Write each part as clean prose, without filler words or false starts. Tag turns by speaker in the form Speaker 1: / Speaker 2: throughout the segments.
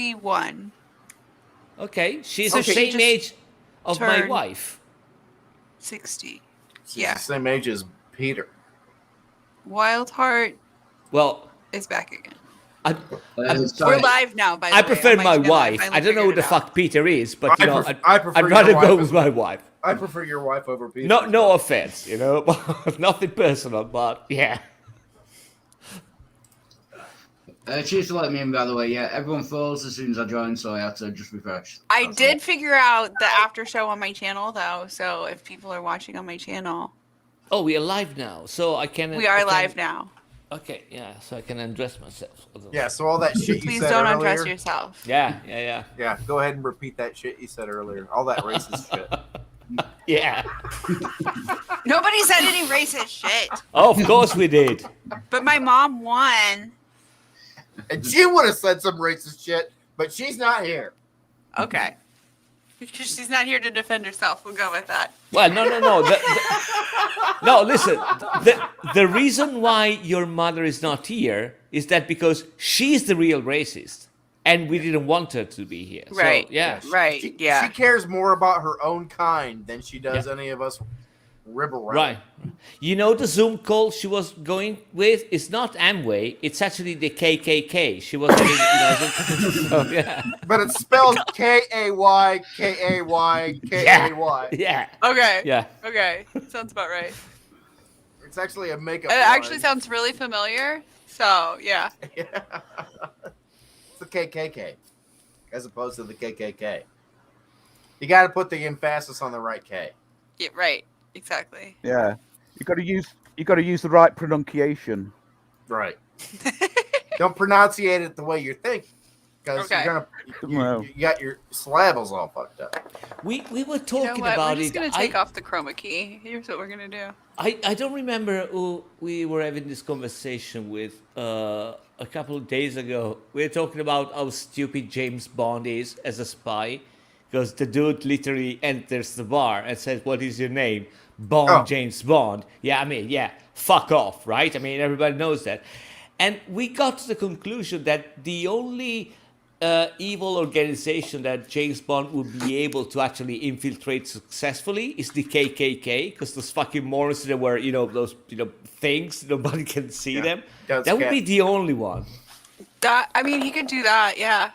Speaker 1: 61.
Speaker 2: Okay, she's
Speaker 1: So
Speaker 2: the
Speaker 1: she
Speaker 2: same
Speaker 1: just
Speaker 2: age of my
Speaker 1: turned
Speaker 2: wife.
Speaker 1: 60.
Speaker 3: She's
Speaker 1: Yeah.
Speaker 3: the same age as Peter.
Speaker 1: Wildheart
Speaker 2: Well,
Speaker 1: is back again.
Speaker 4: Sorry.
Speaker 1: We're live now, by the
Speaker 2: I
Speaker 1: way.
Speaker 2: prefer
Speaker 1: on
Speaker 2: my
Speaker 1: channel.
Speaker 2: wife. I don't know who the
Speaker 1: figured it out.
Speaker 2: fuck Peter is, but you know,
Speaker 3: I prefer
Speaker 2: I'd
Speaker 3: your
Speaker 2: rather go
Speaker 3: wife
Speaker 2: with
Speaker 3: as
Speaker 2: my wife.
Speaker 3: I prefer your wife over Peter.
Speaker 2: No offense, you know, nothing personal, but yeah.
Speaker 4: Cheers for letting me in, by the way. Yeah, everyone falls as soon as I join, so I had to just refresh.
Speaker 1: I
Speaker 4: That's
Speaker 1: did
Speaker 4: all.
Speaker 1: figure out the after show on my channel, though. So if people are watching on my channel,
Speaker 2: Oh, we are live now, so I can.
Speaker 1: we are live now.
Speaker 2: Okay, yeah, so I can undress myself.
Speaker 3: Yeah, so all that shit you
Speaker 1: Please
Speaker 3: said
Speaker 1: don't
Speaker 3: earlier.
Speaker 1: undress yourself.
Speaker 2: Yeah.
Speaker 3: Yeah, go ahead and repeat that shit you said earlier. All that racist shit.
Speaker 2: Yeah.
Speaker 1: Nobody said any racist shit,
Speaker 2: Oh, of course we did.
Speaker 1: but my mom won.
Speaker 3: And she would have said some racist shit, but she's not here.
Speaker 1: Okay. Because she's not here to defend herself. We'll go with that.
Speaker 2: Well, no. No, listen. The reason why your mother is not here is that because she's the real racist, and we didn't want her to be here.
Speaker 1: Right.
Speaker 2: So, yeah.
Speaker 1: Right.
Speaker 3: She
Speaker 1: Yeah.
Speaker 3: cares more about her own kind than she does any of us rib around.
Speaker 2: Right. You know, the Zoom call she was going with is not Amway. It's actually the KKK. She was getting, so, yeah.
Speaker 3: But it's spelled Kay, Kay, Kay.
Speaker 2: Yeah.
Speaker 1: Okay.
Speaker 2: Yeah.
Speaker 1: Okay. Sounds about right.
Speaker 3: It's actually a makeup
Speaker 1: It
Speaker 3: line.
Speaker 1: actually sounds really familiar. So, yeah.
Speaker 3: It's the KKK as opposed to the KKK. You got to put the emphasis on the right K.
Speaker 1: Yeah, right. Exactly.
Speaker 5: Yeah, you got to use the right pronunciation.
Speaker 3: Right. Don't pronunciate it the way you think, because
Speaker 1: Okay.
Speaker 3: you got your syllables all fucked up.
Speaker 2: We were
Speaker 1: You know
Speaker 2: talking
Speaker 1: what?
Speaker 2: about
Speaker 1: We're just
Speaker 2: it.
Speaker 1: going to take off the chroma key. Here's what we're going to do.
Speaker 2: I don't remember who we were having this conversation with a couple of days ago. We were talking about how stupid James Bond is as a spy, because the dude literally enters the bar and says, "What is your name?" Bond,
Speaker 3: Oh.
Speaker 2: James Bond. Yeah, I mean, yeah, fuck off, right? I mean, everybody knows that. And we got to the conclusion that the only evil organization that James Bond would be able to actually infiltrate successfully is the KKK, because those fucking morons that were, those, things, nobody can see them. That would be the only one.
Speaker 1: He could do that, yeah.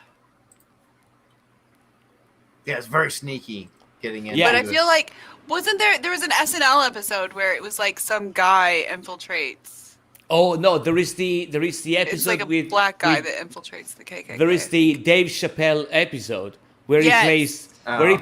Speaker 3: Yeah, it's very sneaky getting in.
Speaker 2: Yeah.
Speaker 1: But I feel like, wasn't there was an SNL episode where it was like some guy infiltrates.
Speaker 2: Oh no, there is the episode
Speaker 1: It's like a
Speaker 2: with
Speaker 1: black guy
Speaker 2: with-
Speaker 1: that infiltrates the KKK.
Speaker 2: There is the Dave Chappelle episode where he
Speaker 1: Yes.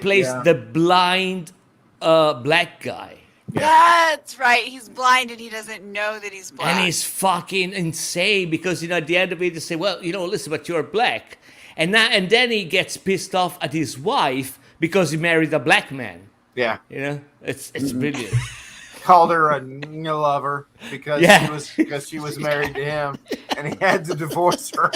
Speaker 2: plays
Speaker 3: yeah.
Speaker 2: the blind black guy.
Speaker 1: That's right. He's blind and he doesn't know that he's black.
Speaker 2: And he's fucking insane because at the end of it they say, well, listen, but you're black. And then he gets pissed off at his wife because he married a black man.
Speaker 3: Yeah.
Speaker 2: It's brilliant.
Speaker 3: Called her a lover because
Speaker 2: Yeah.
Speaker 3: she was married to him, and he had to divorce her.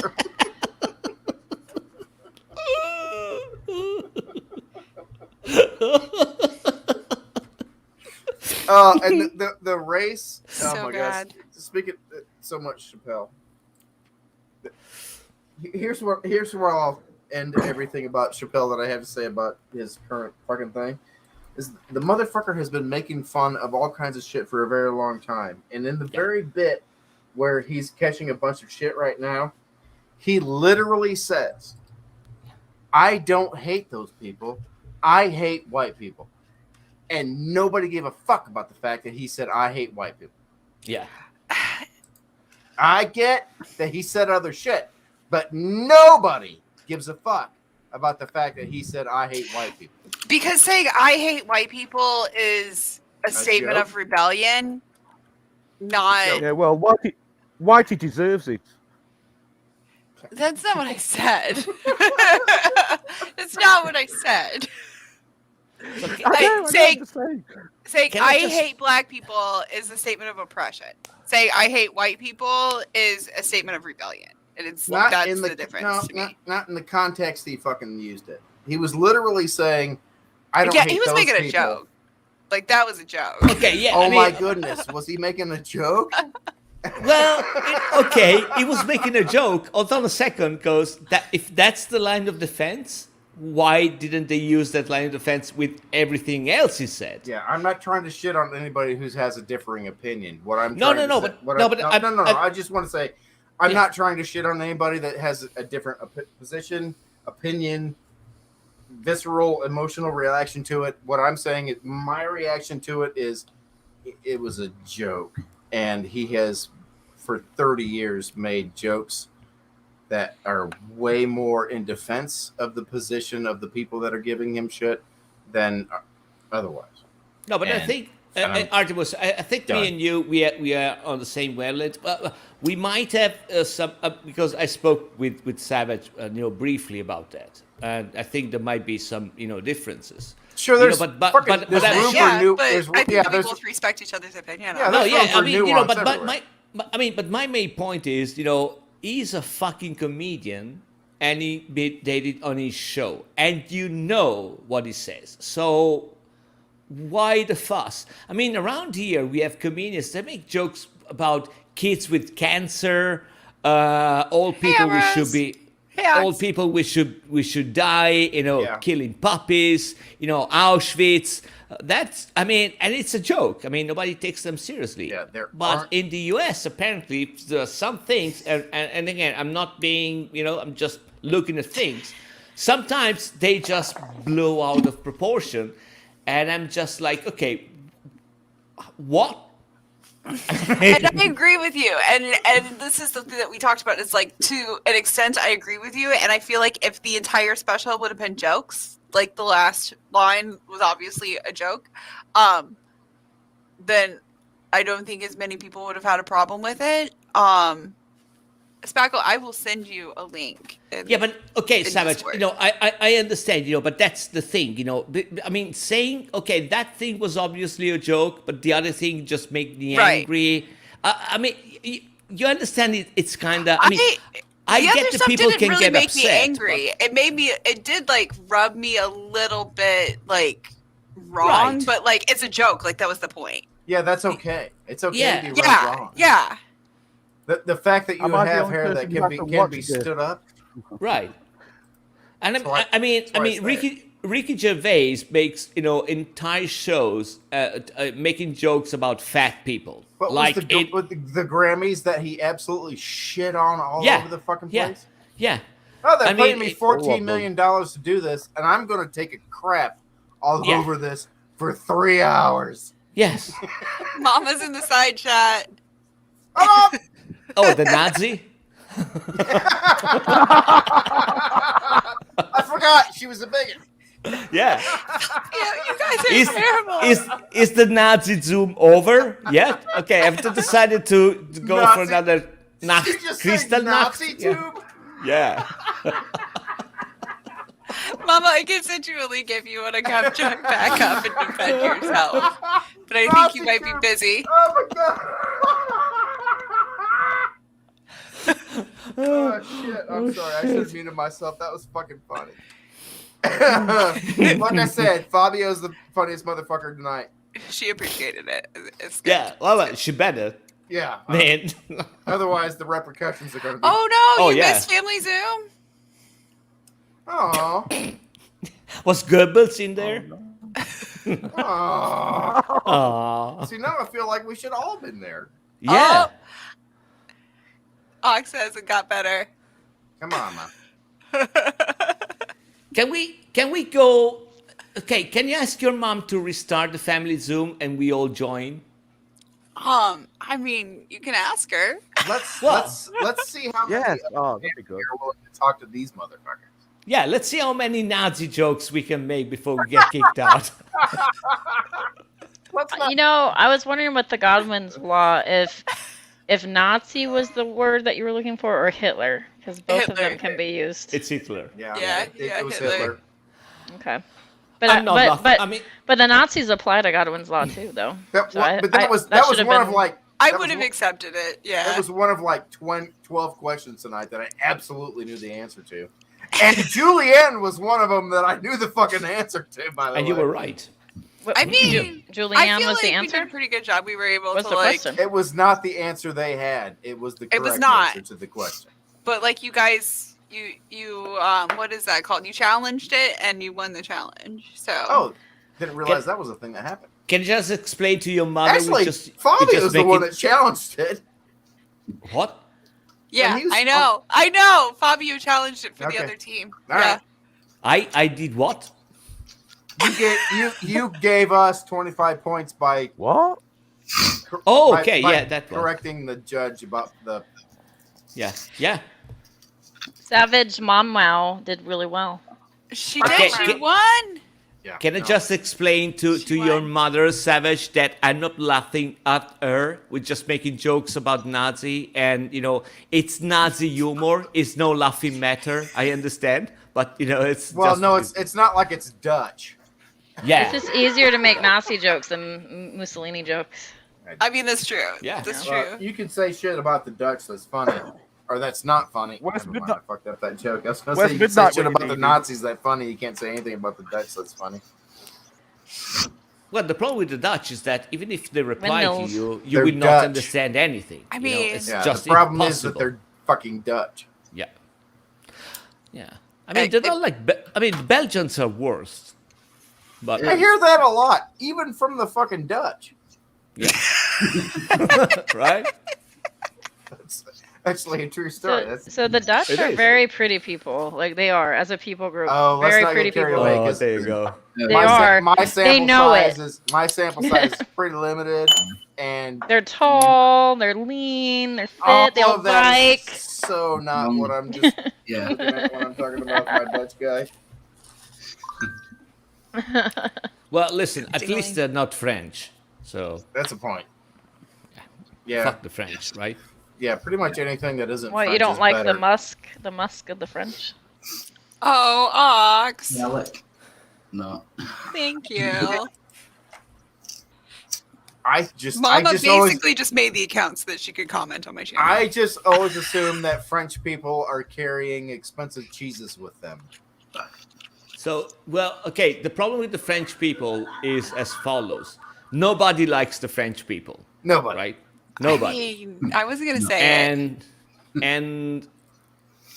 Speaker 3: And the race.
Speaker 1: So
Speaker 3: oh my
Speaker 1: bad.
Speaker 3: gosh! Speaking so much, Chappelle. Here's where I'll end everything about Chappelle that I have to say about his current fucking thing. Is the motherfucker has been making fun of all kinds of shit for a very long time, and in the very bit where he's catching a bunch of shit right now, he literally says, "I don't hate those people. I hate white people." And nobody gave a fuck about the fact that he said, "I hate white people."
Speaker 2: Yeah.
Speaker 3: I get that he said other shit, but nobody gives a fuck about the fact that he said, "I hate white people."
Speaker 1: Because saying I hate white people is a statement
Speaker 3: joke.
Speaker 1: of rebellion, not.
Speaker 5: Yeah, well, Whitey deserves it.
Speaker 1: That's not what I said. That's not what I said. Saying
Speaker 2: Can I
Speaker 1: I
Speaker 2: just-
Speaker 1: hate black people is a statement of oppression. Saying I hate white people is a statement of rebellion. And that's the difference to me.
Speaker 3: Not in the context he fucking used it. He was literally saying, "I don't
Speaker 1: Yeah,
Speaker 3: hate
Speaker 1: he was
Speaker 3: those
Speaker 1: making a
Speaker 3: people."
Speaker 1: joke. Like that was a joke.
Speaker 2: Okay, yeah.
Speaker 3: Oh
Speaker 2: I mean,
Speaker 3: my goodness, was he making a joke?
Speaker 2: Well, okay, he was making a joke. Hold on a second, because if that's the line of defense, why didn't they use that line of defense with everything else he said?
Speaker 3: Yeah, I'm not trying to shit on anybody who has a differing opinion. What I'm
Speaker 2: No,
Speaker 3: trying
Speaker 2: no,
Speaker 3: to
Speaker 2: no,
Speaker 3: say,
Speaker 2: but
Speaker 3: I just want to say, I'm not trying to shit on anybody that has a different position, opinion, visceral, emotional reaction to it. What I'm saying is, my reaction to it is, it was a joke, and he has, for 30 years, made jokes that are way more in defense of the position of the people that are giving him shit than otherwise.
Speaker 2: No, but I think, Artemis, I think me and you, we are on the same wavelength. We might have some, because I spoke with Savage, briefly about that, and I think there might be some, differences.
Speaker 3: Sure, there's
Speaker 2: but
Speaker 1: I think we both respect each other's opinion.
Speaker 2: But my main point is, he's a fucking comedian, and he did it on his show, and you know what he says. So why the fuss? I mean, around here we have comedians that make jokes about kids with cancer, old people old people we should die, killing puppies, Auschwitz. And it's a joke. I mean, nobody takes them seriously.
Speaker 3: Yeah,
Speaker 2: but in the US, apparently, there are some things, and again, I'm not being, I'm just looking at things. Sometimes they just blow out of proportion, and I'm just like, okay, what?
Speaker 1: And I agree with you, and this is something that we talked about. It's like, to an extent, I agree with you, and I feel like if the entire special would have been jokes, like the last line was obviously a joke, then I don't think as many people would have had a problem with it. Spackle, I will send you a link.
Speaker 2: Savage, I understand, but that's the thing, I mean, saying, okay, that thing was obviously a joke, but the other thing just made me angry. I mean, you understand it's kind of, I get that people can
Speaker 1: really
Speaker 2: get
Speaker 1: make
Speaker 2: upset.
Speaker 1: Me angry. It did like rub me a little bit like wrong, but like it's a joke. Like that was the point.
Speaker 3: Yeah, that's okay. It's okay to be wrong.
Speaker 1: Yeah.
Speaker 3: The fact that you have hair that can be stood up.
Speaker 2: Right. And Ricky Gervais makes, entire shows making jokes about fat people.
Speaker 3: But like the Grammys that he absolutely shit on all over the fucking place?
Speaker 2: Yeah.
Speaker 3: Oh, they're paying me $14 million to do this, and I'm going to take a crap all over this for 3 hours.
Speaker 2: Yes.
Speaker 1: Mama's in the side chat.
Speaker 2: Oh, the Nazi?
Speaker 3: I forgot she was a bigot.
Speaker 2: Yeah.
Speaker 1: You guys are terrible.
Speaker 2: Is the Nazi Zoom over yet? Okay, I've decided to go for another crystal
Speaker 3: Nazi tube.
Speaker 2: Yeah.
Speaker 1: Mama, I can send you a link if you want to come back up and defend yourself. But I think you might be busy.
Speaker 3: Oh my god. Oh shit! I'm sorry. I should have muted myself. That was fucking funny. Like I said, Fabio's the funniest motherfucker tonight.
Speaker 1: She appreciated it. It's good.
Speaker 2: Yeah, well, she better.
Speaker 3: Yeah,
Speaker 2: man.
Speaker 3: Otherwise, the repercussions are going to be.
Speaker 1: Oh no! You missed Family Zoom.
Speaker 3: Oh.
Speaker 2: Was Goebbels in there?
Speaker 3: Oh. See, now I feel like we should all have been there.
Speaker 2: Yeah.
Speaker 1: Ox says it got better.
Speaker 3: Come on, man.
Speaker 2: Can we go? Okay, can you ask your mom to restart the family Zoom and we all join?
Speaker 1: I mean, you can ask her.
Speaker 3: Let's see how many
Speaker 5: that'd be good.
Speaker 3: are willing to talk to these motherfuckers.
Speaker 2: Yeah, let's see how many Nazi jokes we can make before we get kicked out.
Speaker 6: I was wondering with the Godwin's law if Nazi was the word that you were looking for, or Hitler, because both of them can be used.
Speaker 2: It's Hitler.
Speaker 3: Yeah, it was Hitler.
Speaker 6: Okay. But the Nazis apply to Godwin's law too, though.
Speaker 3: That was one of like.
Speaker 1: I would have accepted it. Yeah.
Speaker 3: That was one of like 12 questions tonight that I absolutely knew the answer to, and Julianne was one of them that I knew the fucking answer to. By the way,
Speaker 2: and you were right.
Speaker 1: I mean, I
Speaker 6: Julianne
Speaker 1: feel
Speaker 6: was
Speaker 1: like
Speaker 6: the
Speaker 1: we
Speaker 6: answer.
Speaker 1: did a pretty good job. We were able
Speaker 6: What's
Speaker 1: to
Speaker 6: the
Speaker 1: like,
Speaker 6: question?
Speaker 3: It was not the answer they had. It was the
Speaker 1: It was
Speaker 3: correct
Speaker 1: not.
Speaker 3: answer to the question.
Speaker 1: but like you guys, you what is that called? You challenged it and you won the challenge. So
Speaker 3: Oh, didn't realize that was a thing that happened.
Speaker 2: Can you just explain to your mother?
Speaker 3: Actually,
Speaker 2: we just
Speaker 3: Fabio was the
Speaker 2: make
Speaker 3: one
Speaker 2: it-
Speaker 3: that challenged it.
Speaker 2: What?
Speaker 1: yeah,
Speaker 3: he was-
Speaker 1: I know. Fabio challenged it for the
Speaker 3: Okay.
Speaker 1: other team.
Speaker 3: All
Speaker 1: yeah.
Speaker 3: right.
Speaker 2: I did what?
Speaker 3: You gave us 25 points by
Speaker 5: What?
Speaker 2: Oh,
Speaker 3: by-
Speaker 2: okay,
Speaker 3: by
Speaker 2: yeah, that one.
Speaker 3: correcting the judge about the.
Speaker 2: Yeah.
Speaker 6: Savage Mom Wow did really well.
Speaker 1: She
Speaker 2: Okay,
Speaker 1: did. She
Speaker 2: get-
Speaker 1: won.
Speaker 3: Yeah.
Speaker 2: Can I
Speaker 3: no.
Speaker 2: just explain to
Speaker 1: She
Speaker 2: your
Speaker 1: won.
Speaker 2: mother, Savage, that I'm not laughing at her. We're just making jokes about Nazi, and it's Nazi humor. It's no laughing matter. I understand, but it's
Speaker 3: Well,
Speaker 2: just,
Speaker 3: no, it's not like it's Dutch.
Speaker 2: yeah.
Speaker 6: It's just easier to make Nazi jokes than Mussolini jokes.
Speaker 1: I mean, that's true.
Speaker 2: Yeah.
Speaker 1: That's
Speaker 3: Well,
Speaker 1: true.
Speaker 3: you can say shit about the Dutch that's funny, or that's not funny.
Speaker 5: Where's
Speaker 3: Never mind,
Speaker 5: Midnight-
Speaker 3: I fucked up that joke. I was gonna
Speaker 5: Where's
Speaker 3: say you can say
Speaker 5: Midnight
Speaker 3: shit
Speaker 5: when you
Speaker 3: about the
Speaker 5: need it?
Speaker 3: Nazis that's funny. You can't say anything about the Dutch that's funny.
Speaker 2: Well, the problem with the Dutch is that even if they reply
Speaker 6: Windmills.
Speaker 2: to you, you
Speaker 3: They're
Speaker 2: will not
Speaker 3: Dutch.
Speaker 2: understand anything.
Speaker 1: I
Speaker 2: you know?
Speaker 1: mean-
Speaker 2: It's
Speaker 3: Yeah,
Speaker 2: just
Speaker 3: the problem
Speaker 2: impossible.
Speaker 3: is that they're fucking Dutch.
Speaker 2: Yeah. I mean, they're not like. The Belgians are worse. But
Speaker 3: I hear that a lot, even from the fucking Dutch.
Speaker 2: yeah. Right?
Speaker 3: That's actually a true story. That's,
Speaker 6: So the Dutch
Speaker 2: It
Speaker 6: are
Speaker 2: is.
Speaker 6: very pretty people. Like they are as a people group.
Speaker 3: Oh, let's
Speaker 6: very
Speaker 3: not get
Speaker 6: pretty
Speaker 3: carried
Speaker 6: people.
Speaker 3: away.
Speaker 2: Oh,
Speaker 3: 'cause
Speaker 2: there you go.
Speaker 6: They
Speaker 3: my,
Speaker 6: are.
Speaker 3: my sample
Speaker 6: They know
Speaker 3: size
Speaker 6: it.
Speaker 3: is pretty limited, and
Speaker 6: They're tall. They're lean. They're
Speaker 3: all
Speaker 6: fit. They all
Speaker 3: of that is
Speaker 6: bike.
Speaker 3: so not what I'm just
Speaker 4: Yeah.
Speaker 3: looking at when I'm talking about my Dutch guy.
Speaker 2: Well, listen, at
Speaker 1: Ding-a-ling.
Speaker 2: least they're not French. So
Speaker 3: That's a point. Yeah,
Speaker 2: fuck the French, right?
Speaker 3: yeah, pretty much anything that isn't.
Speaker 6: What, you
Speaker 3: French
Speaker 6: don't
Speaker 3: is
Speaker 6: like
Speaker 3: better.
Speaker 6: the musk of the French?
Speaker 1: Oh, Ox.
Speaker 4: Alec. No.
Speaker 1: Thank you.
Speaker 3: I
Speaker 1: Mama
Speaker 3: just always,
Speaker 1: basically just made the account so that she could comment on my channel.
Speaker 3: I just always assume that French people are carrying expensive cheeses with them.
Speaker 2: So, well, okay, the problem with the French people is as follows. Nobody likes the French people,
Speaker 3: Nobody.
Speaker 2: right? Nobody.
Speaker 1: I wasn't gonna say it.
Speaker 2: And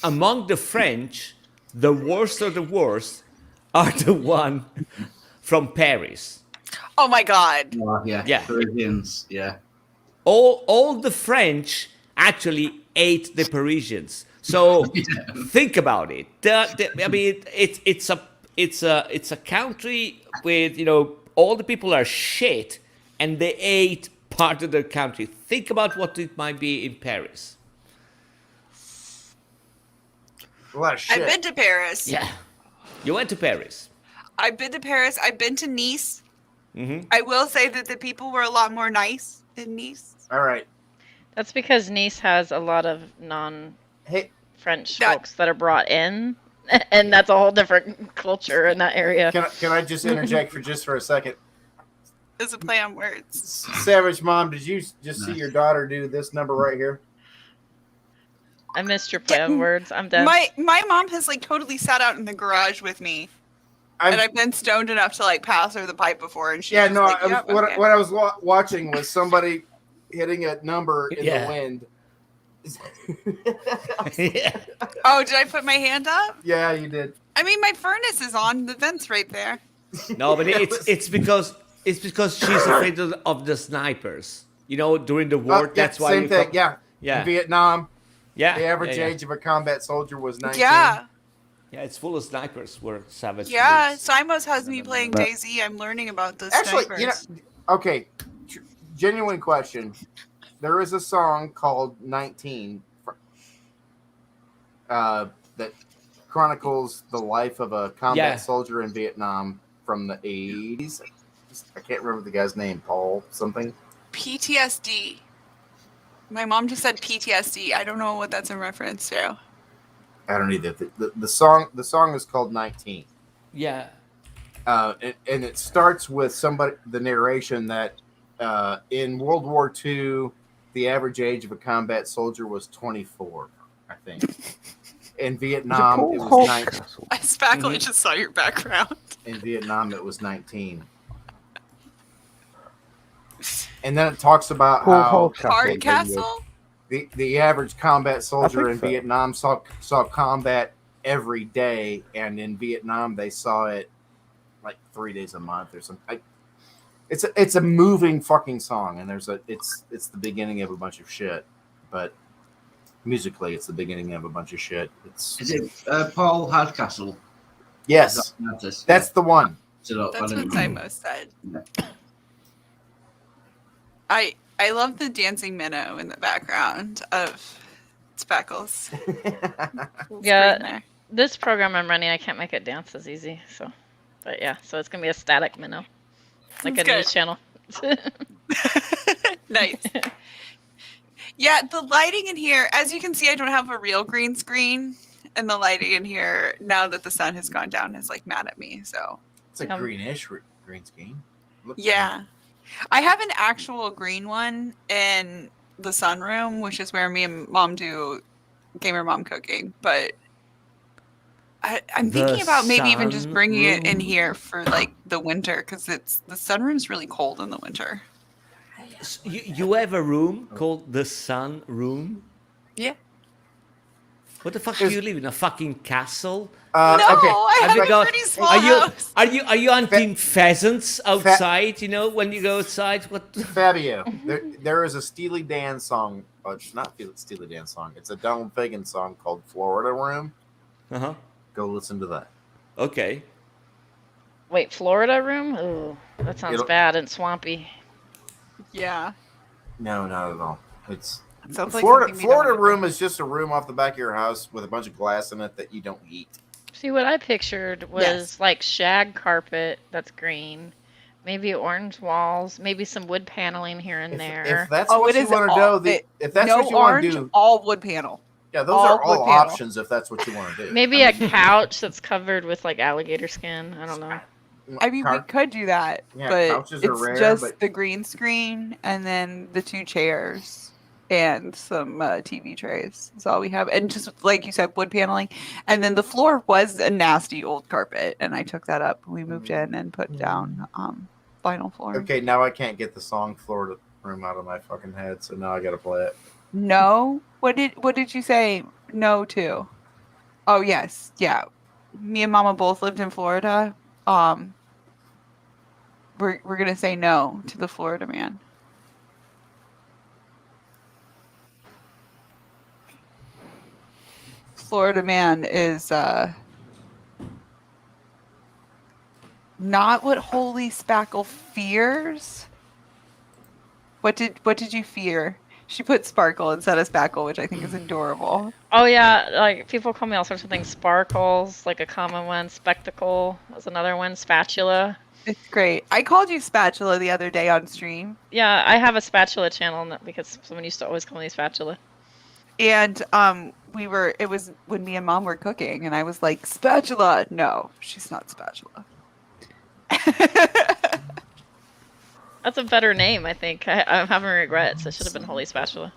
Speaker 2: among the French, the worst of the worst are the one from Paris.
Speaker 1: Oh my god.
Speaker 4: Oh, yeah.
Speaker 2: Yeah.
Speaker 4: Parisians. Yeah.
Speaker 2: All the French actually ate the Parisians. So think about it. I mean, it's a country with all the people are shit, and they ate part of the country. Think about what it might be in Paris.
Speaker 3: A lot of shit.
Speaker 1: I've been to Paris.
Speaker 2: Yeah, you went to Paris.
Speaker 1: I've been to Paris. I've been to Nice.
Speaker 2: Mm-hmm.
Speaker 1: I will say that the people were a lot more nice in Nice.
Speaker 3: All right.
Speaker 6: That's because Nice has a lot of non-French
Speaker 3: Hey,
Speaker 6: folks that are brought in, and that's a whole different culture in that area.
Speaker 3: can I just interject for a second?
Speaker 1: It's a play on words.
Speaker 3: Savage Mom, did you just see your daughter do this number right here?
Speaker 6: I missed your play on words. I'm dead.
Speaker 1: My mom has like totally sat out in the garage with me, and I've been stoned enough to like pass her the pipe before, and she's
Speaker 3: Yeah,
Speaker 1: just
Speaker 3: no.
Speaker 1: like,
Speaker 3: I
Speaker 1: "Yep,
Speaker 3: was, what,
Speaker 1: okay."
Speaker 3: what I was watching was somebody hitting a number in
Speaker 2: Yeah.
Speaker 3: the wind.
Speaker 2: Yeah.
Speaker 1: Oh, did I put my hand up?
Speaker 3: Yeah, you did.
Speaker 1: I mean, my furnace is on. The vent's right there.
Speaker 2: No, but it's because she's afraid of the snipers. During the war,
Speaker 3: Yeah,
Speaker 2: that's why.
Speaker 3: same thing. Yeah.
Speaker 2: Yeah.
Speaker 3: In Vietnam,
Speaker 2: Yeah.
Speaker 3: the average
Speaker 2: yeah.
Speaker 3: age of a combat soldier was 19.
Speaker 1: Yeah,
Speaker 2: Yeah, it's full of snipers. Where Savage.
Speaker 1: yeah.
Speaker 2: lives.
Speaker 1: Simos has me playing
Speaker 5: But-
Speaker 1: Daisy. I'm learning about the
Speaker 3: Actually,
Speaker 1: snipers.
Speaker 3: okay. Genuine question. There is a song called 19 that chronicles the life of a combat
Speaker 2: Yeah.
Speaker 3: soldier in Vietnam from the 80s. I can't remember the guy's name, Paul something.
Speaker 1: PTSD. My mom just said PTSD. I don't know what that's in reference to.
Speaker 3: I don't either. The song is called 19.
Speaker 2: Yeah.
Speaker 3: And it starts with the narration that in World War II, the average age of a combat soldier was 24, I think. In Vietnam, it was
Speaker 5: Hulk
Speaker 3: 19.
Speaker 5: Castle?
Speaker 1: I Spackle just saw your background.
Speaker 3: In Vietnam, it was 19. And then it talks about
Speaker 5: Cool
Speaker 3: how
Speaker 5: horse castle.
Speaker 1: Card Castle?
Speaker 3: the average combat soldier
Speaker 5: think
Speaker 3: in
Speaker 5: so.
Speaker 3: Vietnam saw combat every day, and in Vietnam they saw it like 3 days a month or something. It's a moving fucking song, and it's the beginning of a bunch of shit, but musically it's the beginning of a bunch of shit.
Speaker 4: Is it Paul Hardcastle?
Speaker 3: Yes, that's the one.
Speaker 1: That's what Simon said. I love the dancing minnow in the background of Speckles.
Speaker 6: Yeah. This program I'm running, I can't make it dance as easy. So, but yeah, so it's gonna be a static minnow, like
Speaker 1: That's
Speaker 6: a news channel.
Speaker 1: Nice. Yeah, the lighting in here, as you can see, I don't have a real green screen, and the lighting in here, now that the sun has gone down, is like mad at me. So
Speaker 3: It's a greenish green screen.
Speaker 1: yeah, I have an actual green one in the sunroom, which is where me and Mom do gamer mom cooking. But I'm thinking about maybe even just bringing it in here for like the winter, because the sunroom's really cold in the winter.
Speaker 2: You have a room called the Sun Room?
Speaker 1: Yeah.
Speaker 2: What the fuck do you live in? A fucking castle?
Speaker 1: No,
Speaker 3: Okay.
Speaker 1: I have a pretty small house.
Speaker 2: Are you hunting pheasants outside? You know, when you go outside, what?
Speaker 3: Fabio, there is a Steely Dan song. Oh, it's not Steely Dan song. It's a Donald Fagen song called "Florida Room."
Speaker 2: Uh-huh.
Speaker 3: Go listen to that.
Speaker 2: Okay.
Speaker 6: Wait, Florida room? Ooh, that sounds bad and swampy.
Speaker 1: Yeah.
Speaker 3: No, not at all. It's
Speaker 1: sounds like
Speaker 3: Florida Room is just a room off the back of your house with a bunch of glass in it that you don't eat.
Speaker 6: See, what I pictured was like shag carpet that's green, maybe orange walls, maybe some wood paneling here and there.
Speaker 3: If that's what you want to do, if that's what you want to do,
Speaker 1: all wood panel.
Speaker 3: Yeah, those are all options if that's what you want to do.
Speaker 6: Maybe a couch that's covered with like alligator skin. I don't know.
Speaker 1: I mean, we could do that, but
Speaker 3: couches are
Speaker 1: it's
Speaker 3: rare,
Speaker 1: just
Speaker 3: but...
Speaker 1: the green screen and then the 2 chairs and some TV trays. That's all we have. And just like you said, wood paneling. And then the floor was a nasty old carpet, and I took that up. We moved in and put down vinyl floor.
Speaker 3: Okay, now I can't get the song "Florida Room" out of my fucking head, so now I gotta play it.
Speaker 1: No? What did you say no to? Oh, yes. Yeah. Me and Mama both lived in Florida. We're going to say no to the Florida man. Florida man is not what Holy Spackle fears. What did you fear? She put sparkle instead of spackle, which I think is adorable.
Speaker 6: Oh yeah, like people call me all sorts of things. Sparkles, like a common one. Spectacle was another one. Spatula.
Speaker 1: It's great. I called you spatula the other day on stream.
Speaker 6: Yeah, I have a spatula channel because someone used to always call me spatula.
Speaker 1: And it was when me and Mom were cooking, and I was like, spatula. No, she's not spatula.
Speaker 6: That's a better name, I think. I'm having regrets. It should have been Holy Spatula.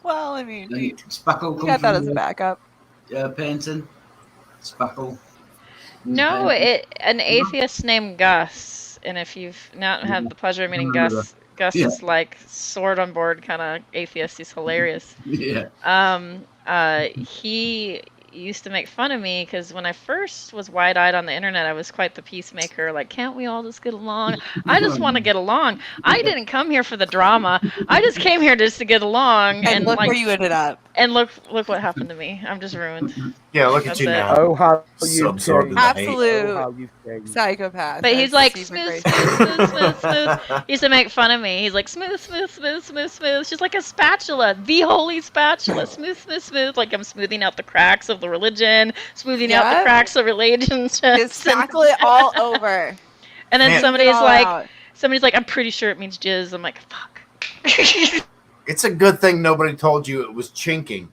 Speaker 1: Well, I mean,
Speaker 4: Spackle
Speaker 1: we got that as a backup.
Speaker 4: Painting. Spackle.
Speaker 6: No, an atheist named Gus, and if you've not had the pleasure of meeting Gus, Gus is like sword on board kind of atheist. He's hilarious.
Speaker 4: Yeah.
Speaker 6: He used to make fun of me because when I first was wide-eyed on the internet, I was quite the peacemaker. Like, can't we all just get along? I just want to get along. I didn't come here for the drama. I just came here just to get along.
Speaker 1: And look where you ended up.
Speaker 6: And look what happened to me. I'm just ruined.
Speaker 3: Yeah, look at you now.
Speaker 5: Oh, how you
Speaker 1: absolute psychopath.
Speaker 6: But he's like smooth. He used to make fun of me. He's like smooth. She's like a spatula, the holy spatula, smooth. Like I'm smoothing out the cracks of the religion, smoothing out the cracks of relationships.
Speaker 1: Just spackle it all over.
Speaker 6: And then somebody's like, I'm pretty sure it means jizz. I'm like, fuck.
Speaker 3: It's a good thing nobody told you it was chinking.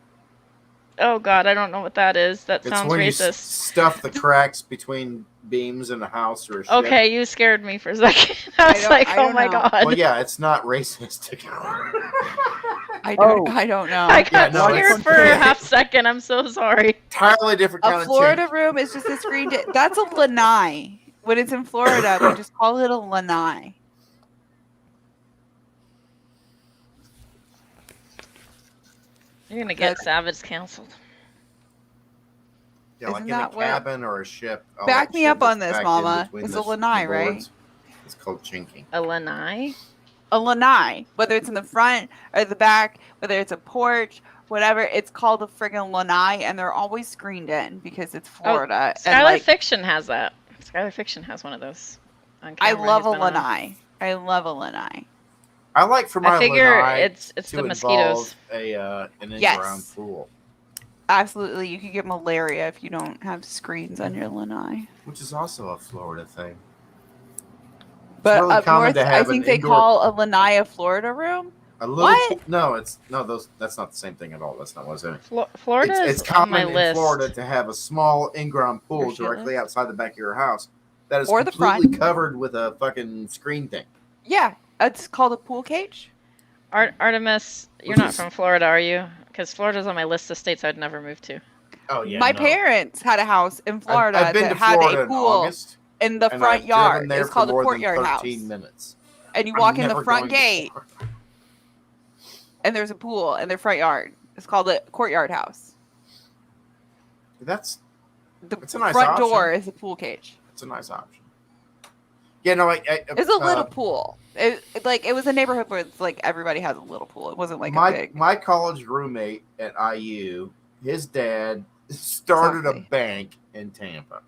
Speaker 6: Oh God, I don't know what that is. That
Speaker 3: It's
Speaker 6: sounds
Speaker 3: when
Speaker 6: racist.
Speaker 3: you stuff the cracks between beams in a house or a ship.
Speaker 6: Okay, you scared me for a second. I was like, oh my God.
Speaker 3: Well, yeah, it's not racist.
Speaker 1: I don't know.
Speaker 6: I got scared for a half second. I'm so sorry.
Speaker 3: Entirely different kind
Speaker 1: a
Speaker 3: of
Speaker 1: Florida room is just a screen. That's a lanai. When it's in Florida, we just call it a lanai.
Speaker 6: You're gonna get
Speaker 1: That's-
Speaker 6: Savage canceled.
Speaker 3: Yeah, like
Speaker 1: Isn't
Speaker 3: in a
Speaker 1: that what-
Speaker 3: cabin or a ship. all
Speaker 1: Back
Speaker 3: that
Speaker 1: me
Speaker 3: shit
Speaker 1: up on
Speaker 3: that's
Speaker 1: this,
Speaker 3: packed in
Speaker 1: Mama.
Speaker 3: between
Speaker 1: It's
Speaker 3: the
Speaker 1: a lanai, right?
Speaker 3: boards. It's called chinking.
Speaker 6: A lanai?
Speaker 1: A lanai, whether it's in the front or the back, whether it's a porch, whatever, it's called a friggin' lanai, and they're always screened in because it's Florida.
Speaker 6: Skylar
Speaker 1: and like,
Speaker 6: Fiction has that. Skylar Fiction has one of those. On
Speaker 1: I
Speaker 6: camera.
Speaker 1: love
Speaker 6: He's
Speaker 1: a
Speaker 6: been on.
Speaker 1: lanai. I love a lanai.
Speaker 3: I like for my
Speaker 6: I figure
Speaker 3: lanai
Speaker 6: it's
Speaker 3: to
Speaker 6: the
Speaker 3: involve
Speaker 6: mosquitoes.
Speaker 3: an
Speaker 1: Yes.
Speaker 3: in-ground pool,
Speaker 1: Absolutely, you could get malaria if you don't have screens on your lanai.
Speaker 3: which is also a Florida thing.
Speaker 1: But
Speaker 3: really
Speaker 1: up
Speaker 3: common
Speaker 1: north,
Speaker 3: to
Speaker 1: I
Speaker 3: have
Speaker 1: think
Speaker 3: an
Speaker 1: they
Speaker 3: indoor-
Speaker 1: call a lanai a Florida room.
Speaker 3: A little
Speaker 1: What?
Speaker 3: No, it's no those. That's not the same thing at all. That's not what I'm saying.
Speaker 6: Florida
Speaker 3: It's
Speaker 6: is on my
Speaker 3: common in
Speaker 6: list.
Speaker 3: Florida to have a small in-ground pool
Speaker 6: Your shit
Speaker 3: directly
Speaker 6: list?
Speaker 3: outside the back of your house that is
Speaker 1: Or the
Speaker 3: completely
Speaker 1: front.
Speaker 3: covered with a fucking screen thing.
Speaker 1: Yeah, it's called a pool cage.
Speaker 6: Artemis, you're
Speaker 3: Which
Speaker 6: not
Speaker 3: is-
Speaker 6: from Florida, are you? Because Florida's on my list of states I'd never move to.
Speaker 3: Oh yeah,
Speaker 1: My
Speaker 3: no.
Speaker 1: parents had a house in Florida
Speaker 3: I've been
Speaker 1: that
Speaker 3: to
Speaker 1: had
Speaker 3: Florida
Speaker 1: a
Speaker 3: in
Speaker 1: pool
Speaker 3: August,
Speaker 1: in the
Speaker 3: and
Speaker 1: front
Speaker 3: I've
Speaker 1: yard.
Speaker 3: driven there
Speaker 1: It's
Speaker 3: for
Speaker 1: called a
Speaker 3: more than
Speaker 1: courtyard house.
Speaker 3: 13 minutes.
Speaker 1: And you
Speaker 3: I'm
Speaker 1: walk in the
Speaker 3: never
Speaker 1: front
Speaker 3: going to
Speaker 1: gate,
Speaker 3: Florida.
Speaker 1: and there's a pool in their front yard. It's called a courtyard house.
Speaker 3: That's
Speaker 1: The
Speaker 3: It's a nice
Speaker 1: front
Speaker 3: option.
Speaker 1: door is a pool cage.
Speaker 3: a nice option. Yeah, no,
Speaker 1: It's a little pool. It was a neighborhood where it's like everybody has a little pool. It wasn't like a
Speaker 3: my
Speaker 1: big.
Speaker 3: my college roommate at IU, his dad started a
Speaker 1: Exactly.
Speaker 3: bank in Tampa.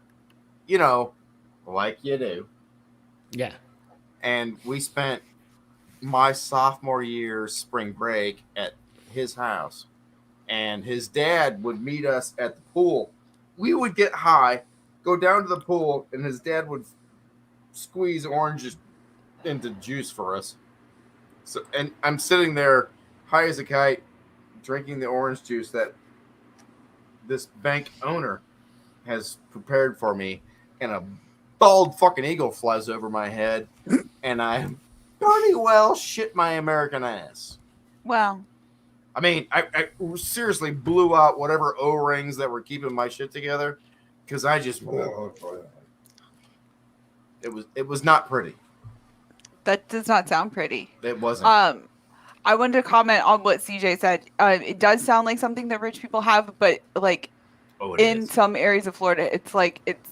Speaker 3: You know, like you do.
Speaker 2: Yeah.
Speaker 3: And we spent my sophomore year spring break at his house, and his dad would meet us at the pool. We would get high, go down to the pool, and his dad would squeeze oranges into juice for us. So, and I'm sitting there high as a kite, drinking the orange juice that this bank owner has prepared for me, and a bald fucking eagle flies over my head, and I pretty well shit my American ass.
Speaker 1: Well,
Speaker 3: I mean, I seriously blew out whatever O-rings that were keeping my shit together, because I just it was not pretty.
Speaker 1: that does not sound pretty.
Speaker 3: It wasn't.
Speaker 1: I wanted to comment on what CJ said. It does sound like something that rich people have, but like
Speaker 3: Oh,
Speaker 1: in some areas of Florida, it's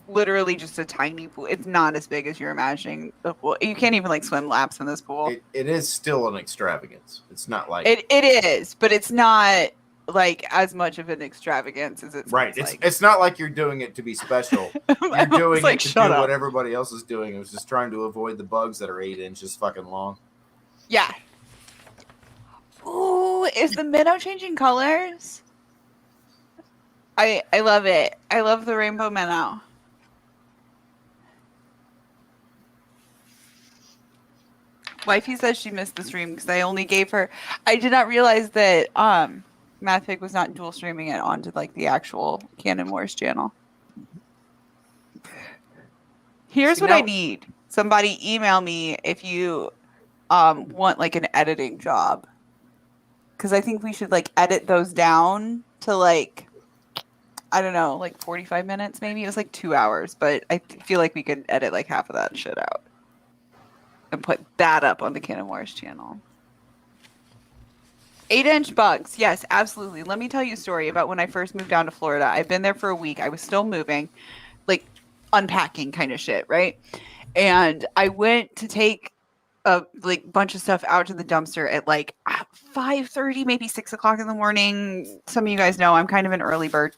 Speaker 1: literally just a tiny pool. It's not as big as you're imagining. The pool. You can't even like swim laps in this pool.
Speaker 3: It is still an extravagance. It's not like
Speaker 1: It is, but it's not like as much of an extravagance as it's
Speaker 3: right.
Speaker 1: Like.
Speaker 3: It's not like you're doing it to be special. You're
Speaker 1: Everyone's
Speaker 3: doing
Speaker 1: like,
Speaker 3: it to do
Speaker 1: "Shut up."
Speaker 3: what everybody else is doing. It was just trying to avoid the bugs that are 8 inches fucking long.
Speaker 1: Yeah. Ooh, is the minnow changing colors? I love it. I love the rainbow minnow. Wifey says she missed the stream because I only gave her. I did not realize that Mathfig was not dual streaming it onto like the actual Canon Wars channel. Here's
Speaker 3: See,
Speaker 1: what I
Speaker 3: now-
Speaker 1: need. Somebody email me if you want like an editing job. Because I think we should like edit those down to like, I don't know, like 45 minutes maybe. It was like 2 hours, but I feel like we could edit like half of that shit out and put that up on the Canon Wars channel. 8-inch bugs. Yes, absolutely. Let me tell you a story about when I first moved down to Florida. I've been there for a week. I was still moving, like unpacking kind of shit, right? And I went to take a like bunch of stuff out to the dumpster at like 5:30, maybe 6 o'clock in the morning. Some of you guys know I'm kind of an early bird.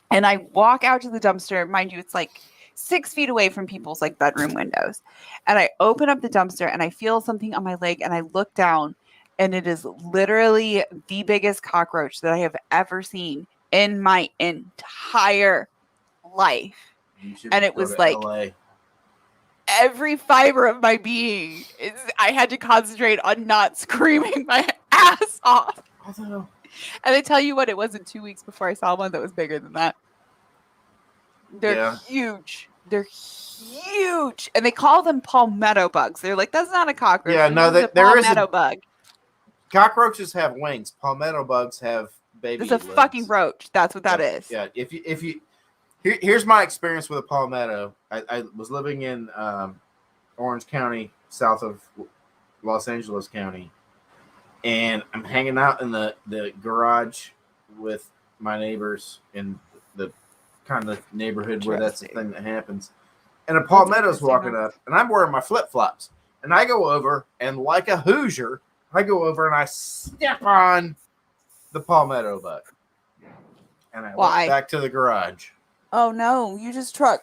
Speaker 1: And I walk out to the dumpster. Mind you, it's like 6 feet away from people's like bedroom windows. And I open up the dumpster and I feel something on my leg and I look down and it is literally the biggest cockroach that I have ever seen in my entire life.
Speaker 3: You should
Speaker 1: And it
Speaker 3: go
Speaker 1: was
Speaker 3: to
Speaker 1: like-
Speaker 3: LA.
Speaker 1: Every fiber of my being I had to concentrate on not screaming my ass off.
Speaker 3: Although
Speaker 1: And I tell you what, it wasn't 2 weeks before I saw one that was bigger than that. They're
Speaker 3: Yeah.
Speaker 1: huge. They're huge. And they call them palmetto bugs. They're like, that's not a cockroach.
Speaker 3: Yeah, no,
Speaker 1: This is a
Speaker 3: there is a-
Speaker 1: palmetto bug.
Speaker 3: cockroaches have wings, palmetto bugs have baby.
Speaker 1: It's a
Speaker 3: legs.
Speaker 1: fucking roach. That's what that
Speaker 3: Yeah,
Speaker 1: is.
Speaker 3: Yeah, if you here's my experience with a palmetto. I was living in Orange County, south of Los Angeles County, and I'm hanging out in the garage with my neighbors in the kind of neighborhood where that's the thing that happens. And a palmetto's walking up, and I'm wearing my flip flops, and I go over, and like a Hoosier, I go over and I step on the palmetto bug, and I walk back to the garage.
Speaker 7: Oh no! You just track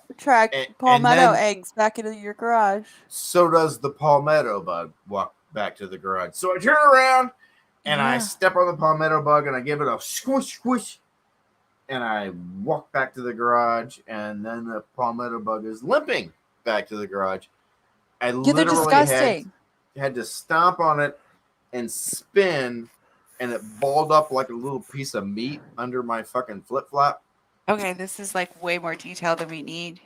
Speaker 3: And
Speaker 7: palmetto
Speaker 3: then-
Speaker 7: eggs back into your garage.
Speaker 3: So does the palmetto bug walk back to the garage. So I turn around and I
Speaker 7: Yeah.
Speaker 3: step on the palmetto bug and I give it a squish, squish, and I walk back to the garage, and then the palmetto bug is limping back to the garage. I
Speaker 7: Yeah, they're
Speaker 3: literally
Speaker 7: disgusting.
Speaker 3: had to stomp on it and spin, and it balled up like a little piece of meat under my fucking flip flop.
Speaker 1: Okay, this is like way more detail than we need.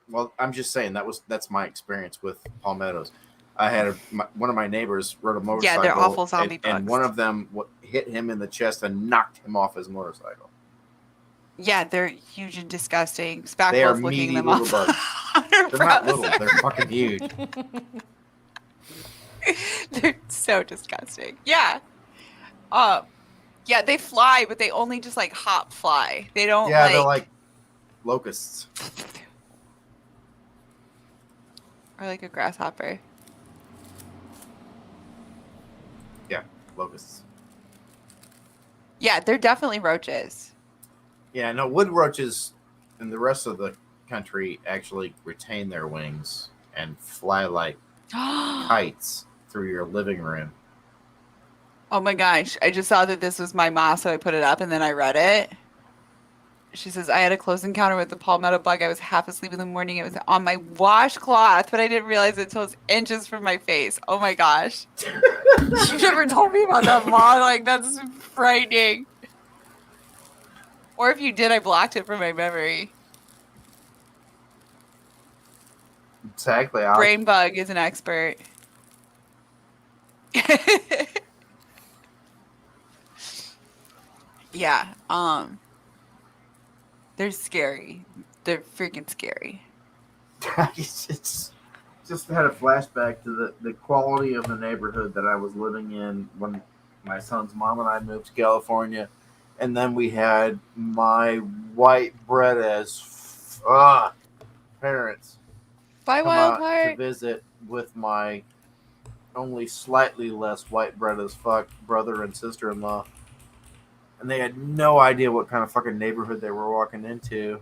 Speaker 3: Well, I'm just saying that's my experience with palmettos. I had one of my neighbors rode a motorcycle.
Speaker 1: Yeah, they're awful zombie bugs.
Speaker 3: And one of them hit him in the chest and knocked him off his motorcycle.
Speaker 1: Yeah, they're huge and disgusting.
Speaker 3: They are
Speaker 1: Spackle's looking
Speaker 3: meaty
Speaker 1: them
Speaker 3: little
Speaker 1: up.
Speaker 3: bugs. They're not little. They're fucking huge.
Speaker 1: They're so disgusting. Yeah. Yeah, they fly, but they only just like hop fly. They don't
Speaker 3: Yeah, they're like locusts.
Speaker 1: or like a grasshopper.
Speaker 3: Yeah, locusts.
Speaker 1: Yeah, they're definitely roaches.
Speaker 3: Yeah, no, wood roaches and the rest of the country actually retain their wings and fly like kites through your living room.
Speaker 1: Oh my gosh. I just saw that this was my ma, so I put it up and then I read it. She says, I had a close encounter with the palmetto bug. I was half asleep in the morning. It was on my washcloth, but I didn't realize it until it was inches from my face. Oh my gosh. You never told me about that, Ma. Like, that's frightening. Or if you did, I blocked it from my memory.
Speaker 3: Exactly.
Speaker 1: Brain Bug is an expert. Yeah. They're scary. They're freaking scary.
Speaker 3: It's just had a flashback to the quality of the neighborhood that I was living in when my son's mom and I moved to California, and then we had my white bread as parents
Speaker 1: Bye,
Speaker 3: come
Speaker 1: Wild
Speaker 3: out to
Speaker 1: Heart.
Speaker 3: visit with my only slightly less white bread as fuck brother and sister-in-law, and they had no idea what kind of fucking neighborhood they were walking into.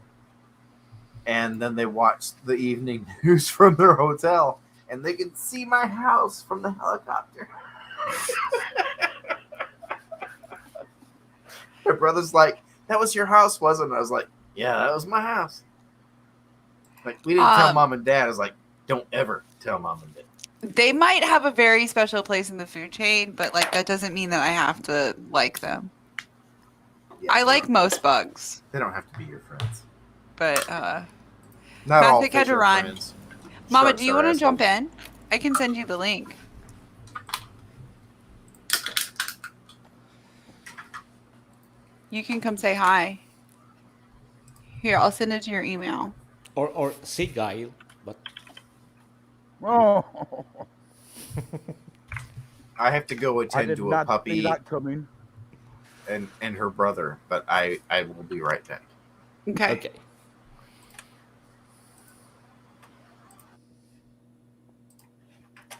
Speaker 3: And then they watched the evening news from their hotel, and they could see my house from the helicopter. My brother's like, "That was your house, wasn't it?" I was like, "Yeah, that was my house." Like, we didn't tell mom and dad. I was like, "Don't ever tell mom and dad."
Speaker 1: They might have a very special place in the food chain, but like that doesn't mean that I have to like them.
Speaker 3: Yeah,
Speaker 1: I like most bugs,
Speaker 3: They don't have to be your friends.
Speaker 1: but
Speaker 3: Not all
Speaker 1: Matthew
Speaker 3: fish are
Speaker 1: Kedron.
Speaker 3: friends.
Speaker 1: Mama,
Speaker 3: Sharks
Speaker 1: do you
Speaker 3: are
Speaker 1: want to jump
Speaker 3: assholes.
Speaker 1: in? I can send you the link. You can come say hi. Here, I'll send it to your email.
Speaker 2: Or Seagull, but
Speaker 5: Oh,
Speaker 3: I have to go
Speaker 5: I
Speaker 3: attend
Speaker 5: did
Speaker 3: to a
Speaker 5: not see
Speaker 3: puppy
Speaker 5: that coming.
Speaker 3: and her brother, but I will be right back.
Speaker 1: Okay.
Speaker 2: okay.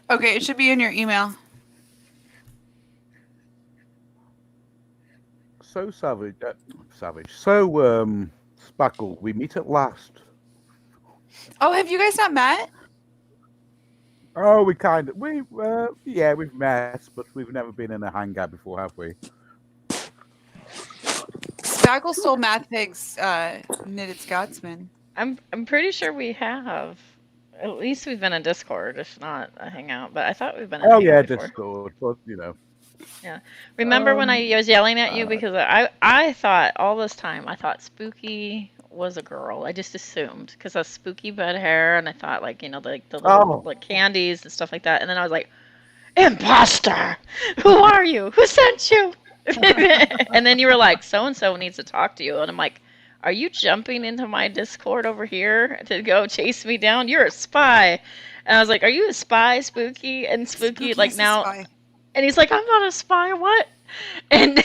Speaker 1: Okay, it should be in your email.
Speaker 5: So savage, So Spackle, we meet at last.
Speaker 1: Oh, have you guys not met?
Speaker 5: Oh, we've met, but we've never been in a hangout before, have we?
Speaker 1: Spackle stole Matt Pig's knitted Scotsman.
Speaker 6: I'm pretty sure we have. At least we've been in Discord, if not a hangout. But I thought we've been in
Speaker 5: Oh yeah,
Speaker 6: Hangout before.
Speaker 5: Discord, but you know.
Speaker 6: Remember when I was yelling at you because I thought all this time I thought Spooky was a girl. I just assumed because of spooky bed hair, and I thought like the little like candies and stuff like that. And then I was like, imposter! Who are you? Who sent you? And then you were like, so and so needs to talk to you, and I'm like, are you jumping into my Discord over here to go chase me down? You're a spy. And I was like, are you a spy, Spooky? And Spooky like
Speaker 1: is a
Speaker 6: now.
Speaker 1: spy.
Speaker 6: And he's like, I'm not a spy, what? And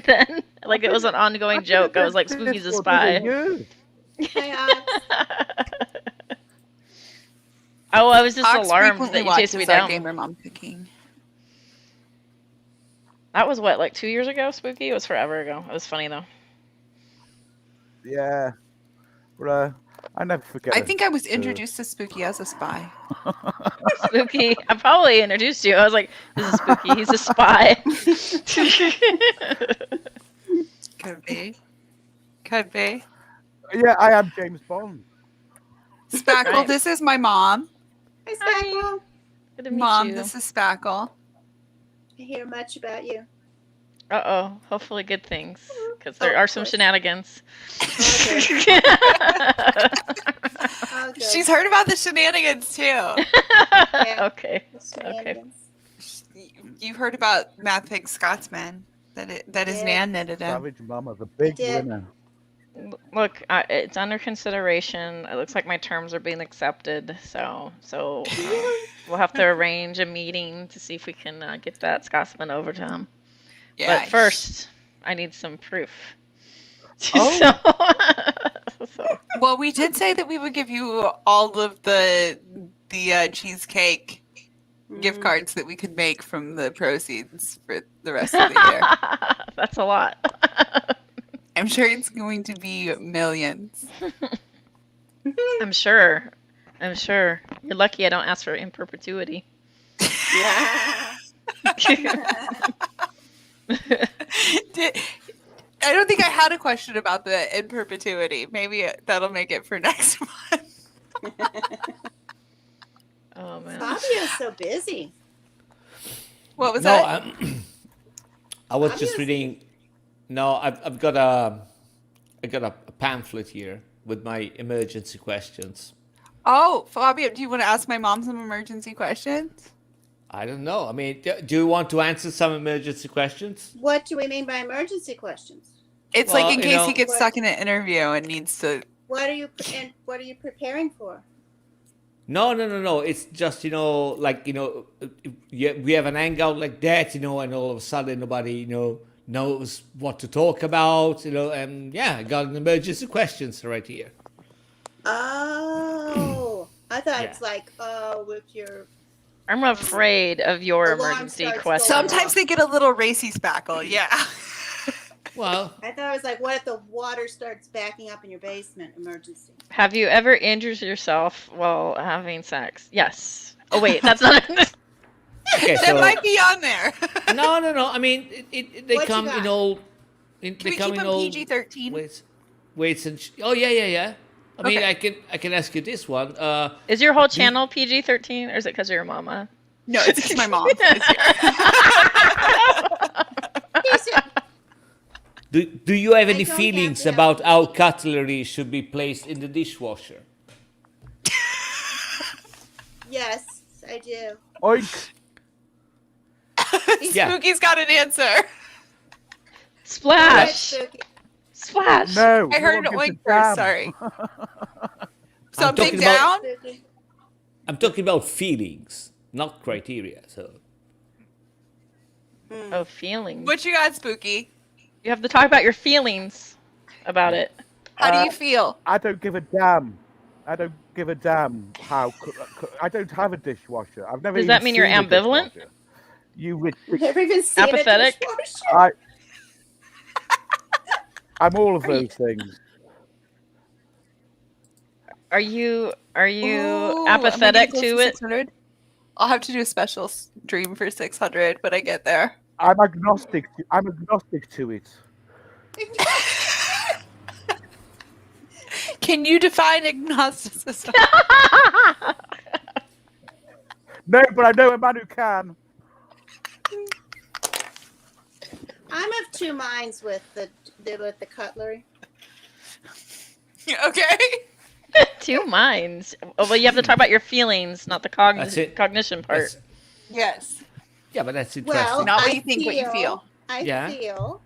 Speaker 6: then, like, it was an ongoing joke. I was like, Spooky's a spy.
Speaker 8: Hi,
Speaker 6: Oh, I was just
Speaker 1: Ox
Speaker 6: alarmed
Speaker 1: frequently
Speaker 6: that you chased me
Speaker 1: watches our
Speaker 6: down.
Speaker 1: gamer mom cooking.
Speaker 6: That was what, like 2 years ago, Spooky? It was forever ago. It was funny, though.
Speaker 5: Yeah. But, I never forget.
Speaker 1: I think I was introduced to Spooky as a spy.
Speaker 6: Spooky. I probably introduced you. I was like, this is Spooky. He's a spy.
Speaker 1: Could be. Could be.
Speaker 5: Yeah, I am James Bond.
Speaker 1: Spackle,
Speaker 6: Right.
Speaker 1: this is my mom.
Speaker 8: Hi, Spackle.
Speaker 6: Good to meet
Speaker 1: Mom,
Speaker 6: you.
Speaker 1: this is Spackle.
Speaker 8: I hear much about you.
Speaker 6: Uh-oh. Hopefully good things. Because there are some
Speaker 8: course.
Speaker 6: shenanigans.
Speaker 8: Okay. Oh, good.
Speaker 1: She's heard about the shenanigans too.
Speaker 6: Okay.
Speaker 8: Shenanigans.
Speaker 1: You've heard about Matt Pig Scotsman that his
Speaker 8: Yeah.
Speaker 1: nan knitted him.
Speaker 5: Savage Mama, the big
Speaker 8: did.
Speaker 5: winner.
Speaker 6: Look, it's under consideration. It looks like my terms are being accepted. So we'll have to arrange a meeting to see if we can get that Scotsman over to him.
Speaker 1: Yeah.
Speaker 6: But first, I need some proof.
Speaker 5: Oh.
Speaker 6: So,
Speaker 1: Well, we did say that we would give you all of the cheesecake gift cards that we could make from the proceeds for the rest of the year.
Speaker 6: that's a lot.
Speaker 1: I'm sure it's going to be millions.
Speaker 6: I'm sure. You're lucky I don't ask for in perpetuity.
Speaker 1: I don't think I had a question about the in perpetuity. Maybe that'll make it for next month.
Speaker 6: Oh man.
Speaker 8: Fabio's so busy.
Speaker 1: What was
Speaker 2: No,
Speaker 1: that?
Speaker 2: I was just
Speaker 8: Obviously.
Speaker 2: reading. No, I've got a pamphlet here with my emergency questions.
Speaker 1: Oh, Fabio, do you want to ask my mom some emergency questions?
Speaker 2: I don't know. I mean, do you want to answer some emergency questions?
Speaker 8: What do we mean by emergency questions?
Speaker 1: It's
Speaker 2: Well,
Speaker 1: like in
Speaker 2: you
Speaker 1: case
Speaker 2: know-
Speaker 1: he gets stuck in an interview and needs to.
Speaker 8: What are you preparing for?
Speaker 2: No. It's just, like, we have an hangout like that, and all of a sudden nobody, knows what to talk about, and yeah, I got an emergency questions right here.
Speaker 8: Oh, I thought
Speaker 2: Yeah.
Speaker 8: it's like, with your.
Speaker 6: I'm afraid of your
Speaker 8: Alarm
Speaker 6: emergency
Speaker 8: starts
Speaker 6: question.
Speaker 8: going
Speaker 1: Sometimes they get a little racy, Spackle. Yeah.
Speaker 2: Well,
Speaker 8: I thought it was like, what if the water starts backing up in your basement? Emergency.
Speaker 6: Have you ever injured yourself while having sex? Yes. Oh wait, that's not.
Speaker 2: okay,
Speaker 1: That
Speaker 2: so
Speaker 1: might be on there.
Speaker 2: no. I mean, they
Speaker 8: What you
Speaker 2: come
Speaker 8: got?
Speaker 2: in all. They
Speaker 1: Can we
Speaker 2: come
Speaker 1: keep
Speaker 2: in
Speaker 1: him
Speaker 2: all
Speaker 1: PG-13?
Speaker 2: weights and. Oh yeah. I mean,
Speaker 1: Okay.
Speaker 2: I can ask you this one.
Speaker 6: Is your whole channel PG-13, or is it because of your mama?
Speaker 1: No, it's just my mom. This year.
Speaker 2: Do you have
Speaker 8: I
Speaker 2: any
Speaker 8: don't have
Speaker 2: feelings
Speaker 8: that.
Speaker 2: about how cutlery should be placed in the dishwasher?
Speaker 8: Yes, I do.
Speaker 5: Oink!
Speaker 2: Yeah.
Speaker 1: Spooky's got an answer.
Speaker 6: Splash!
Speaker 8: Spooky.
Speaker 6: Splash!
Speaker 5: No!
Speaker 1: I heard an
Speaker 5: you want
Speaker 1: oink
Speaker 5: to damn.
Speaker 1: first. Sorry. Something
Speaker 2: talking about-
Speaker 1: down?
Speaker 8: Spooky.
Speaker 2: I'm talking about feelings, not criteria. So
Speaker 6: Oh, feelings.
Speaker 1: What you got, Spooky?
Speaker 6: You have to talk about your feelings about it.
Speaker 1: How do you feel?
Speaker 5: I don't give a damn. I don't give a damn how. I don't have a dishwasher. I've never.
Speaker 6: Does that
Speaker 5: even
Speaker 6: mean you're
Speaker 5: seen a
Speaker 6: ambivalent?
Speaker 5: dishwasher. You rich.
Speaker 8: Never even seen
Speaker 6: Apathetic?
Speaker 8: a dishwasher.
Speaker 5: I'm all of those things.
Speaker 6: Are you
Speaker 1: Ooh,
Speaker 6: apathetic
Speaker 1: I'm gonna
Speaker 6: to
Speaker 1: go
Speaker 6: it?
Speaker 1: 600. I'll have to do a special stream for 600 when I get there.
Speaker 5: I'm agnostic. I'm agnostic to it.
Speaker 1: Can you define agnosticism?
Speaker 5: No, but I know a man who can.
Speaker 8: I'm of two minds with the cutlery.
Speaker 1: Okay.
Speaker 6: 2 minds. Oh, well, you have to talk about your feelings, not the
Speaker 2: That's it.
Speaker 6: cognition part.
Speaker 2: That's,
Speaker 1: Yes.
Speaker 2: yeah, but that's interesting.
Speaker 8: Well,
Speaker 1: Not what
Speaker 8: I
Speaker 1: you think, what you feel.
Speaker 8: I
Speaker 2: Yeah.
Speaker 8: feel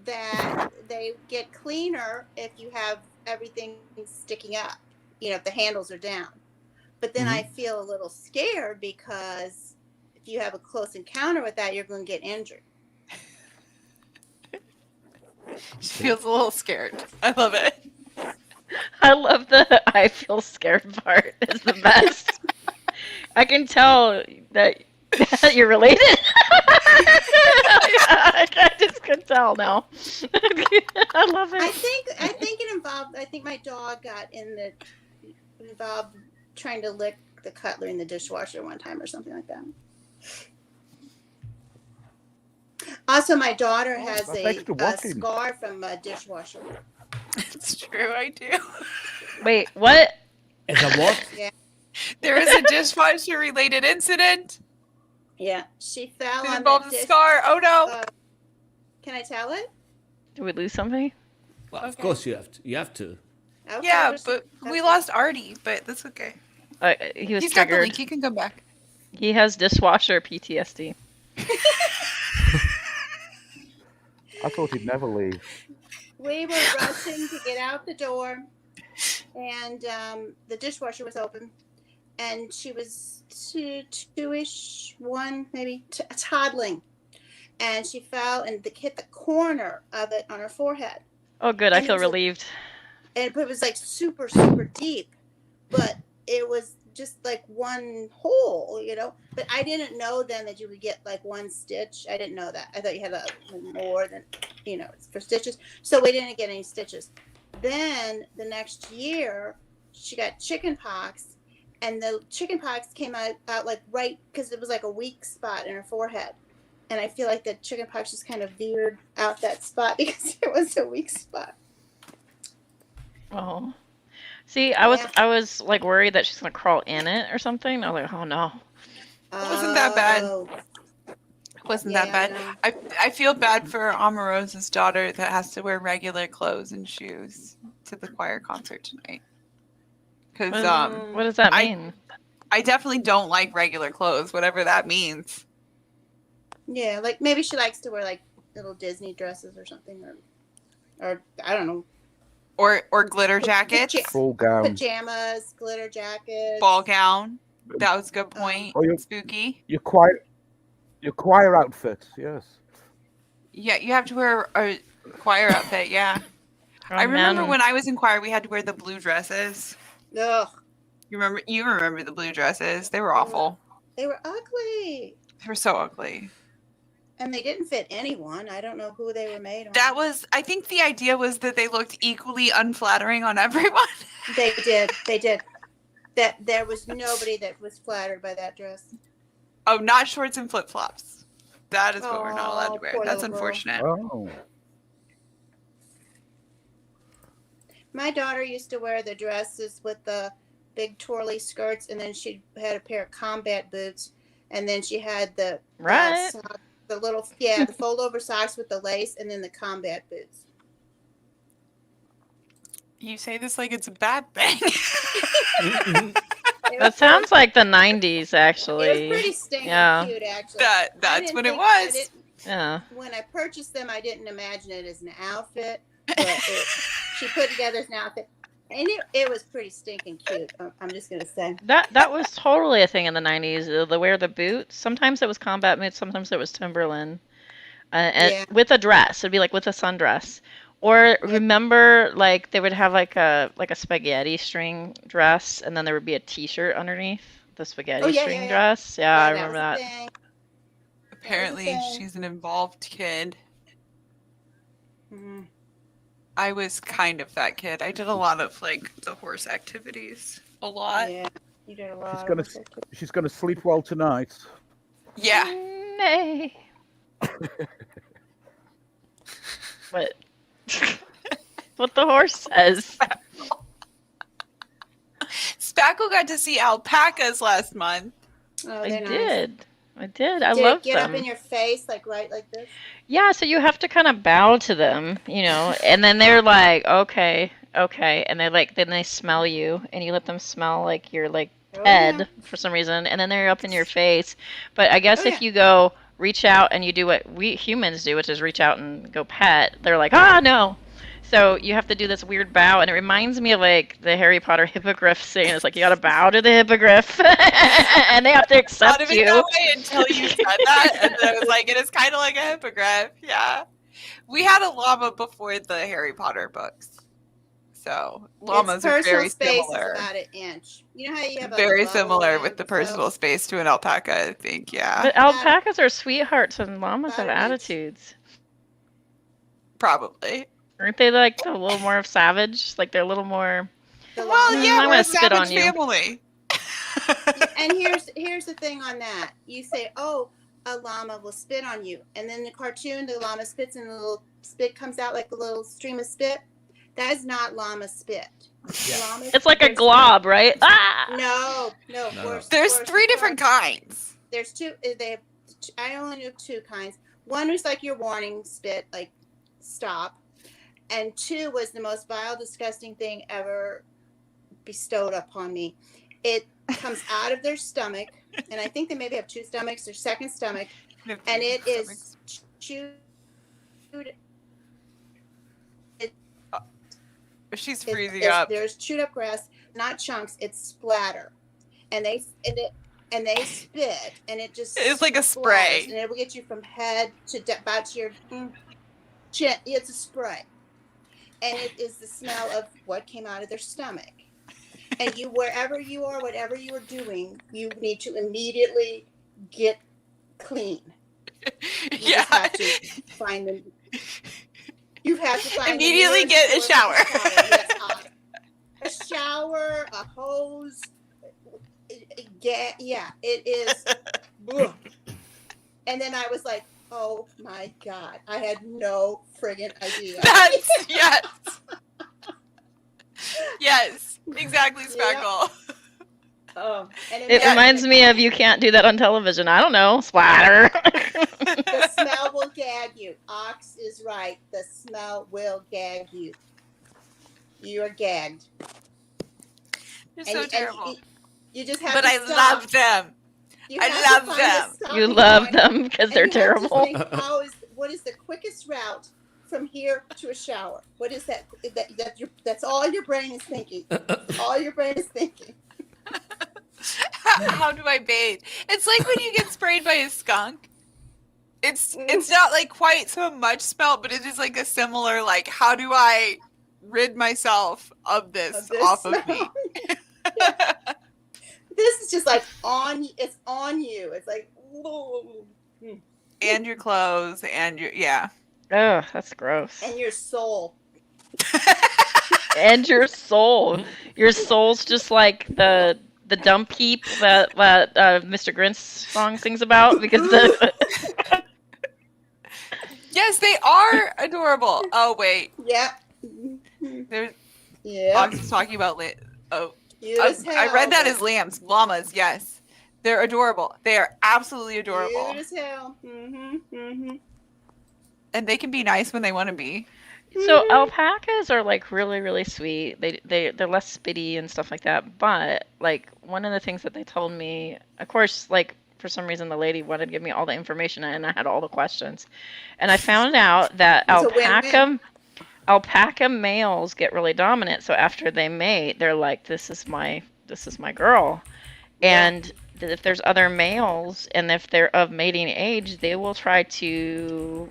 Speaker 8: that they get cleaner if you have everything sticking up. If the handles are down. But then I feel a little scared because if you have a close encounter with that, you're going to get injured.
Speaker 1: She feels a little scared. I love it.
Speaker 6: I love the I feel scared part. It's the best. I can tell that you're related. I just can tell now. I love it.
Speaker 8: I think it involved. I think my dog got involved trying to lick the cutlery in the dishwasher one time or something like that. Also, my daughter has
Speaker 5: That's
Speaker 8: a
Speaker 5: extra washing.
Speaker 8: scar from a dishwasher.
Speaker 1: It's true, I do.
Speaker 6: Wait, what?
Speaker 2: As a what?
Speaker 1: There is a dishwasher related incident.
Speaker 8: Yeah, she fell
Speaker 1: It
Speaker 8: on
Speaker 1: involves
Speaker 8: the
Speaker 1: a
Speaker 8: dish.
Speaker 1: scar. Oh no.
Speaker 8: Can I tell it?
Speaker 6: Did we lose somebody?
Speaker 2: Well, of
Speaker 8: Okay.
Speaker 2: course you have to. You have to.
Speaker 8: Okay,
Speaker 1: Yeah,
Speaker 8: there's-
Speaker 1: but we
Speaker 8: okay.
Speaker 1: lost Artie, but that's okay.
Speaker 6: He was
Speaker 1: He's got the
Speaker 6: triggered.
Speaker 1: link. He can come back.
Speaker 6: He has dishwasher PTSD.
Speaker 5: I thought he'd never leave.
Speaker 8: We were rushing to get out the door, and the dishwasher was open, and she was two-ish, one maybe, toddling, and she fell and hit the corner of it on her forehead,
Speaker 6: Oh, good. I
Speaker 8: And it
Speaker 6: feel
Speaker 8: was a-
Speaker 6: relieved.
Speaker 8: and it was like super, super deep, but it was just like one hole, But I didn't know then that you would get like one stitch. I didn't know that. I thought you had more than, for stitches. So we didn't get any stitches. Then the next year, she got chicken pox, and the chicken pox came out like right because it was like a weak spot in her forehead. And I feel like the chicken pox just kind of veered out that spot because it was a weak spot.
Speaker 6: Oh. See, I was like worried that she's gonna crawl in it or something. I was like, oh no.
Speaker 1: It wasn't that bad.
Speaker 8: Oh,
Speaker 1: It wasn't
Speaker 8: yeah,
Speaker 1: that bad.
Speaker 8: no.
Speaker 1: I feel bad for Omarosa's daughter that has to wear regular clothes and shoes to the choir concert tonight. Because
Speaker 6: What does that
Speaker 1: I-
Speaker 6: mean?
Speaker 1: I definitely don't like regular clothes, whatever that means.
Speaker 8: Yeah, like maybe she likes to wear like little Disney dresses or something, or I don't know,
Speaker 1: Or glitter jackets,
Speaker 5: Full gown.
Speaker 8: pajamas, glitter jackets.
Speaker 1: ball gown. That was a good point.
Speaker 5: Oh,
Speaker 1: Spooky.
Speaker 5: Your choir outfit, yes.
Speaker 1: Yeah, you have to wear a choir outfit. Yeah,
Speaker 6: Oh,
Speaker 1: I remember
Speaker 6: man.
Speaker 1: when I was in choir, we had to wear the blue dresses.
Speaker 8: Ugh,
Speaker 1: You remember the blue dresses? They were awful.
Speaker 8: they were ugly,
Speaker 1: They were so ugly.
Speaker 8: and they didn't fit anyone. I don't know who they were made on.
Speaker 1: That was, I think the idea was that they looked equally unflattering on everyone.
Speaker 8: They did. That there was nobody that was flattered by that dress.
Speaker 1: Oh, not shorts and flip flops. That is what we're not allowed to
Speaker 8: Oh,
Speaker 1: wear.
Speaker 8: poor
Speaker 1: That's
Speaker 8: little girl.
Speaker 1: unfortunate.
Speaker 5: Oh.
Speaker 8: My daughter used to wear the dresses with the big twirly skirts, and then she had a pair of combat boots, and then she had the
Speaker 6: Right.
Speaker 8: the little the fold over socks with the lace, and then the combat boots.
Speaker 1: You say this like it's a bad thing.
Speaker 8: It
Speaker 6: That
Speaker 8: was
Speaker 6: sounds like the 90s,
Speaker 8: It was
Speaker 6: actually.
Speaker 8: pretty stinking
Speaker 6: Yeah.
Speaker 8: cute, actually.
Speaker 1: That's
Speaker 8: didn't
Speaker 1: what it
Speaker 8: think- I
Speaker 1: was.
Speaker 8: didn't-
Speaker 6: Yeah.
Speaker 8: When I purchased them, I didn't imagine it as an outfit, but she put together as an outfit, and it was pretty stinking cute. I'm just gonna say.
Speaker 6: That was totally a thing in the 90s. They wear the boots. Sometimes it was combat boots. Sometimes it was Timberland. And
Speaker 8: Yeah.
Speaker 6: with a dress. It'd be like with a sundress. Or remember, like they would have like a spaghetti string dress, and then there would be a T-shirt underneath the spaghetti
Speaker 8: Oh, yeah,
Speaker 6: string
Speaker 8: yeah, yeah.
Speaker 6: dress. Yeah, I
Speaker 8: that
Speaker 6: remember
Speaker 8: was a
Speaker 6: that.
Speaker 8: thing.
Speaker 1: Apparently,
Speaker 8: Okay.
Speaker 1: she's an involved kid.
Speaker 8: Mhm.
Speaker 1: I was kind of that kid. I did a lot of like the horse activities. A lot.
Speaker 8: Yeah, you did a lot.
Speaker 5: She's
Speaker 8: of
Speaker 5: gonna
Speaker 8: it.
Speaker 5: she's gonna sleep well tonight.
Speaker 1: Yeah.
Speaker 6: Nay. What? What the horse says.
Speaker 1: Spackle got to see alpacas last month.
Speaker 8: Oh,
Speaker 6: I
Speaker 8: they're nice.
Speaker 6: did. I did. I
Speaker 8: Did
Speaker 6: love
Speaker 8: it get
Speaker 6: them.
Speaker 8: up in your face like this?
Speaker 6: Yeah, so you have to kind of bow to them, and then they're like, okay, and they're like, then they smell you, and you let them smell like your like
Speaker 8: Oh,
Speaker 6: head
Speaker 8: yeah.
Speaker 6: for some reason, and then they're up in your face. But I guess
Speaker 8: Oh,
Speaker 6: if
Speaker 8: yeah.
Speaker 6: you go reach out and you do what we humans do, which is reach out and go pet, they're like, ah, no. So you have to do this weird bow, and it reminds me of like the Harry Potter hippogriff saying, it's like you gotta bow to the hippogriff, and they have to
Speaker 1: Thought
Speaker 6: accept
Speaker 1: of it
Speaker 6: you.
Speaker 1: that way until you said that, and then I was like, it is kind of like a hippogriff. Yeah, we had a llama before the Harry Potter books, so llamas
Speaker 8: its
Speaker 1: are
Speaker 8: personal
Speaker 1: very
Speaker 8: space
Speaker 1: similar.
Speaker 8: is about an inch. You know how you have
Speaker 1: Very
Speaker 8: a
Speaker 1: similar
Speaker 8: llama
Speaker 1: with the
Speaker 8: lamb,
Speaker 1: personal
Speaker 8: so
Speaker 1: space to an alpaca, I think. Yeah,
Speaker 6: But alpacas are sweethearts, and llamas have
Speaker 8: About an inch.
Speaker 6: attitudes.
Speaker 1: probably.
Speaker 6: Aren't they like a little more savage? Like they're a little more.
Speaker 8: the
Speaker 1: Well,
Speaker 8: llama.
Speaker 1: yeah,
Speaker 6: I'm
Speaker 1: we're
Speaker 6: gonna
Speaker 1: a
Speaker 6: spit on
Speaker 1: savage
Speaker 6: you.
Speaker 1: family.
Speaker 8: And here's the thing on that. You say, "Oh, a llama will spit on you," and then the cartoon, the llama spits, and the little spit comes out like a little stream of spit. That is not llama spit. Llama,
Speaker 6: It's like a
Speaker 8: there's-
Speaker 6: glob, right? Ah!
Speaker 8: No,
Speaker 2: No.
Speaker 8: worse.
Speaker 1: There's
Speaker 8: worse,
Speaker 1: 3 different kinds.
Speaker 8: There's two. They have. I only knew 2 kinds. One was like your warning spit, like stop, and 2 was the most vile, disgusting thing ever bestowed upon me. It comes out of their stomach, and I think they maybe have 2 stomachs. Their second stomach, and it is chewed.
Speaker 1: She's
Speaker 8: it-
Speaker 1: freezing
Speaker 8: there's-
Speaker 1: up.
Speaker 8: There's chewed up grass, not chunks. It's splatter, and they spit, and it just
Speaker 1: It's like a
Speaker 8: splatters,
Speaker 1: spray.
Speaker 8: and it will get you from head to about to your chin. It's a spray, and it is the smell of what came out of their stomach. And you, wherever you are, whatever you are doing, you need to immediately get clean. You
Speaker 1: Yeah.
Speaker 8: just have to find them. You have to find the
Speaker 1: Immediately
Speaker 8: nearest
Speaker 1: get a
Speaker 8: source of
Speaker 1: shower.
Speaker 8: Yes, a shower, a hose. Yeah, it is. Ugh. And then I was like, oh my God, I had no friggin' idea.
Speaker 1: That's yes. Yes, exactly, Speckle.
Speaker 8: And
Speaker 6: It reminds me of you can't do that on television. I don't know. Splatter.
Speaker 8: the smell will gag you. Ox is right. The smell will gag you. You are gagged.
Speaker 1: You're
Speaker 8: And
Speaker 1: so
Speaker 8: you-
Speaker 1: terrible.
Speaker 8: and you just have
Speaker 1: But
Speaker 8: to
Speaker 1: I
Speaker 8: stop.
Speaker 1: love them.
Speaker 8: You
Speaker 1: I
Speaker 8: have to
Speaker 1: love
Speaker 8: find a
Speaker 1: them.
Speaker 8: stopping
Speaker 6: You love
Speaker 8: point,
Speaker 6: them because
Speaker 8: and
Speaker 6: they're
Speaker 8: you have to
Speaker 6: terrible.
Speaker 8: think, what is the quickest route from here to a shower? What is that? That's all your brain is thinking. All your brain is thinking.
Speaker 1: How do I bathe? It's like when you get sprayed by a skunk. It's not like quite so much smell, but it is like a similar like how do I rid myself of this,
Speaker 8: Of this
Speaker 1: off of
Speaker 8: smell.
Speaker 1: me?
Speaker 8: This is just like on. It's on you. It's like. Ooh.
Speaker 1: And your clothes and your
Speaker 6: Oh, that's gross.
Speaker 8: And your soul.
Speaker 6: And your soul. Your soul's just like the dump heap that Mr. Grinch song sings about because the
Speaker 1: Yes, they are adorable. Oh wait,
Speaker 8: Yep.
Speaker 1: there's
Speaker 8: Yeah.
Speaker 1: Ox was talking about
Speaker 8: Cute as
Speaker 1: I
Speaker 8: hell,
Speaker 1: read that
Speaker 8: but
Speaker 1: as lambs, llamas. Yes, they're adorable. They are absolutely adorable,
Speaker 8: Cute as hell.
Speaker 1: and they can be nice when they want to be.
Speaker 6: So alpacas are like really, really sweet. They're less spitty and stuff like that. But like one of the things that they told me, of course, like for some reason the lady wanted to give me all the information and I had all the questions, and I found out that
Speaker 8: It's a win-win.
Speaker 6: alpaca males get really dominant. So after they mate, they're like, this is my girl, and if there's other males and if they're of mating age, they will try to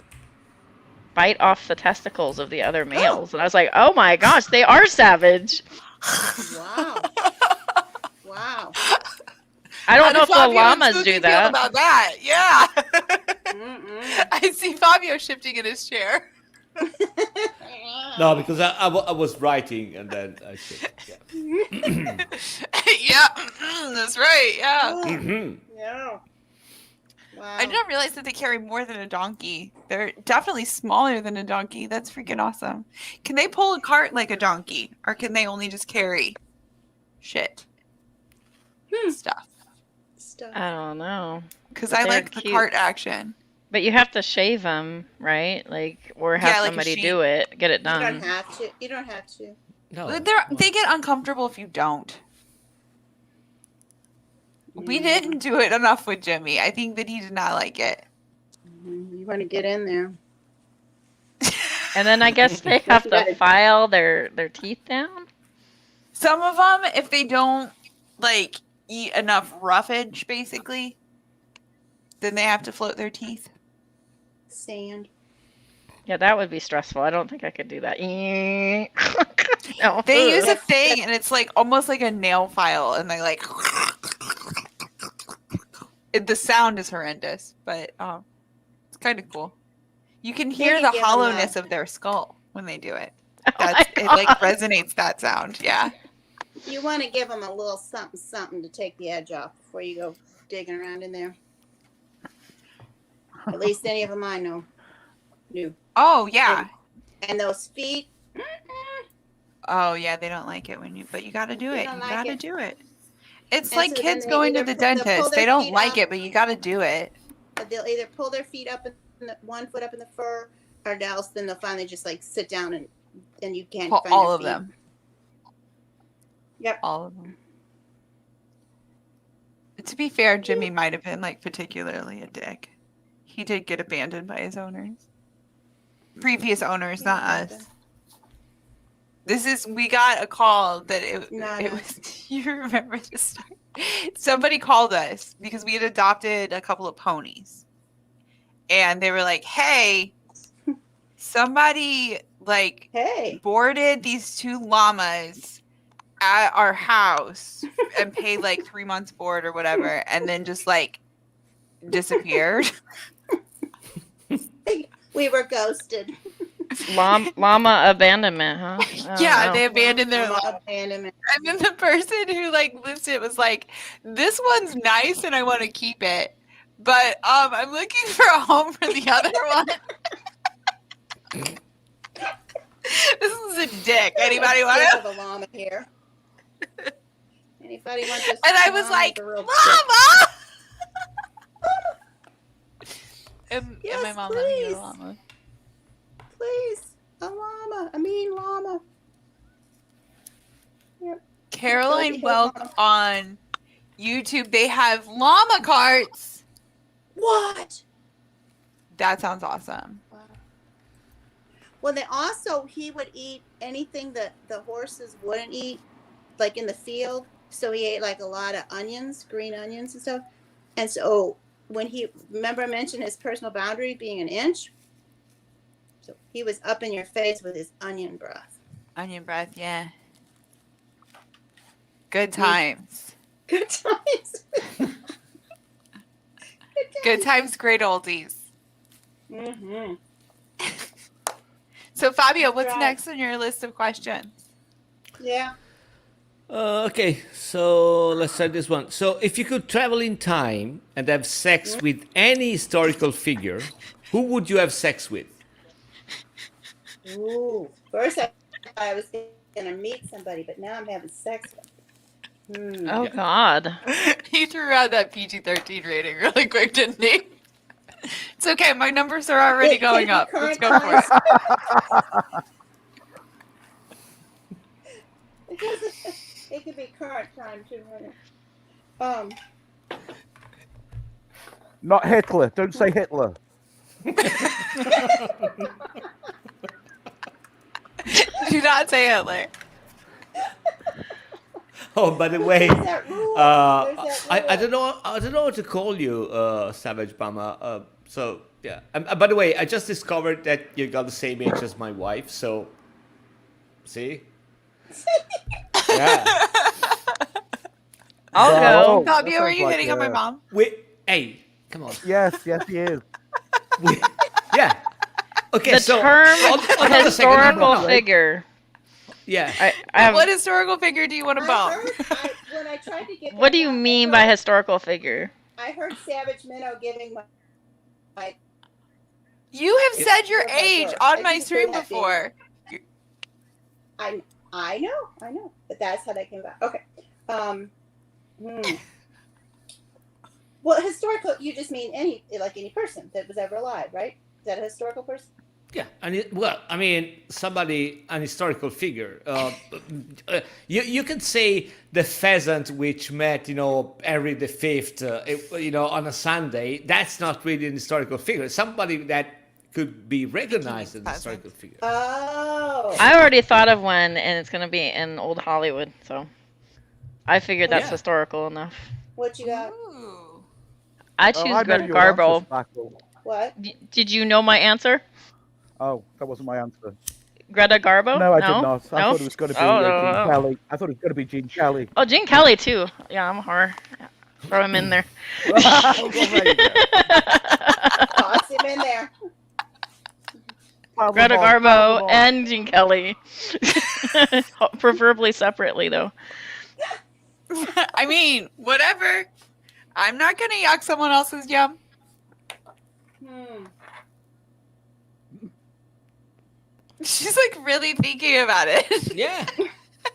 Speaker 6: bite off the testicles of the other males. And I was like, oh my gosh, they are savage.
Speaker 8: Wow. Wow.
Speaker 6: I don't know if the
Speaker 1: Fabio and
Speaker 6: llamas
Speaker 1: Spooky
Speaker 6: do
Speaker 1: feel
Speaker 6: that.
Speaker 1: about that. Yeah.
Speaker 8: Mm-mm.
Speaker 1: I see Fabio shifting in his chair.
Speaker 2: No, because I was writing and then I said, yeah.
Speaker 1: Yeah, that's right. Yeah.
Speaker 2: Mhm.
Speaker 8: Yeah. Wow.
Speaker 1: I didn't realize that they carry more than a donkey. They're definitely smaller than a donkey. That's freaking awesome. Can they pull a cart like a donkey, or can they only just carry shit stuff?
Speaker 8: Stuff.
Speaker 6: I don't know.
Speaker 1: Because
Speaker 6: But
Speaker 1: I
Speaker 6: they're
Speaker 1: like the
Speaker 6: cute.
Speaker 1: cart action.
Speaker 6: But you have to shave them, right? Like, or have
Speaker 1: Yeah, like a
Speaker 6: somebody
Speaker 1: sheep.
Speaker 6: do it, get it
Speaker 8: You don't
Speaker 6: done.
Speaker 8: have to. You don't have to.
Speaker 2: No.
Speaker 1: They get uncomfortable if you don't. We didn't do it enough with Jimmy. I think that he did not like it.
Speaker 8: You want to get in there.
Speaker 6: And then I guess they have to file their teeth down.
Speaker 1: Some of them, if they don't like eat enough roughage, basically, then they have to float their teeth.
Speaker 8: Sand.
Speaker 6: Yeah, that would be stressful. I don't think I could do that. No.
Speaker 1: They use a thing, and it's like almost like a nail file, and they like. The sound is horrendous, but it's kind of cool. You can hear
Speaker 8: Maybe
Speaker 1: the
Speaker 8: give 'em
Speaker 1: hollowness
Speaker 8: a-
Speaker 1: of their skull when they do it.
Speaker 6: Oh my
Speaker 1: That's it. Like
Speaker 6: God.
Speaker 1: resonates that sound. Yeah.
Speaker 8: You want to give them a little something to take the edge off before you go digging around in there. At least any of them I know do.
Speaker 1: Oh yeah.
Speaker 8: And those feet.
Speaker 1: Oh yeah. They don't like it when you, but you got to do
Speaker 8: They
Speaker 1: it.
Speaker 8: don't
Speaker 1: You
Speaker 8: like
Speaker 1: got to
Speaker 8: it.
Speaker 1: do it. It's
Speaker 8: And
Speaker 1: like
Speaker 8: so then
Speaker 1: kids
Speaker 8: they
Speaker 1: going to
Speaker 8: either
Speaker 1: the
Speaker 8: they'll pull
Speaker 1: dentist.
Speaker 8: their
Speaker 1: They don't
Speaker 8: feet
Speaker 1: like
Speaker 8: up.
Speaker 1: it, but you got to do it.
Speaker 8: But they'll either pull their feet up in the, one foot up in the fur, or else then they'll finally just like sit down and you can't find
Speaker 1: All
Speaker 8: their
Speaker 1: of
Speaker 8: feet.
Speaker 1: them.
Speaker 8: Yep.
Speaker 1: All of them. To be fair, Jimmy might have been like particularly a dick. He did get abandoned by his owners. Previous owners, not
Speaker 8: Yeah,
Speaker 1: us. We got a call that it
Speaker 8: Not
Speaker 1: it
Speaker 8: us.
Speaker 1: was, you remember this story? Somebody called us because we had adopted a couple of ponies. And they were like, hey, somebody like
Speaker 8: Hey.
Speaker 1: boarded these 2 llamas at our house and paid like 3 months board or whatever, and then just like disappeared.
Speaker 8: We were ghosted.
Speaker 6: Llama abandonment, huh? Oh,
Speaker 1: Yeah,
Speaker 6: no.
Speaker 1: they abandoned their llama.
Speaker 8: Abandonment.
Speaker 1: And then the person who like listed it was like, this one's nice and I want to keep it, but I'm looking for a home for the other one. This is a dick. Anybody want
Speaker 8: Dick
Speaker 1: it?
Speaker 8: of a llama here. Anybody want this?
Speaker 1: And I was
Speaker 8: llama's
Speaker 1: like,
Speaker 8: a real dick.
Speaker 1: llama. And my
Speaker 8: Yes,
Speaker 1: mom let me get
Speaker 8: please.
Speaker 1: a llama.
Speaker 8: Please, a llama, a mean llama.
Speaker 1: Caroline
Speaker 8: Go ahead,
Speaker 1: Welk on YouTube, they have llama carts.
Speaker 8: What?
Speaker 1: That sounds awesome.
Speaker 8: Wow. Well, then also he would eat anything that the horses wouldn't eat, like in the field. So he ate like a lot of onions, green onions and stuff. And so when remember I mentioned his personal boundary being an inch. So he was up in your face with his onion breath.
Speaker 1: Onion breath, yeah. Good times.
Speaker 8: Good times.
Speaker 1: Good times, great oldies.
Speaker 8: Mm-hmm.
Speaker 1: So Fabio, what's
Speaker 8: Right.
Speaker 1: next on your list of questions?
Speaker 8: Yeah.
Speaker 2: Okay, so let's start this one. So, if you could travel in time and have sex with any historical figure, who would you have sex with?
Speaker 8: Ooh. First I thought I was gonna meet somebody, but now I'm having sex with.
Speaker 6: Oh God.
Speaker 1: He threw out that PG-13 rating really quick, didn't he? It's okay. My numbers are already
Speaker 8: It
Speaker 1: going
Speaker 8: could be
Speaker 1: up. Let's
Speaker 8: current
Speaker 1: go for it.
Speaker 8: times. It could be current time too. Right?
Speaker 5: Not Hitler. Don't say Hitler.
Speaker 1: Do not say Hitler.
Speaker 2: Oh, by the way,
Speaker 8: There's that rule.
Speaker 2: I
Speaker 8: There's that
Speaker 2: don't know what to call you, Savage Bama. So yeah. By the way, I just discovered that you got the same age as my wife. So, see. Yeah.
Speaker 6: I'll
Speaker 5: Bravo.
Speaker 6: go.
Speaker 5: That
Speaker 1: Fabio, are
Speaker 5: sounds
Speaker 1: you
Speaker 5: like
Speaker 1: hitting on my
Speaker 5: a-
Speaker 1: mom?
Speaker 2: Hey, come on.
Speaker 5: Yes, he is.
Speaker 2: Yeah. Okay,
Speaker 6: The
Speaker 2: so
Speaker 6: term
Speaker 2: hold on a second.
Speaker 6: historical figure.
Speaker 2: Yeah.
Speaker 6: I have,
Speaker 1: What historical figure do you want to bump?
Speaker 8: When I tried to get.
Speaker 6: what do you mean by historical figure?
Speaker 8: I heard Savage Minnow giving my.
Speaker 1: You have said your
Speaker 8: Oh my
Speaker 1: age
Speaker 8: God.
Speaker 1: on
Speaker 8: I
Speaker 1: my
Speaker 8: didn't say
Speaker 1: stream
Speaker 8: that,
Speaker 1: before.
Speaker 8: I know, but that's how that came about. Okay. Well, historical, you just mean any person that was ever alive, right? Is that a historical person?
Speaker 2: Yeah, somebody, an historical figure. You can say the pheasant which met, Henry V, on a Sunday. That's not really an historical figure. Somebody that could be recognized as a
Speaker 1: Pleasant.
Speaker 2: historical figure.
Speaker 8: Oh.
Speaker 6: I already thought of one, and it's gonna be in old Hollywood. So I figured that's
Speaker 2: Yeah.
Speaker 6: historical enough.
Speaker 8: What you got?
Speaker 1: Ooh.
Speaker 6: I
Speaker 5: Oh,
Speaker 6: choose
Speaker 5: I know
Speaker 6: Greta
Speaker 5: your answer,
Speaker 6: Garbo.
Speaker 5: Spackle.
Speaker 8: What?
Speaker 6: Did you know my answer?
Speaker 5: Oh, that wasn't my answer.
Speaker 6: Greta Garbo?
Speaker 5: No, I did not. I
Speaker 6: No?
Speaker 5: thought it was going to be
Speaker 6: Oh,
Speaker 5: Gene
Speaker 6: no.
Speaker 5: Kelly. I thought it was going to be Gene Kelly.
Speaker 6: Oh, Gene Kelly too. Yeah, I'm a horror. Throw him in there.
Speaker 5: Well, there you go.
Speaker 8: Toss him in there.
Speaker 5: Pile
Speaker 6: Greta
Speaker 5: them on, pile them
Speaker 6: Garbo
Speaker 5: on.
Speaker 6: and Gene Kelly. Preferably separately, though.
Speaker 1: I mean, whatever. I'm not gonna yuck someone else's yum.
Speaker 8: Hmm.
Speaker 1: She's like really thinking about it.
Speaker 2: Yeah.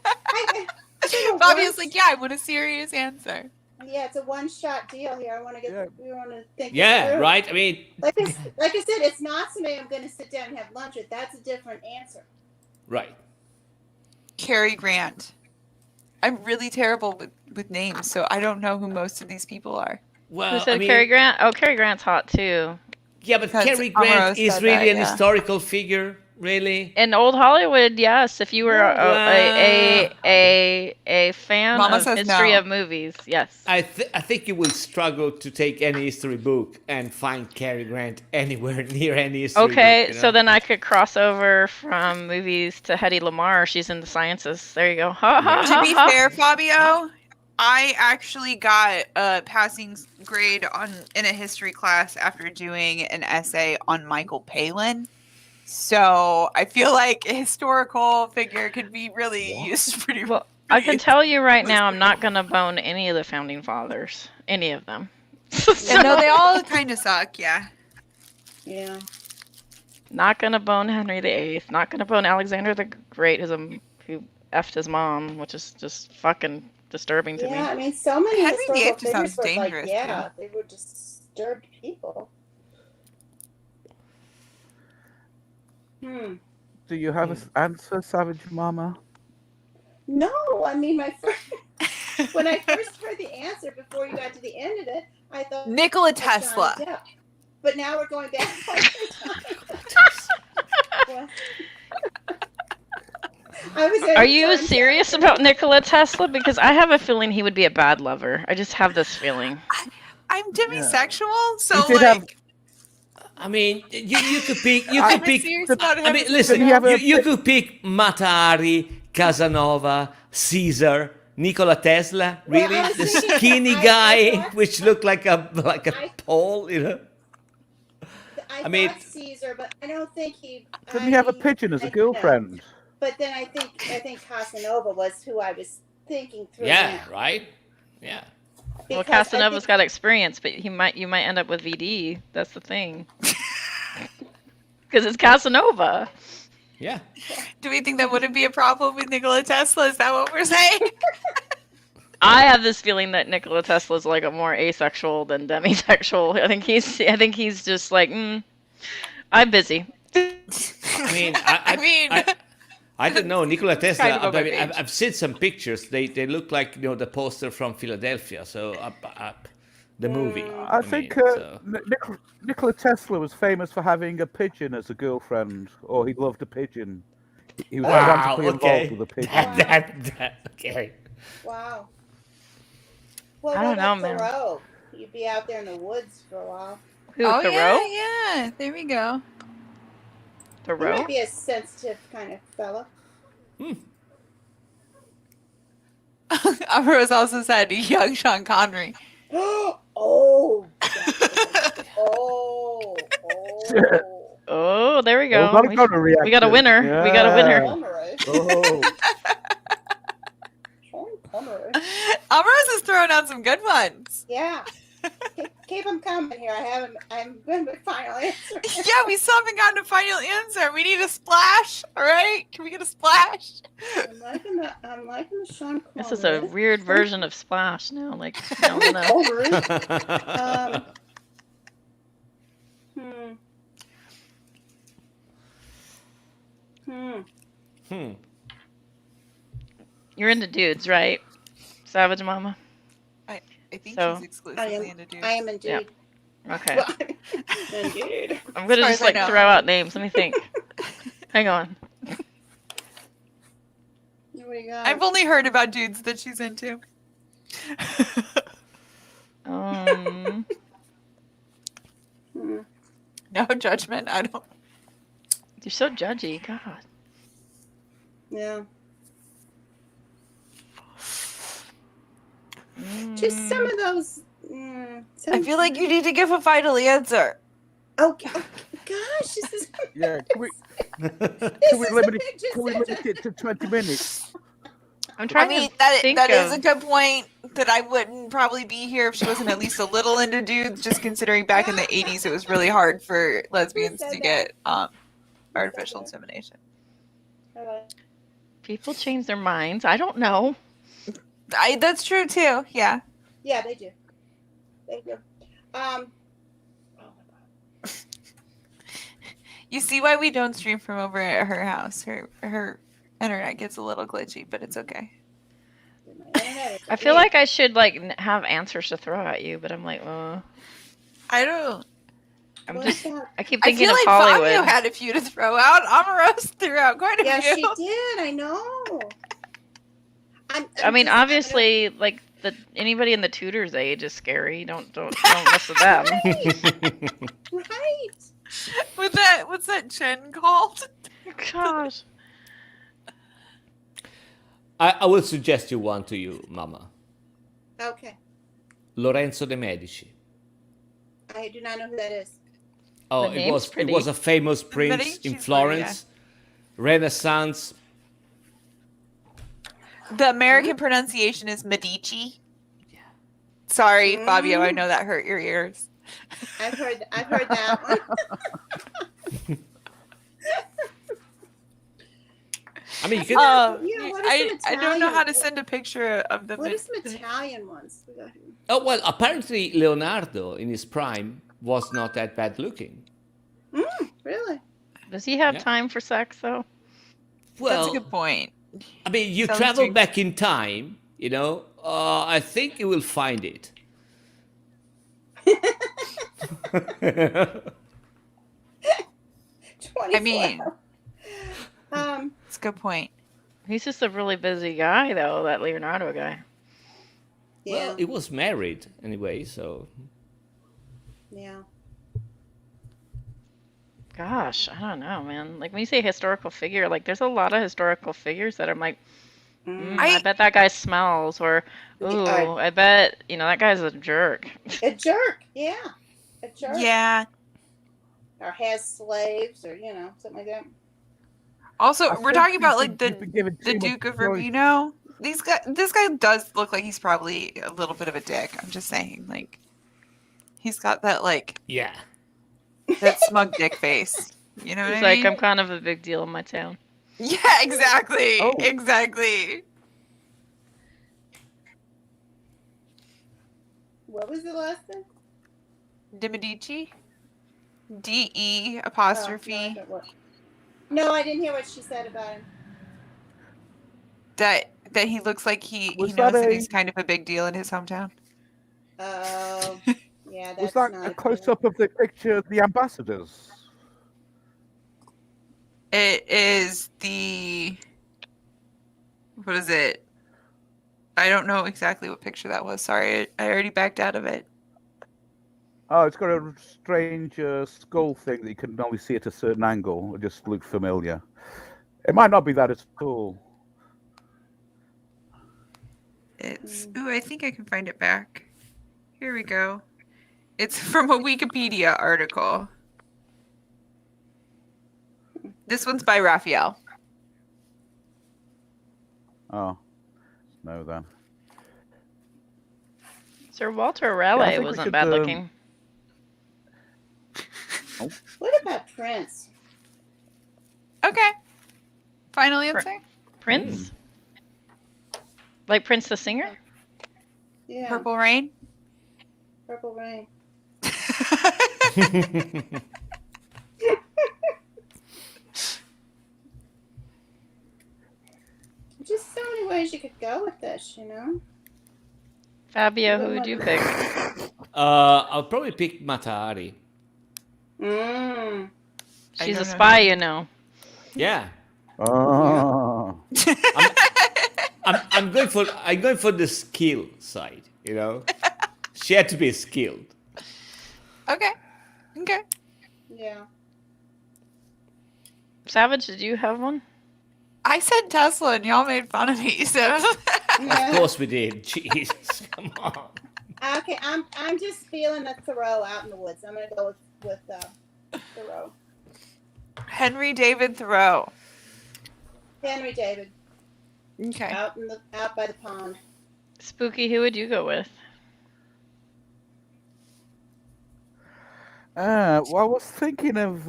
Speaker 8: I think a
Speaker 1: Fabia's
Speaker 8: one-
Speaker 1: like, yeah, I want a serious answer.
Speaker 8: Yeah, it's a one-shot deal here. I want to get.
Speaker 5: Yeah.
Speaker 8: We want to think. it
Speaker 2: Yeah,
Speaker 8: through.
Speaker 2: right? I mean,
Speaker 8: Like I said, it's not somebody I'm going to sit down and have lunch with. That's a different answer.
Speaker 2: right.
Speaker 1: Cary Grant. I'm really terrible with names, so I don't know who most of these people are.
Speaker 2: Well,
Speaker 6: Who said
Speaker 2: I mean,
Speaker 6: Cary Grant? Oh, Cary Grant's hot too.
Speaker 2: yeah, but
Speaker 1: Because
Speaker 2: Cary Grant
Speaker 1: Amaro
Speaker 2: is
Speaker 1: said
Speaker 2: really
Speaker 1: that,
Speaker 2: an
Speaker 1: yeah.
Speaker 2: historical figure, really.
Speaker 6: In old Hollywood, yes. If you were a fan
Speaker 1: Mama
Speaker 6: of
Speaker 1: says
Speaker 6: history
Speaker 1: no.
Speaker 6: of movies, yes.
Speaker 2: I think you will struggle to take any history book and find Cary Grant anywhere near any history
Speaker 6: Okay,
Speaker 2: book.
Speaker 6: so then I could cross over from movies to Hedy Lamarr. She's in the sciences. There you go. Ha ha
Speaker 1: To
Speaker 6: ha
Speaker 1: be
Speaker 6: ha.
Speaker 1: fair, Fabio, I actually got a passing grade in a history class after doing an essay on Michael Palin. So I feel like a historical figure could be really used pretty
Speaker 6: Well, I can
Speaker 1: pretty-
Speaker 6: tell you right now, I'm not gonna bone any of the founding fathers. Any of them.
Speaker 1: Yeah, no, they all kind of suck. Yeah.
Speaker 8: Yeah.
Speaker 6: Not gonna bone Henry VIII. Not gonna bone Alexander the Great, who effed his mom, which is just fucking disturbing to
Speaker 8: Yeah, I
Speaker 6: me.
Speaker 8: mean, so many
Speaker 1: Henry
Speaker 8: historical
Speaker 1: VIII just sounds
Speaker 8: figures were like,
Speaker 1: dangerous,
Speaker 8: yeah, they were disturbed people. Hmm.
Speaker 5: Do you have an answer, Savage Mama?
Speaker 8: No, I mean, when I first heard the answer before you got to the end of it, I thought
Speaker 1: Nikola
Speaker 8: it was Johnny
Speaker 1: Tesla.
Speaker 8: Depp. But now we're going back. Well, I was
Speaker 6: Are you
Speaker 8: John
Speaker 6: serious
Speaker 8: Johnson.
Speaker 6: about Nikola Tesla? Because I have a feeling he would be a bad lover. I just have this feeling.
Speaker 1: I'm demisexual, so
Speaker 5: You did
Speaker 1: like,
Speaker 5: have-
Speaker 2: I mean, you could pick. You
Speaker 1: I'm
Speaker 2: could pick.
Speaker 1: serious about
Speaker 2: I mean,
Speaker 1: having
Speaker 2: listen.
Speaker 5: Did he have a-
Speaker 2: You could pick Matari, Casanova, Caesar, Nikola Tesla.
Speaker 8: Well,
Speaker 2: Really,
Speaker 8: I was
Speaker 2: the
Speaker 8: thinking-
Speaker 2: skinny
Speaker 8: I
Speaker 2: guy,
Speaker 8: thought-
Speaker 2: which looked like a
Speaker 8: I-
Speaker 2: pole, you know.
Speaker 8: I
Speaker 2: mean-
Speaker 8: thought Caesar, but I don't think he.
Speaker 5: Didn't he have a pigeon as
Speaker 8: I
Speaker 5: a
Speaker 8: don't know.
Speaker 5: girlfriend?
Speaker 8: But then I think Casanova was who I was thinking through.
Speaker 2: Yeah,
Speaker 8: now.
Speaker 2: right. Yeah.
Speaker 6: Well,
Speaker 8: Because I
Speaker 6: Casanova's
Speaker 8: think-
Speaker 6: got experience, but you might end up with VD. That's the thing. Because it's Casanova.
Speaker 2: Yeah.
Speaker 1: do we think that wouldn't be a problem with Nikola Tesla? Is that what we're saying?
Speaker 6: I have this feeling that Nikola Tesla is like a more asexual than demisexual. I think he's just like, I'm busy.
Speaker 2: I mean,
Speaker 1: I mean,
Speaker 2: I don't know Nikola Tesla.
Speaker 1: kind of on
Speaker 2: I
Speaker 1: my
Speaker 2: mean,
Speaker 1: page.
Speaker 2: I've seen some pictures. They look like the poster from Philadelphia. So the movie.
Speaker 5: I think
Speaker 2: mean, so.
Speaker 5: Nikola Tesla was famous for having a pigeon as a girlfriend, or he loved a pigeon. He was
Speaker 2: Wow.
Speaker 5: romantically
Speaker 2: Okay.
Speaker 5: involved with a pigeon.
Speaker 2: That okay.
Speaker 8: Wow. Well,
Speaker 6: I don't
Speaker 8: what
Speaker 6: know,
Speaker 8: about
Speaker 6: man.
Speaker 8: Thoreau? You'd be out there in the woods for a while.
Speaker 6: Who,
Speaker 1: oh
Speaker 6: Thoreau?
Speaker 1: yeah, there we go.
Speaker 8: He
Speaker 6: Thoreau?
Speaker 8: might be a sensitive kind of fella.
Speaker 1: Ambrose also said young Sean Connery.
Speaker 8: Oh. Oh. Oh.
Speaker 6: Oh, there we go.
Speaker 5: Oh, not a
Speaker 6: We-
Speaker 5: gonorrhea
Speaker 6: we got a
Speaker 5: reaction.
Speaker 6: winner. We got a winner.
Speaker 8: Pomeroy.
Speaker 5: Oh,
Speaker 8: Sean Pomeroy.
Speaker 1: Ambrose is throwing out some good ones.
Speaker 8: Yeah. Keep them coming here. I'm going to final answer.
Speaker 1: Yeah, we still haven't gotten a final answer. We need a splash. All right, can we get a splash?
Speaker 8: I'm liking the Sean Connery.
Speaker 6: This is a weird version of Splash now. Like, no, no.
Speaker 8: Connery.
Speaker 6: You're into dudes, right? Savage Mama?
Speaker 1: I think
Speaker 6: So-
Speaker 1: she's exclusively into dudes.
Speaker 8: I am indeed.
Speaker 6: Okay.
Speaker 8: Well, indeed.
Speaker 6: I'm gonna
Speaker 1: As far
Speaker 6: just
Speaker 1: as I
Speaker 6: like
Speaker 1: know.
Speaker 6: throw out names. Let me think. Hang on.
Speaker 8: What do you got?
Speaker 1: I've only heard about dudes that she's into.
Speaker 6: Um.
Speaker 8: Hmm.
Speaker 1: No judgment. I don't.
Speaker 6: You're so judgy. God.
Speaker 8: Yeah.
Speaker 6: Mm.
Speaker 8: Just some of those.
Speaker 1: I feel like you need to give a final answer.
Speaker 8: Oh, gosh, this is.
Speaker 5: Yeah, can we
Speaker 8: This is
Speaker 5: limit
Speaker 8: a
Speaker 5: it?
Speaker 8: big
Speaker 5: Can we limit
Speaker 8: decision.
Speaker 5: it to 20 minutes?
Speaker 6: I'm
Speaker 1: I
Speaker 6: trying
Speaker 1: mean,
Speaker 6: to
Speaker 1: that
Speaker 6: think
Speaker 1: is
Speaker 6: of.
Speaker 1: a good point. That I wouldn't probably be here if she wasn't at least a little into dudes. Just considering back in the '80s, it was really hard for lesbians
Speaker 8: said
Speaker 1: to
Speaker 8: that?
Speaker 1: get artificial
Speaker 8: that?
Speaker 1: insemination.
Speaker 6: People change their minds. I don't know.
Speaker 1: That's true too. Yeah.
Speaker 8: Yeah, they do. They do. Oh my God.
Speaker 1: You see why we don't stream from over at her house. Her internet gets a little glitchy, but it's okay.
Speaker 8: My internet is
Speaker 6: I feel
Speaker 8: weak.
Speaker 6: like I should like have answers to throw at you, but I'm like,
Speaker 1: I don't.
Speaker 6: I'm
Speaker 8: What
Speaker 6: just.
Speaker 8: about-
Speaker 6: I keep
Speaker 1: I
Speaker 6: thinking
Speaker 1: feel
Speaker 6: of
Speaker 1: like
Speaker 6: Hollywood.
Speaker 1: Fabio had a few to throw out. Omarosa threw out quite a
Speaker 8: Yeah,
Speaker 1: few.
Speaker 8: she did. I know.
Speaker 6: I mean,
Speaker 8: just-
Speaker 6: obviously, like anybody in the Tudors age is scary. Don't mess with them.
Speaker 8: Right.
Speaker 1: What's that Chen called?
Speaker 6: Gosh.
Speaker 2: I will suggest you one to you, Mama.
Speaker 8: Okay.
Speaker 2: Lorenzo de' Medici.
Speaker 8: I do not know who that is.
Speaker 2: Oh,
Speaker 6: The
Speaker 2: it
Speaker 6: name's
Speaker 2: was
Speaker 6: pretty.
Speaker 2: it was a famous prince
Speaker 1: Medici's
Speaker 2: in
Speaker 1: pretty,
Speaker 2: Florence, Renaissance.
Speaker 1: The American pronunciation is Medici. Sorry, Fabio. I know that hurt your ears.
Speaker 8: I've heard that one.
Speaker 2: I mean, you can.
Speaker 8: Yeah, what are some
Speaker 1: I don't know how to
Speaker 8: Italian-
Speaker 1: send a picture of the.
Speaker 8: What are some Italian ones? We got here?
Speaker 2: Oh well, apparently Leonardo in his prime was not that bad looking.
Speaker 8: Really?
Speaker 6: Does he have
Speaker 2: Yeah.
Speaker 6: time for sex though?
Speaker 2: Well,
Speaker 1: That's a good point.
Speaker 2: I mean, you
Speaker 1: Sounds
Speaker 2: travel
Speaker 1: like-
Speaker 2: back in time, you know. I think you will find it.
Speaker 8: 24.
Speaker 1: I mean,
Speaker 8: It's
Speaker 1: a good point.
Speaker 6: He's just a really busy guy though, that Leonardo guy.
Speaker 8: yeah,
Speaker 2: Well, he was married anyway, so
Speaker 8: yeah.
Speaker 6: Gosh, I don't know, man. Like when you say historical figure, like there's a lot of historical figures that I'm like, I bet that guy smells, or ooh, I bet that guy's a jerk.
Speaker 8: A jerk, yeah, a jerk.
Speaker 1: Yeah.
Speaker 8: Or has slaves, or something like that.
Speaker 1: Also,
Speaker 5: I
Speaker 1: we're
Speaker 5: think
Speaker 1: talking about
Speaker 5: he's
Speaker 1: like
Speaker 5: been given
Speaker 1: the
Speaker 5: too much
Speaker 1: Duke of
Speaker 5: choice.
Speaker 1: Urbino. This guy does look like he's probably a little bit of a dick. I'm just saying, like, he's got that like
Speaker 2: yeah.
Speaker 1: that smug dick face. You know what
Speaker 6: He's
Speaker 1: I
Speaker 6: like,
Speaker 1: mean?
Speaker 6: I'm kind of a big deal in my town.
Speaker 1: Yeah, exactly.
Speaker 5: Oh.
Speaker 1: Exactly.
Speaker 8: What was the last thing?
Speaker 1: De Medici. DE apostrophe.
Speaker 8: No, I didn't hear what she said about him.
Speaker 1: That he looks like he
Speaker 5: Was
Speaker 1: knows
Speaker 5: that
Speaker 1: that
Speaker 5: a-
Speaker 1: he's kind of a big deal in his hometown.
Speaker 8: Oh, yeah, that's
Speaker 5: Was that
Speaker 8: not
Speaker 5: a
Speaker 8: good.
Speaker 5: close up of the picture of the ambassadors?
Speaker 1: It is the what is it? I don't know exactly what picture that was. Sorry, I already backed out of it.
Speaker 5: Oh, it's got a strange skull thing that you can only see at a certain angle. It just looks familiar. It might not be that at all.
Speaker 1: It's I think I can find it back. Here we go. It's from a Wikipedia article. This one's by Raphael.
Speaker 5: Oh, no then.
Speaker 6: Sir Walter
Speaker 5: Yeah, I
Speaker 6: Raleigh
Speaker 5: think we
Speaker 6: wasn't
Speaker 5: should,
Speaker 6: bad looking.
Speaker 8: What about Prince?
Speaker 1: Okay. Final answer?
Speaker 6: Prince? Like Prince the singer?
Speaker 8: Yeah,
Speaker 1: Purple Rain?
Speaker 8: Purple Rain. Just so many ways you could go with this,
Speaker 6: Fabio, who would you pick?
Speaker 2: I'll probably pick Matahari.
Speaker 8: Mm.
Speaker 1: I
Speaker 6: She's a
Speaker 1: don't know.
Speaker 6: spy, you know.
Speaker 2: Yeah.
Speaker 5: Oh.
Speaker 2: I'm going for the skill side, you know. She had to be skilled.
Speaker 1: Okay. Okay.
Speaker 8: Yeah.
Speaker 6: Savage, did you have one?
Speaker 1: I said Tesla and y'all made fun of me, so
Speaker 2: Of course we did. Jesus, come on.
Speaker 8: Okay, I'm just feeling a Thoreau out in the woods. I'm gonna go with Thoreau.
Speaker 1: Henry David Thoreau.
Speaker 8: Henry David
Speaker 1: Okay.
Speaker 8: out by the pond.
Speaker 6: Spooky, who would you go with?
Speaker 5: Well, I was thinking of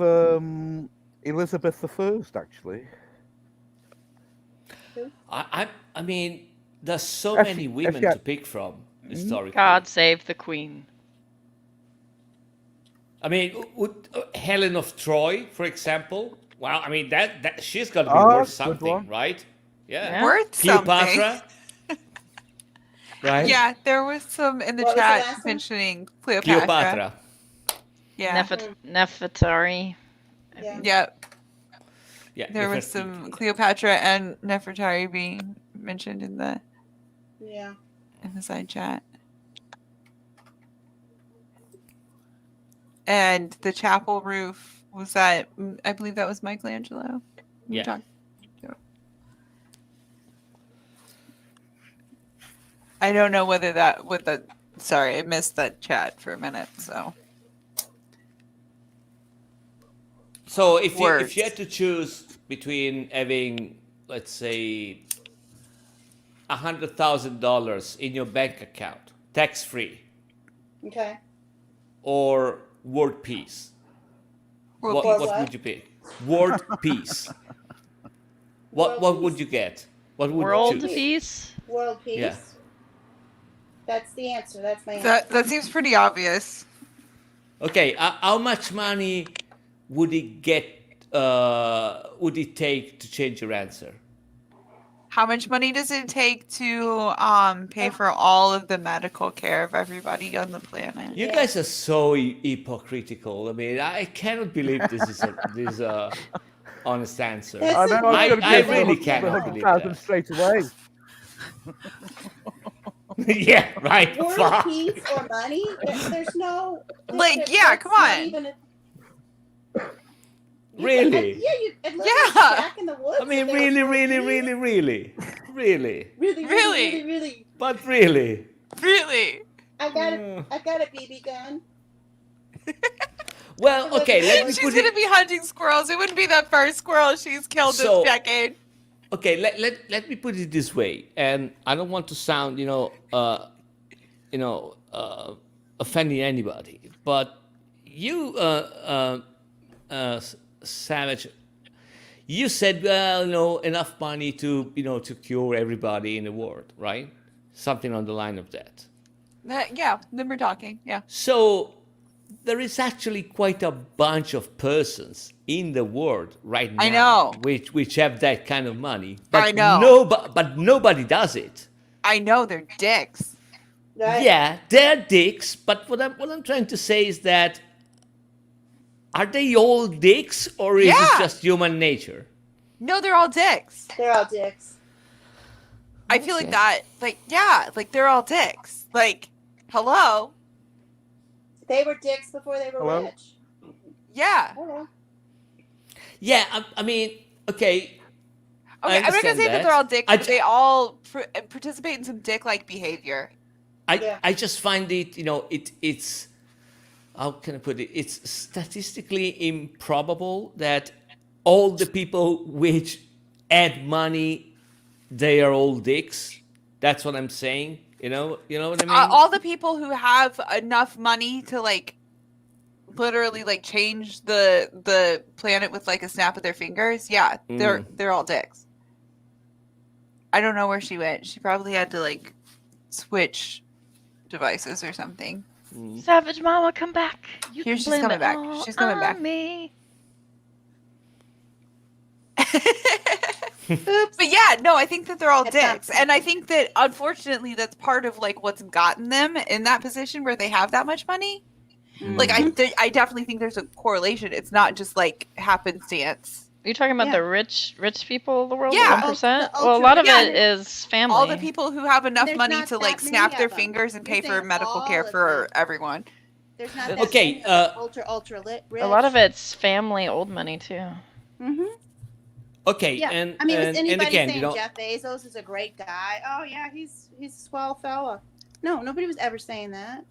Speaker 5: Elizabeth I, actually.
Speaker 2: I mean, there's so
Speaker 5: If
Speaker 2: many
Speaker 5: she-
Speaker 2: women
Speaker 5: if she-
Speaker 2: to pick from historically.
Speaker 6: God save the queen.
Speaker 2: I mean, Helen of Troy, for example. Well, I mean that she's got to be
Speaker 5: Oh,
Speaker 2: worth
Speaker 5: good
Speaker 2: something,
Speaker 5: one.
Speaker 2: right? Yeah.
Speaker 6: Yeah.
Speaker 1: Worth
Speaker 2: Cleopatra. Right?
Speaker 1: Yeah, there was some in the
Speaker 8: What was the
Speaker 1: chat
Speaker 8: last one?
Speaker 1: mentioning Cleopatra.
Speaker 2: Cleopatra.
Speaker 1: Yeah.
Speaker 6: Nefertari.
Speaker 8: Yeah.
Speaker 1: Yeah.
Speaker 2: Yeah.
Speaker 1: There was some Cleopatra and Nefertari being mentioned in the
Speaker 8: Yeah.
Speaker 1: side chat. And the chapel roof was that, I believe that was Michelangelo. We
Speaker 2: Yeah.
Speaker 1: talked- I don't know whether sorry, I missed that chat for a minute, so.
Speaker 2: So if
Speaker 1: Words.
Speaker 2: you had to choose between having, let's say, $100,000 in your bank account, tax free,
Speaker 8: Okay.
Speaker 2: or world peace,
Speaker 1: World
Speaker 2: what
Speaker 8: peace.
Speaker 2: would you pick? World peace. What
Speaker 8: World
Speaker 2: would
Speaker 8: peace.
Speaker 2: you get? What would
Speaker 6: World
Speaker 2: you choose?
Speaker 6: peace.
Speaker 8: World peace.
Speaker 2: Yeah.
Speaker 8: That's the answer. That's my answer.
Speaker 1: That seems pretty obvious.
Speaker 2: Okay, how much money would it get? Would it take to change your answer?
Speaker 1: How much money does it take to pay for all of the medical care of everybody on the planet?
Speaker 2: You
Speaker 8: Yeah.
Speaker 2: guys are so hypocritical. I mean, I cannot believe this is a honest answer.
Speaker 8: That's
Speaker 5: I know
Speaker 2: I-
Speaker 5: I was
Speaker 2: I
Speaker 5: going to
Speaker 2: really
Speaker 5: give
Speaker 2: cannot
Speaker 5: the
Speaker 2: believe
Speaker 5: 100,000
Speaker 2: that.
Speaker 5: straight away.
Speaker 2: Yeah, right.
Speaker 8: World
Speaker 2: Fuck.
Speaker 8: peace or money? There's no.
Speaker 1: Like, yeah,
Speaker 8: that's
Speaker 1: come
Speaker 8: not
Speaker 1: on.
Speaker 8: even a-
Speaker 2: Really?
Speaker 8: I'd live
Speaker 1: Yeah.
Speaker 8: back in the woods.
Speaker 2: I mean,
Speaker 8: if there was
Speaker 2: really,
Speaker 8: world
Speaker 2: really,
Speaker 8: peace.
Speaker 2: really, really, really,
Speaker 8: Really,
Speaker 1: Really?
Speaker 8: really, really.
Speaker 2: but really.
Speaker 1: Really?
Speaker 8: I got
Speaker 2: Mm.
Speaker 8: a BB gun.
Speaker 2: Well, okay. Let me
Speaker 1: She's
Speaker 2: put
Speaker 1: gonna
Speaker 2: it.
Speaker 1: be hunting squirrels. It wouldn't be the first squirrel she's killed
Speaker 2: So-
Speaker 1: this decade.
Speaker 2: Okay, let me put it this way, and I don't want to sound, offending anybody, but you, Savage, you said, well, enough money to, to cure everybody in the world, right? Something on the line of that.
Speaker 1: Yeah, then we're talking. Yeah.
Speaker 2: So there is actually quite a bunch of persons in the world right now
Speaker 1: I know.
Speaker 2: which have that kind of money. But
Speaker 1: I know.
Speaker 2: But nobody does it.
Speaker 1: I know they're dicks.
Speaker 8: Right?
Speaker 2: Yeah, they're dicks, but what I'm trying to say is that are they all dicks or is
Speaker 1: Yeah.
Speaker 2: it just human nature?
Speaker 1: No, they're all dicks.
Speaker 8: They're all dicks.
Speaker 1: I feel like
Speaker 2: Okay.
Speaker 1: that. Like, yeah, like they're all dicks. Like, hello.
Speaker 8: They were dicks before they were
Speaker 5: Hello?
Speaker 8: rich.
Speaker 1: Yeah.
Speaker 8: Hello.
Speaker 2: Yeah, I mean, okay.
Speaker 1: Okay, I'm not gonna
Speaker 2: understand
Speaker 1: say that they're all dicks,
Speaker 2: I
Speaker 1: but
Speaker 2: ju-
Speaker 1: they all participate in some dick-like behavior.
Speaker 8: Yeah.
Speaker 2: I just find it, it's how can I put it? It's statistically improbable that all the people which add money, they are all dicks. That's what I'm saying. You know what I mean?
Speaker 1: All the people who have enough money to like literally like change the planet with like a snap of their fingers, yeah, they're all dicks. I don't know where she went. She probably had to like switch devices or something.
Speaker 6: Savage Mama, come back. You
Speaker 1: Here
Speaker 6: can
Speaker 1: she's
Speaker 6: blame
Speaker 1: coming
Speaker 6: it
Speaker 1: back.
Speaker 6: all
Speaker 1: She's coming
Speaker 6: on
Speaker 1: back.
Speaker 6: Me.
Speaker 8: Oops.
Speaker 1: But yeah, no, I think that they're all
Speaker 8: That's not
Speaker 1: dicks, and I think that unfortunately that's part of like what's gotten them in that position where they have that much money. Like I definitely think there's a correlation. It's not just like happenstance.
Speaker 6: Are you talking about
Speaker 8: Yeah.
Speaker 6: the rich people of the world?
Speaker 1: Yeah.
Speaker 6: The 1%?
Speaker 8: The
Speaker 6: Well, a lot of
Speaker 8: ultra-
Speaker 6: it is family.
Speaker 1: All the people who have enough
Speaker 8: There's
Speaker 1: money
Speaker 8: not
Speaker 1: to
Speaker 8: that
Speaker 1: like
Speaker 8: many
Speaker 1: snap
Speaker 8: of
Speaker 1: their
Speaker 8: them.
Speaker 1: fingers and
Speaker 8: You're
Speaker 1: pay for
Speaker 8: saying
Speaker 1: medical
Speaker 8: all
Speaker 1: care
Speaker 8: of
Speaker 1: for
Speaker 8: them.
Speaker 1: everyone.
Speaker 8: There's not that
Speaker 2: Okay,
Speaker 8: many of the ultra rich.
Speaker 6: A lot of it's family old money too.
Speaker 8: Mm-hmm.
Speaker 2: Okay,
Speaker 8: Yeah.
Speaker 2: and
Speaker 8: I mean, was
Speaker 2: and
Speaker 8: anybody
Speaker 2: again,
Speaker 8: saying
Speaker 2: you know,
Speaker 8: Jeff Bezos is a great guy? Oh yeah, he's a swell fella. No, nobody was ever saying that.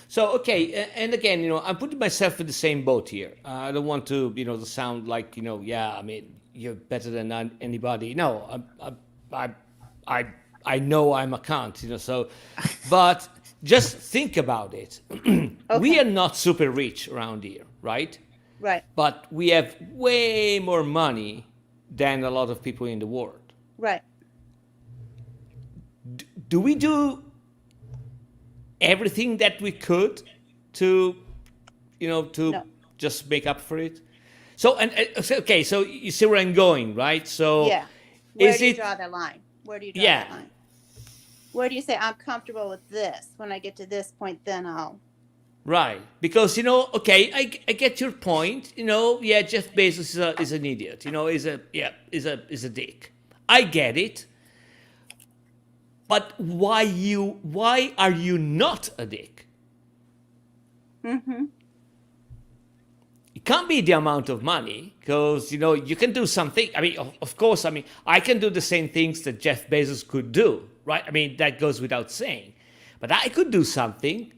Speaker 2: so okay, and again, you know, I'm putting myself in the same boat here. I don't want to, you know, to sound like, you know, yeah, I mean, you're better than anybody. No, I know I'm a cunt, you know. So, but just think about it. We are not super rich around here, right?
Speaker 8: Right.
Speaker 2: But we have way more money than a lot of people in the world.
Speaker 8: Right.
Speaker 2: Do we do everything that we could to, you know, to
Speaker 8: No.
Speaker 2: just make up for it? So, and okay, so you see where I'm going, right? So,
Speaker 8: Yeah. Where
Speaker 2: is
Speaker 8: do you
Speaker 2: it?
Speaker 8: draw that line? Where do you draw
Speaker 2: Yeah.
Speaker 8: that line? Where do you say I'm comfortable with this? When I get to this point, then I'll.
Speaker 2: Right, because you know, okay, I get your point. You know, yeah, Jeff Bezos is an idiot. You know, is a dick. I get it. But why are you not a dick?
Speaker 8: Mm-hmm.
Speaker 2: It can't be the amount of money, because you know you can do something. I mean, of course, I mean I can do the same things that Jeff Bezos could do, right? I mean that goes without saying. But I could do something.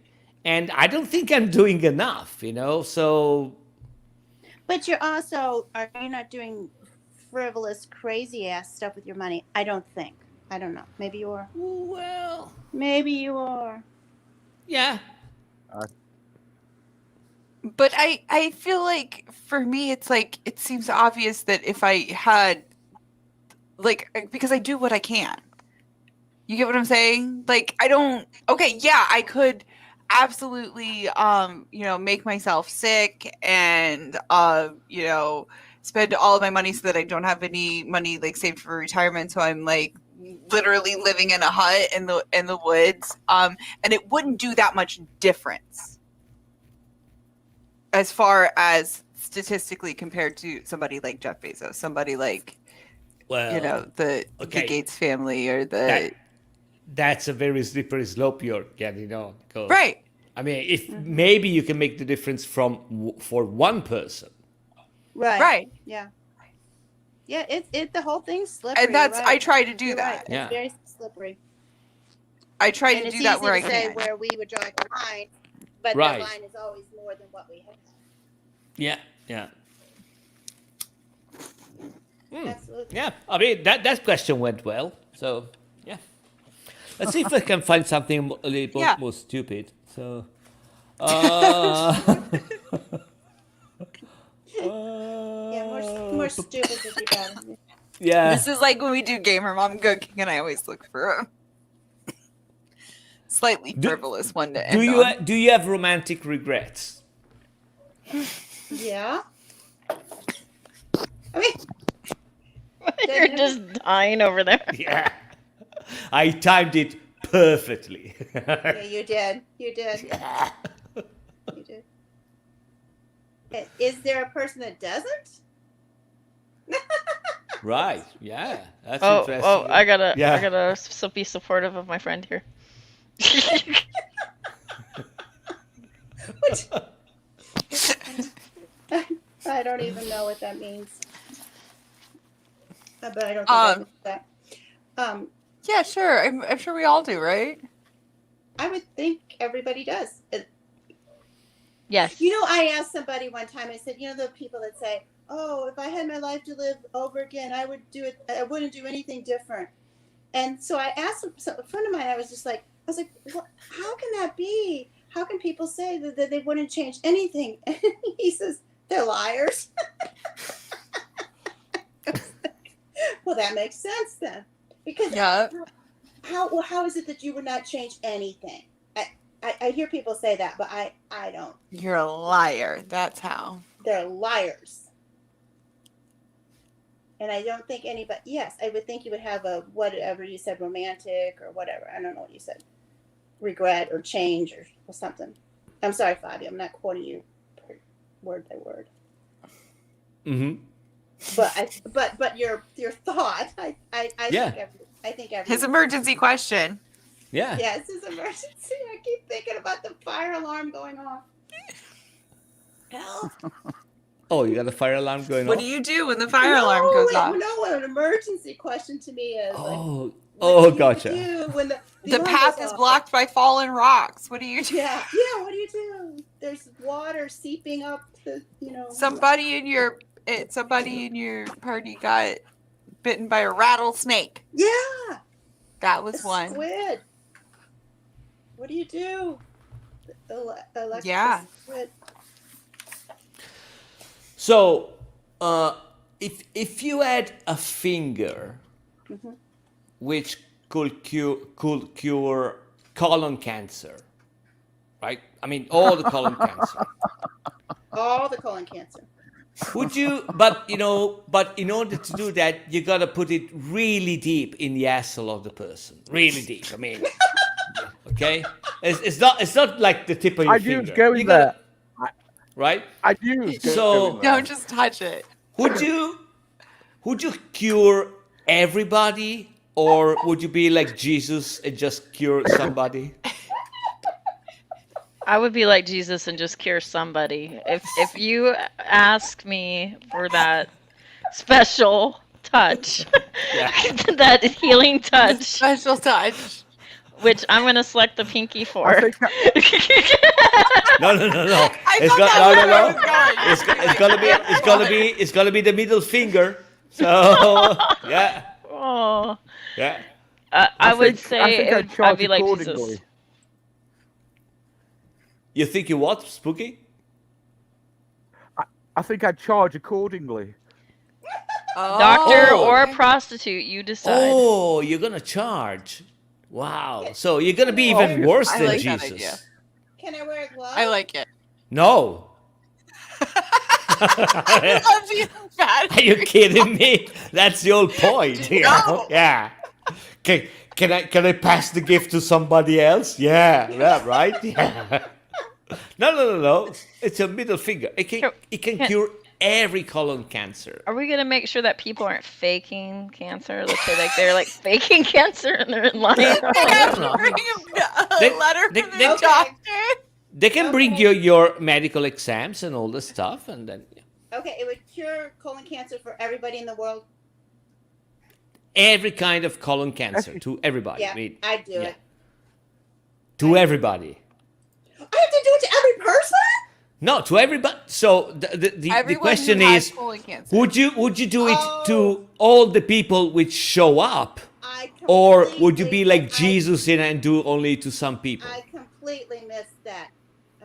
Speaker 2: And I don't think I'm doing enough, you know, so.
Speaker 8: But you're also, are you not doing frivolous, crazy ass stuff with your money? I don't think. I don't know. Maybe you are.
Speaker 2: Well.
Speaker 8: Maybe you are.
Speaker 2: Yeah.
Speaker 1: But I feel like for me it's like it seems obvious that if I had like because I do what I can. You get what I'm saying? Like I don't okay, yeah, I could absolutely you know, make myself sick and you know, spend all of my money so that I don't have any money like saved for retirement, so I'm like literally living in a hut in the woods. And it wouldn't do that much difference as far as statistically compared to somebody like Jeff Bezos, somebody like
Speaker 2: Well,
Speaker 1: you know, the Gates family or the
Speaker 2: that's a very slippery slope you're getting on.
Speaker 1: right.
Speaker 2: I mean, if maybe you can make the difference for one person.
Speaker 8: Right.
Speaker 1: Right.
Speaker 8: Yeah. Yeah, the whole thing's slippery.
Speaker 1: And that's
Speaker 8: right.
Speaker 1: I try to do
Speaker 8: You're
Speaker 1: that.
Speaker 8: right.
Speaker 2: Yeah.
Speaker 8: It's very slippery.
Speaker 1: I try
Speaker 8: And
Speaker 1: to
Speaker 8: it's
Speaker 1: do that
Speaker 8: easy
Speaker 1: where I
Speaker 8: to say
Speaker 1: can.
Speaker 8: where we would draw the line, but
Speaker 2: Right.
Speaker 8: the line is always more than what we have.
Speaker 2: Yeah, yeah.
Speaker 8: Absolutely.
Speaker 2: Yeah, I mean, that question went well. So, yeah. Let's see if I can find something a little
Speaker 1: Yeah.
Speaker 2: more stupid. So,
Speaker 8: Yeah, more stupid than you got.
Speaker 2: yeah.
Speaker 1: This is like when we do Gamer Mom Good King and I always look for a slightly frivolous one to end on.
Speaker 2: Do you have romantic regrets?
Speaker 8: Yeah. I mean,
Speaker 6: You're just dying over there.
Speaker 2: Yeah. I timed it perfectly.
Speaker 8: yeah, you did. You did. You did. Is there a person that doesn't?
Speaker 2: Right. Yeah. That's
Speaker 6: Oh,
Speaker 2: interesting.
Speaker 6: I gotta
Speaker 2: Yeah.
Speaker 6: be supportive of my friend here.
Speaker 8: I don't even know what that means. But I don't think I would do that.
Speaker 1: Yeah, sure. I'm sure we all do, right?
Speaker 8: I would think everybody does.
Speaker 6: Yes.
Speaker 8: You know, I asked somebody one time, I said, you know, the people that say, oh, if I had my life to live over again, I would do it. I wouldn't do anything different. And so I asked a friend of mine, I was like, well, how can that be? How can people say that they wouldn't change anything? And he says, they're liars. Well, that makes sense then. Because
Speaker 1: Yeah.
Speaker 8: how is it that you would not change anything? I hear people say that, but I don't.
Speaker 1: You're a liar. That's how.
Speaker 8: They're liars. And I don't think anybody. Yes, I would think you would have a whatever you said, romantic or whatever. I don't know what you said, regret or change or something. I'm sorry, Fabio. I'm not quoting you word by word.
Speaker 2: Mm-hmm.
Speaker 8: But your thought.
Speaker 2: Yeah.
Speaker 8: I think
Speaker 1: His emergency question.
Speaker 2: Yeah.
Speaker 8: Yes, his emergency. I keep thinking about the fire alarm going off. Help!
Speaker 2: Oh, you got a fire alarm going
Speaker 1: What
Speaker 2: off?
Speaker 1: do you do when the fire alarm goes off?
Speaker 8: No, an emergency question to me is like,
Speaker 2: Oh,
Speaker 8: what do you
Speaker 2: gotcha.
Speaker 8: do when the
Speaker 1: The
Speaker 8: alarm
Speaker 1: path
Speaker 8: goes
Speaker 1: is
Speaker 8: off?
Speaker 1: blocked by fallen rocks. What do you do?
Speaker 8: Yeah. What do you do? There's water seeping up the,
Speaker 1: Somebody in your party got bitten by a rattlesnake.
Speaker 8: Yeah.
Speaker 1: That was one.
Speaker 8: Squid. What do you do? Electric
Speaker 1: Yeah.
Speaker 8: squid.
Speaker 2: So, if you had a finger
Speaker 8: Mhm.
Speaker 2: which could cure colon cancer, right? I mean, all the colon cancer.
Speaker 8: All the colon cancer.
Speaker 2: Would you? But in order to do that, you gotta put it really deep in the asshole of the person. Really deep. I mean, okay. It's not like the tip of your
Speaker 5: I
Speaker 2: finger.
Speaker 5: use going
Speaker 2: You gotta-
Speaker 5: there.
Speaker 2: right?
Speaker 5: I use
Speaker 2: So-
Speaker 5: going there.
Speaker 1: Don't just touch it.
Speaker 2: Would you cure everybody, or would you be like Jesus and just cure somebody?
Speaker 6: I would be like Jesus and just cure somebody. If you ask me for that special touch, that healing touch,
Speaker 1: Special touch.
Speaker 6: which I'm gonna select the pinky for.
Speaker 5: I think
Speaker 2: No.
Speaker 1: I
Speaker 2: It's
Speaker 1: thought
Speaker 2: got
Speaker 1: that's where I
Speaker 2: no.
Speaker 1: was going.
Speaker 2: It's gonna be the middle finger. So yeah.
Speaker 6: Oh,
Speaker 2: Yeah.
Speaker 6: I would
Speaker 5: think-
Speaker 6: say
Speaker 5: I think I'd
Speaker 6: I'd
Speaker 5: charge
Speaker 6: be like
Speaker 5: accordingly.
Speaker 6: Jesus.
Speaker 2: You think you what, Spooky?
Speaker 5: I think I'd charge accordingly.
Speaker 6: Doctor
Speaker 2: Oh.
Speaker 6: or prostitute, you decide.
Speaker 2: Oh, you're gonna charge. Wow. So you're gonna be even
Speaker 5: Oh,
Speaker 2: worse
Speaker 1: I
Speaker 2: than
Speaker 1: like that
Speaker 2: Jesus.
Speaker 1: idea.
Speaker 8: Can I wear a glove?
Speaker 1: I like it.
Speaker 2: No.
Speaker 1: I love you, bad.
Speaker 2: Are you kidding me? That's the whole point. You know?
Speaker 1: No.
Speaker 2: Yeah. Can I pass the gift to somebody else? Yeah, right? Yeah. No. It's a middle finger. It can cure every colon cancer.
Speaker 6: Are we gonna make sure that people aren't faking cancer? Let's say like they're like faking cancer and they're lying.
Speaker 1: They have
Speaker 2: no.
Speaker 1: to bring a
Speaker 2: They-
Speaker 1: letter
Speaker 2: they-
Speaker 1: from
Speaker 2: they-
Speaker 1: the doctor.
Speaker 2: They can bring
Speaker 8: Okay.
Speaker 2: your medical exams and all the stuff, and then
Speaker 8: Okay, it would cure colon cancer for everybody in the world.
Speaker 2: every kind of colon cancer to everybody.
Speaker 8: Yeah,
Speaker 2: I mean,
Speaker 8: I'd do
Speaker 2: yeah.
Speaker 8: it.
Speaker 2: To everybody.
Speaker 8: I have to do it to every person?
Speaker 2: No, to everybody. So the
Speaker 1: Everyone
Speaker 2: question
Speaker 1: who has
Speaker 2: is,
Speaker 1: colon cancer.
Speaker 2: would you do it
Speaker 8: Oh.
Speaker 2: to all the people which show up,
Speaker 8: I
Speaker 2: or would you be
Speaker 8: completely-
Speaker 2: like Jesus and do only to some people?
Speaker 8: I completely missed that.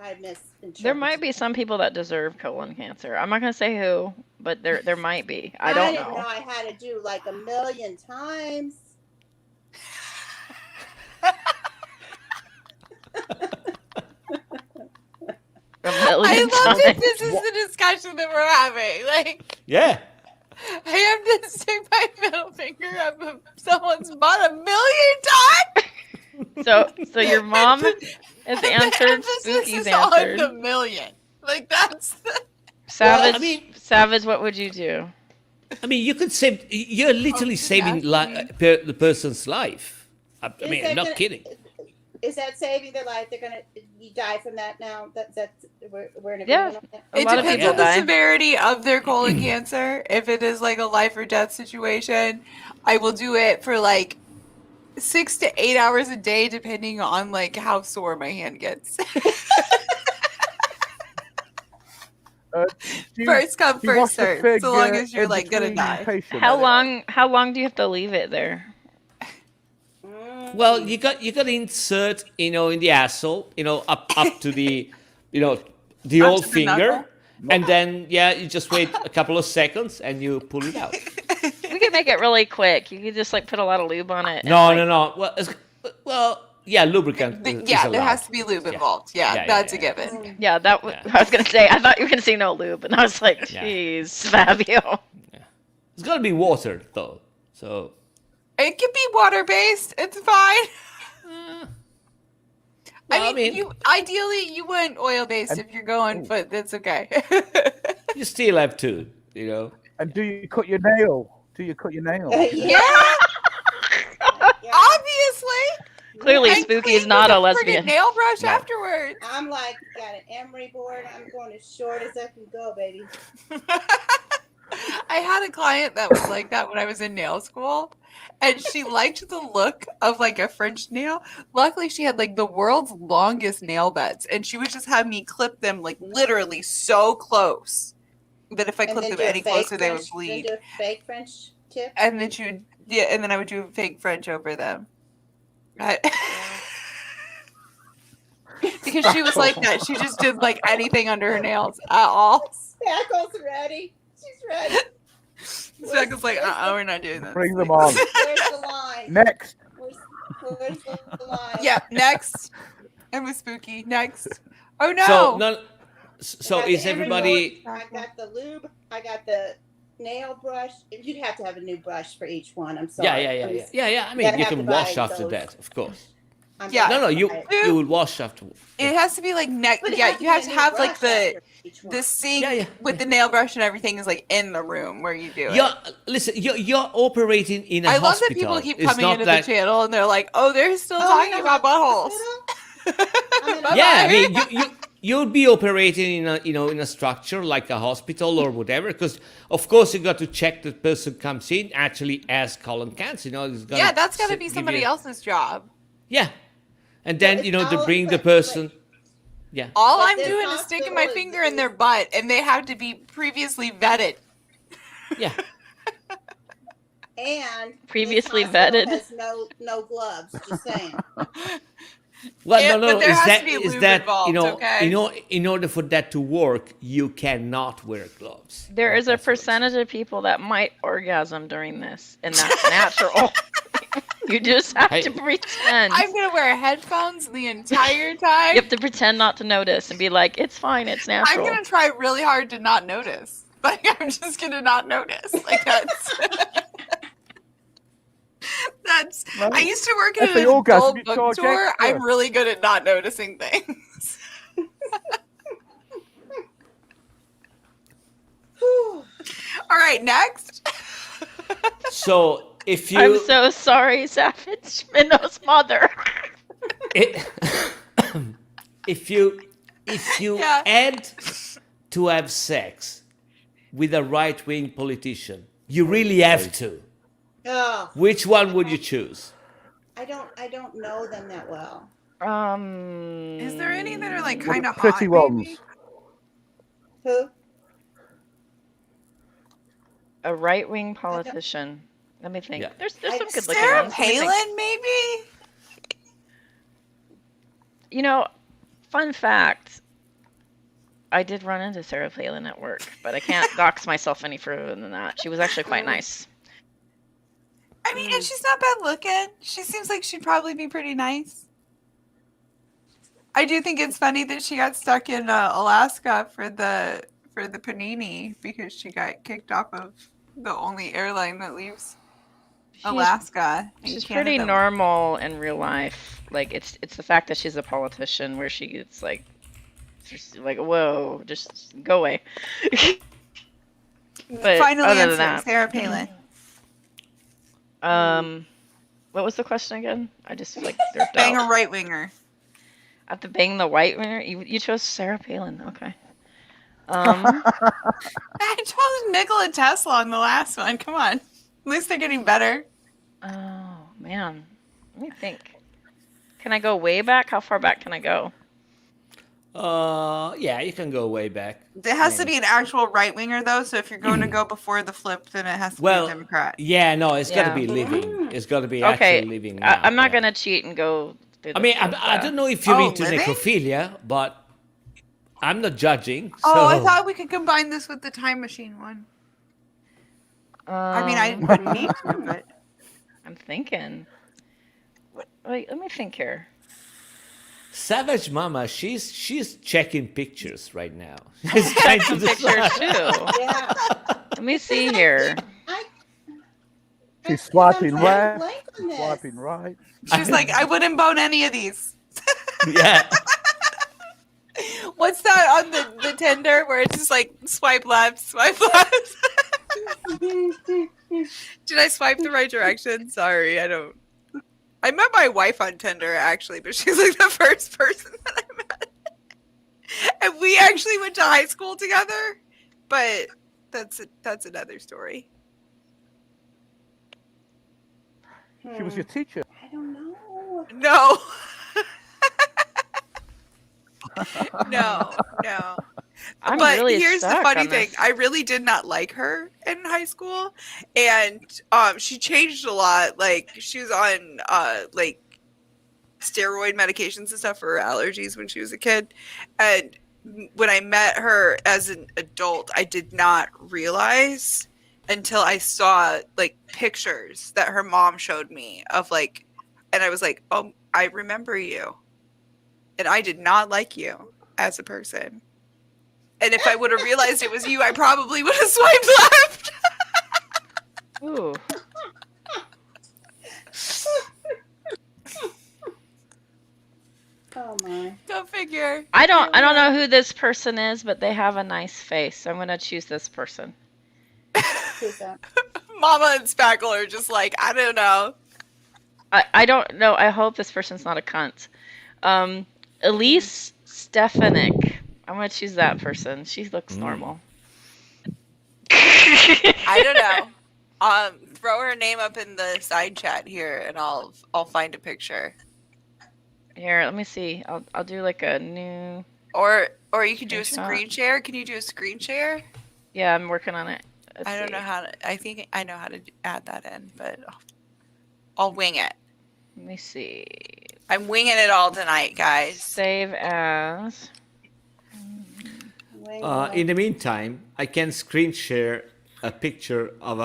Speaker 8: I misinterpreted.
Speaker 6: There might be some people that deserve colon cancer. I'm not gonna say who, but there might be. I don't
Speaker 8: didn't know
Speaker 6: know.
Speaker 8: I had to do like 1,000,000 times.
Speaker 6: A
Speaker 1: I
Speaker 6: million
Speaker 1: love that
Speaker 6: times.
Speaker 1: this is the discussion that we're having. Like,
Speaker 2: Yeah.
Speaker 1: I have to stick my middle finger up someone's butt 1,000,000 times.
Speaker 6: So your mom has
Speaker 1: The
Speaker 6: answered.
Speaker 1: emphasis
Speaker 6: Spooky's
Speaker 1: is on the
Speaker 6: answered.
Speaker 1: million. Like, that's the...
Speaker 6: Savage.
Speaker 2: I mean-
Speaker 6: Savage. What would you do?
Speaker 2: I mean, you could save. You're literally saving the person's life. I
Speaker 8: Is
Speaker 2: mean,
Speaker 8: that
Speaker 2: I'm not
Speaker 8: gonna-
Speaker 2: kidding.
Speaker 8: Is that saving their life? You die from that now? We're in
Speaker 6: Yeah.
Speaker 8: agreement on that?
Speaker 6: A
Speaker 1: It
Speaker 6: lot of
Speaker 1: depends
Speaker 6: people
Speaker 1: on the
Speaker 6: die.
Speaker 1: severity of their colon cancer. If it is like a life or death situation, I will do it for like 6 to 8 hours a day, depending on like how sore my hand gets.
Speaker 5: Do you-
Speaker 1: First come,
Speaker 5: do you wash
Speaker 1: first
Speaker 5: the
Speaker 1: serve.
Speaker 5: fig,
Speaker 1: So long as you're
Speaker 5: in
Speaker 1: like gonna
Speaker 5: between
Speaker 1: die.
Speaker 5: patients?
Speaker 6: How long do you have to leave it there?
Speaker 2: Well, you got to insert, in the asshole, up to the, the
Speaker 1: Up
Speaker 2: old
Speaker 1: to the
Speaker 2: finger,
Speaker 1: knuckle?
Speaker 2: and then you just wait a couple of seconds and you pull it out.
Speaker 6: We could make it really quick. You could just like put a lot of lube on it. and,
Speaker 2: No.
Speaker 6: like-
Speaker 2: Well, yeah, lubricant. is
Speaker 1: Yeah, there
Speaker 2: allowed.
Speaker 1: has to be lube
Speaker 2: Yeah.
Speaker 1: involved. Yeah,
Speaker 2: Yeah,
Speaker 1: that's
Speaker 2: yeah.
Speaker 1: a given.
Speaker 6: Yeah, I was gonna say. I thought you were gonna say no lube, and I was like,
Speaker 2: Yeah.
Speaker 6: jeez, Fabio.
Speaker 2: It's gotta be water though. So
Speaker 1: It can be water based. It's fine.
Speaker 2: well,
Speaker 1: you ideally you want oil based if you're going, but that's okay.
Speaker 2: you still have to, you know.
Speaker 5: And do you cut your nail? Do you cut your nail?
Speaker 8: Yeah. Yeah.
Speaker 1: Obviously.
Speaker 6: Clearly,
Speaker 1: And
Speaker 6: Spooky
Speaker 1: clean
Speaker 6: is not
Speaker 1: with
Speaker 6: a
Speaker 1: friggin'
Speaker 6: lesbian.
Speaker 1: nail brush
Speaker 2: No.
Speaker 1: afterwards.
Speaker 8: I'm like, got an emery board. I'm going as short as I can go, baby.
Speaker 1: I had a client that was like that when I was in nail school, and she liked the look of like a French nail. Luckily, she had like the world's longest nail beds, and she would just have me clip them like literally so close that if I
Speaker 8: And
Speaker 1: clipped
Speaker 8: then
Speaker 1: them
Speaker 8: do a
Speaker 1: any
Speaker 8: fake
Speaker 1: closer, they would
Speaker 8: French-
Speaker 1: bleed.
Speaker 8: Then do a fake French tip.
Speaker 1: And then she would, and then I would do fake French over them. Right. Because she was like that. She just did like anything under her nails at all.
Speaker 8: Spackle's ready. She's ready.
Speaker 1: So I was like, we're not doing this.
Speaker 5: Bring them on.
Speaker 8: Where's the line?
Speaker 5: Next.
Speaker 8: Where's the line?
Speaker 1: Yeah, next. It was spooky. Next. Oh no.
Speaker 2: So
Speaker 8: I got
Speaker 2: is
Speaker 8: the emery
Speaker 2: everybody?
Speaker 8: board, I got the lube. I got the nail brush. You'd have to have a new brush for each one. I'm sorry.
Speaker 2: Yeah. I mean,
Speaker 8: Gotta
Speaker 2: you
Speaker 8: have
Speaker 2: can
Speaker 8: to buy
Speaker 2: wash after
Speaker 8: those.
Speaker 2: that, of course.
Speaker 8: I'm
Speaker 1: Yeah.
Speaker 8: sorry.
Speaker 2: No, you
Speaker 1: Dude.
Speaker 2: will wash after.
Speaker 1: It has to be like neck.
Speaker 8: But it
Speaker 1: Yeah,
Speaker 8: has
Speaker 1: you have to
Speaker 8: be a new
Speaker 1: have like
Speaker 8: brush
Speaker 1: the
Speaker 8: after each one.
Speaker 1: sink
Speaker 2: Yeah.
Speaker 1: with the nail brush and everything is like in the room where you do it.
Speaker 2: Listen, you're operating in a
Speaker 1: I love
Speaker 2: hospital.
Speaker 1: that people keep
Speaker 2: It's
Speaker 1: coming
Speaker 2: not
Speaker 1: into
Speaker 2: that,
Speaker 1: the channel and they're like, "Oh, they're still
Speaker 8: Oh,
Speaker 1: talking
Speaker 8: in the
Speaker 1: about buttholes."
Speaker 8: hospital?
Speaker 1: Bye-bye.
Speaker 2: Yeah, I mean, you'll be operating in a structure like a hospital or whatever, because of course you got to check the person comes in actually has colon cancer.
Speaker 1: Yeah, that's got to be somebody else's job.
Speaker 2: Yeah, and then
Speaker 8: it's
Speaker 2: to
Speaker 8: all-
Speaker 2: bring the
Speaker 8: but-
Speaker 2: person. Yeah.
Speaker 1: All
Speaker 8: But
Speaker 1: I'm
Speaker 8: this
Speaker 1: doing is sticking my
Speaker 8: hospital
Speaker 1: finger
Speaker 8: is-
Speaker 1: in their butt, and they have to be previously vetted.
Speaker 2: Yeah.
Speaker 8: And
Speaker 6: Previously
Speaker 8: this hospital
Speaker 6: vetted.
Speaker 8: Has no gloves. Just saying.
Speaker 2: Well,
Speaker 1: Yeah,
Speaker 2: no.
Speaker 1: but there
Speaker 2: Is
Speaker 1: has
Speaker 2: that
Speaker 1: to be
Speaker 2: is
Speaker 1: lube
Speaker 2: that
Speaker 1: involved, okay?
Speaker 2: in order for that to work, you cannot wear gloves.
Speaker 6: There is a
Speaker 2: That's what it's-
Speaker 6: percentage of people that might orgasm during this, and that's natural. You just have
Speaker 2: Hey.
Speaker 6: to pretend.
Speaker 1: I'm gonna wear headphones the entire time.
Speaker 6: You have to pretend not to notice and be like, "It's fine, it's
Speaker 1: I'm
Speaker 6: natural."
Speaker 1: gonna try really hard to not notice. Like I'm just gonna not notice. Like that's that's. I used to work
Speaker 5: That's
Speaker 1: at
Speaker 5: the
Speaker 1: an
Speaker 5: orgasm
Speaker 1: adult
Speaker 5: you charge
Speaker 1: bookstore.
Speaker 5: extra.
Speaker 1: I'm really good at not noticing things.
Speaker 8: Whew.
Speaker 1: All right, next.
Speaker 2: So if you
Speaker 6: I'm so sorry, Savage Minno's mother.
Speaker 2: it, if you
Speaker 1: Yeah.
Speaker 2: had to have sex with a right-wing politician, you really have to.
Speaker 8: Oh,
Speaker 2: Which one would you choose?
Speaker 8: I don't know them that well.
Speaker 1: Is there any that are like kind of hot?
Speaker 5: Pretty ones.
Speaker 1: maybe?
Speaker 8: Who?
Speaker 6: A right-wing politician. Let me think.
Speaker 2: Yeah.
Speaker 6: There's some good-looking
Speaker 1: Sarah
Speaker 6: ones. Let me think.
Speaker 1: Palin, maybe.
Speaker 6: You know, fun fact. I did run into Sarah Palin at work, but I can't dox myself any further than that. She was actually quite nice.
Speaker 1: I mean, and she's not bad looking. She seems like she'd probably be pretty nice. I do think it's funny that she got stuck in Alaska for the panini because she got kicked off of the only airline that leaves Alaska. and
Speaker 6: She's pretty
Speaker 1: Canada.
Speaker 6: normal in real life. Like it's the fact that she's a politician where she gets like, just like whoa, just go away. But
Speaker 1: Final
Speaker 6: other
Speaker 1: answer,
Speaker 6: than that,
Speaker 1: Sarah Palin.
Speaker 6: what was the question again? I just like derped
Speaker 1: Bang
Speaker 6: out.
Speaker 1: a right winger.
Speaker 6: I have to bang the white winner. You chose Sarah Palin. Okay.
Speaker 1: I chose Nikola Tesla on the last one. Come on. At least they're getting better.
Speaker 6: Oh man, let me think. Can I go way back? How far back can I go?
Speaker 2: Yeah, you can go way back.
Speaker 1: It has to be an actual right winger, though. So if you're going to go before the flip, then it has to be
Speaker 2: Well,
Speaker 1: a Democrat.
Speaker 2: yeah, no, it's got to
Speaker 6: Yeah.
Speaker 2: be living. It's got to be
Speaker 6: Okay,
Speaker 2: actually living. Now.
Speaker 6: I'm not
Speaker 2: yeah.
Speaker 6: gonna cheat and go. Through
Speaker 2: I
Speaker 6: the
Speaker 2: mean,
Speaker 6: flip,
Speaker 2: I don't know if you're
Speaker 1: Oh,
Speaker 2: into
Speaker 1: living?
Speaker 2: necrophilia, but I'm not judging.
Speaker 1: Oh,
Speaker 2: so-
Speaker 1: I thought we could combine this with the time machine one. I mean, I wouldn't need to, but
Speaker 6: I'm thinking. Wait, let me think here.
Speaker 2: Savage Mama, she's checking pictures right now. She's trying to
Speaker 6: Pictures
Speaker 2: decide.
Speaker 6: too.
Speaker 8: Yeah.
Speaker 6: Let me see here.
Speaker 8: I
Speaker 5: She's swiping
Speaker 8: I'm drawing a
Speaker 5: left,
Speaker 8: blank on this.
Speaker 5: swiping right.
Speaker 1: She's like, I wouldn't bone any of these.
Speaker 2: Yeah.
Speaker 1: What's that on the Tinder where it's just like swipe left, swipe left? Did I swipe the right direction? Sorry, I don't. I met my wife on Tinder actually, but she's like the first person that I met. And we actually went to high school together, but that's another story.
Speaker 5: She was your teacher.
Speaker 8: I don't know.
Speaker 1: No. No.
Speaker 6: I'm
Speaker 1: But
Speaker 6: really
Speaker 1: here's the
Speaker 6: stuck
Speaker 1: funny
Speaker 6: on
Speaker 1: thing.
Speaker 6: this.
Speaker 1: I really did not like her in high school. And she changed a lot. Like she was on like steroid medications and stuff for her allergies when she was a kid. And when I met her as an adult, I did not realize until I saw like pictures that her mom showed me of like, and I was like, oh, I remember you. And I did not like you as a person. And if I would have realized it was you, I probably would have swiped left.
Speaker 6: Ooh.
Speaker 8: Oh my.
Speaker 1: Go figure.
Speaker 6: I don't know who this person is, but they have a nice face. So I'm gonna choose this person.
Speaker 8: Who's that?
Speaker 1: Mama and Spackle are just like, I don't know.
Speaker 6: I don't know. I hope this person's not a cunt. Elise Stefanik. I'm gonna choose that person. She looks normal.
Speaker 1: I don't know. Throw her name up in the side chat here, and I'll find a picture.
Speaker 6: Here, let me see. I'll do like a new.
Speaker 1: Or you could do a
Speaker 6: Screenshot.
Speaker 1: screen share. Can you do a screen share?
Speaker 6: Yeah, I'm working on it. Let's
Speaker 1: I don't
Speaker 6: see.
Speaker 1: know how to. I think I know how to add that in, but I'll wing it.
Speaker 6: Let me see.
Speaker 1: I'm winging it all tonight, guys.
Speaker 6: Save as.
Speaker 2: In the meantime, I can screen share a picture of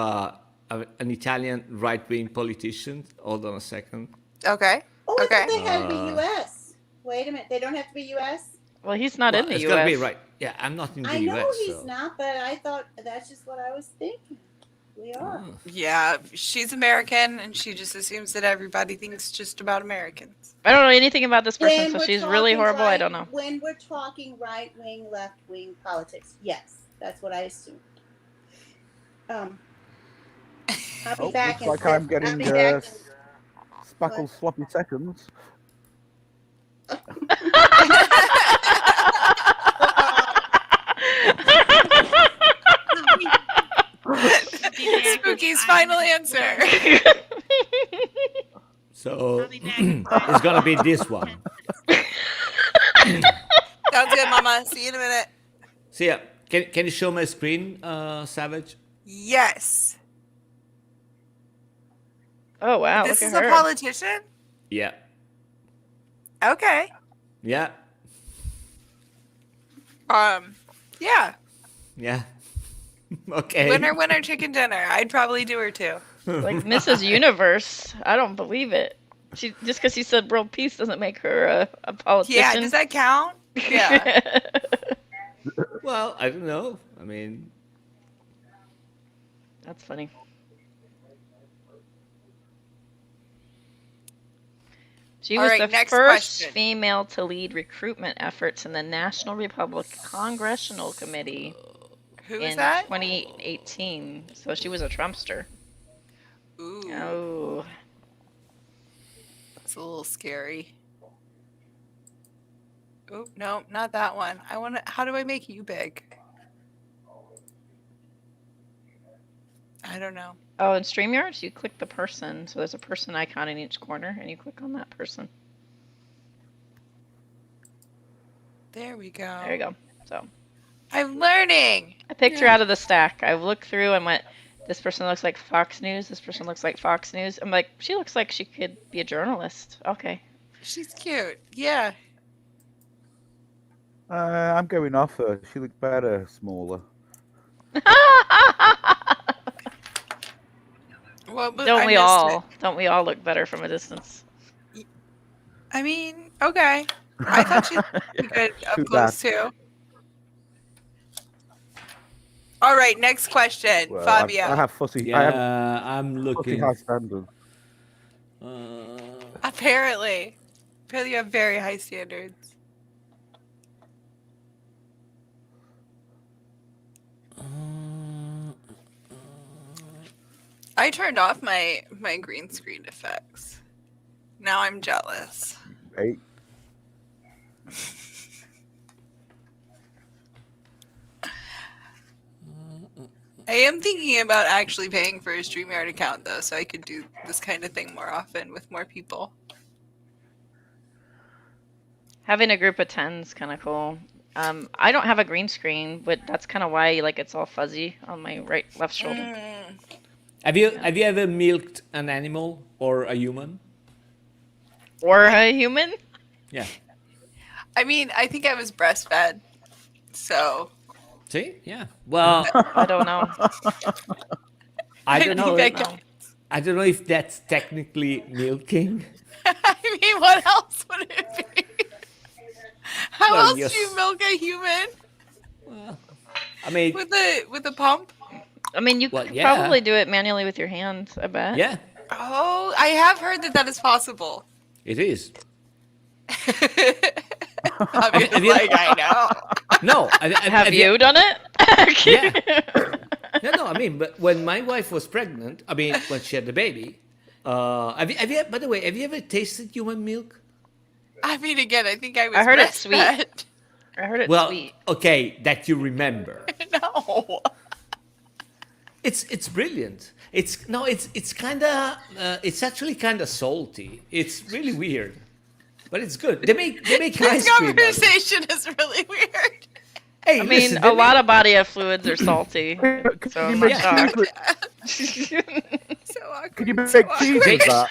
Speaker 2: an Italian right-wing politician. Hold on a second.
Speaker 1: Okay.
Speaker 8: Oh, I
Speaker 1: Okay.
Speaker 8: thought they had to be U.S. Wait a minute. They don't have to be U.S.?
Speaker 6: Well, he's not in the
Speaker 2: It's
Speaker 6: U.S.
Speaker 2: gotta be right. Yeah, I'm not in the
Speaker 8: I know
Speaker 2: US.
Speaker 8: he's
Speaker 2: so.
Speaker 8: not, but I thought that's just what I was thinking. We are.
Speaker 2: Oh.
Speaker 1: Yeah, she's American, and she just assumes that everybody thinks just about Americans.
Speaker 6: I don't know anything about this person, so
Speaker 8: we're
Speaker 6: she's really
Speaker 8: talking
Speaker 6: horrible. I don't know.
Speaker 8: When we're talking right wing, left wing politics, yes, that's what I assume. I'll be back
Speaker 5: Looks like I'm getting Spackle's sloppy seconds.
Speaker 1: Spooky's final answer.
Speaker 2: So it's gonna be this one.
Speaker 1: Sounds good, Mama. See you in a minute.
Speaker 2: So yeah, can you show my screen, Savage?
Speaker 1: Yes.
Speaker 6: Oh wow!
Speaker 1: This
Speaker 6: look
Speaker 1: is
Speaker 6: at
Speaker 1: a
Speaker 6: her.
Speaker 1: politician?
Speaker 2: Yeah.
Speaker 1: Okay.
Speaker 2: Yeah.
Speaker 1: Yeah.
Speaker 2: Yeah. Okay.
Speaker 1: Winner, chicken dinner. I'd probably do her too.
Speaker 6: Like Mrs. Universe. I don't believe it. She just because she said world peace doesn't make her a politician.
Speaker 1: Yeah, does that count? Yeah.
Speaker 2: Well, I don't know. I mean,
Speaker 6: That's funny. She
Speaker 1: All
Speaker 6: was
Speaker 1: right,
Speaker 6: the
Speaker 1: next
Speaker 6: first
Speaker 1: question.
Speaker 6: female to lead recruitment efforts in the National Republican Congressional Committee
Speaker 1: Who is
Speaker 6: in
Speaker 1: that?
Speaker 6: 2018. So she was a Trumpster.
Speaker 1: Ooh,
Speaker 6: Oh.
Speaker 1: that's a little scary. Oh, no, not that one. I want to. How do I make you big? I don't know.
Speaker 6: Oh, in StreamYard, you click the person. So there's a person icon in each corner, and you click on that person.
Speaker 1: There we go.
Speaker 6: There you go. So
Speaker 1: I'm learning.
Speaker 6: I picked her out of the stack. I looked through and went, this person looks like Fox News. This person looks like Fox News. I'm like, she looks like she could be a journalist. Okay.
Speaker 1: She's cute. Yeah.
Speaker 5: I'm going off her. She looked better, smaller.
Speaker 1: Well, but
Speaker 6: Don't
Speaker 1: I
Speaker 6: we
Speaker 1: missed
Speaker 6: all?
Speaker 1: it.
Speaker 6: Don't we all look better from a distance?
Speaker 1: I mean, okay. I thought she'd be good up
Speaker 5: Too
Speaker 1: close too. All right, next question,
Speaker 5: Well,
Speaker 1: Fabio.
Speaker 5: I have fussy.
Speaker 2: Yeah,
Speaker 5: I have
Speaker 2: I'm
Speaker 5: fussy
Speaker 2: looking.
Speaker 5: high standards.
Speaker 1: Apparently you have very high standards. I turned off my green screen effects. Now I'm jealous.
Speaker 5: 8.
Speaker 1: I am thinking about actually paying for a StreamYard account though, so I could do this kind of thing more often with more people.
Speaker 6: Having a group of 10's kind of cool. I don't have a green screen, but that's kind of why like it's all fuzzy on my left shoulder.
Speaker 1: Mm.
Speaker 2: Have you ever milked an animal or a human?
Speaker 6: Or a human?
Speaker 2: Yeah.
Speaker 1: I mean, I think I was breastfed, so
Speaker 2: See? Yeah. Well,
Speaker 6: I don't know.
Speaker 2: I don't know.
Speaker 1: think I
Speaker 2: I don't know if that's technically milking.
Speaker 1: I mean, what else would it be? How
Speaker 2: Well,
Speaker 1: else
Speaker 2: yes.
Speaker 1: do you milk a human?
Speaker 2: I mean,
Speaker 1: With a pump?
Speaker 6: I mean, you
Speaker 2: Well,
Speaker 6: could
Speaker 2: yeah.
Speaker 6: probably do it manually with your hands, I bet.
Speaker 2: yeah,
Speaker 1: Oh, I have heard that is possible.
Speaker 2: it is.
Speaker 1: I mean,
Speaker 2: Have you-
Speaker 1: like, I know.
Speaker 2: No,
Speaker 6: Have you done it?
Speaker 2: Yeah. No. I mean, but when my wife was pregnant, I mean, when she had the baby, have you? By the way, have you ever tasted human milk?
Speaker 1: I mean, again, I think I was.
Speaker 6: I heard it's sweet.
Speaker 1: breastfed.
Speaker 6: I heard it's
Speaker 2: Well,
Speaker 6: sweet.
Speaker 2: okay, that you remember.
Speaker 1: No.
Speaker 2: It's brilliant. It's kind of it's actually kind of salty. It's really weird, but it's good. They make
Speaker 1: This
Speaker 2: ice cream. out of it.
Speaker 1: conversation is really weird.
Speaker 2: Hey,
Speaker 6: I mean, a lot of body of fluids are salty. So I'm
Speaker 5: you
Speaker 6: not
Speaker 5: make
Speaker 6: shocked.
Speaker 5: cheese
Speaker 1: So awkward.
Speaker 5: Can you make
Speaker 1: so
Speaker 5: cheese
Speaker 1: awkward.
Speaker 5: with that?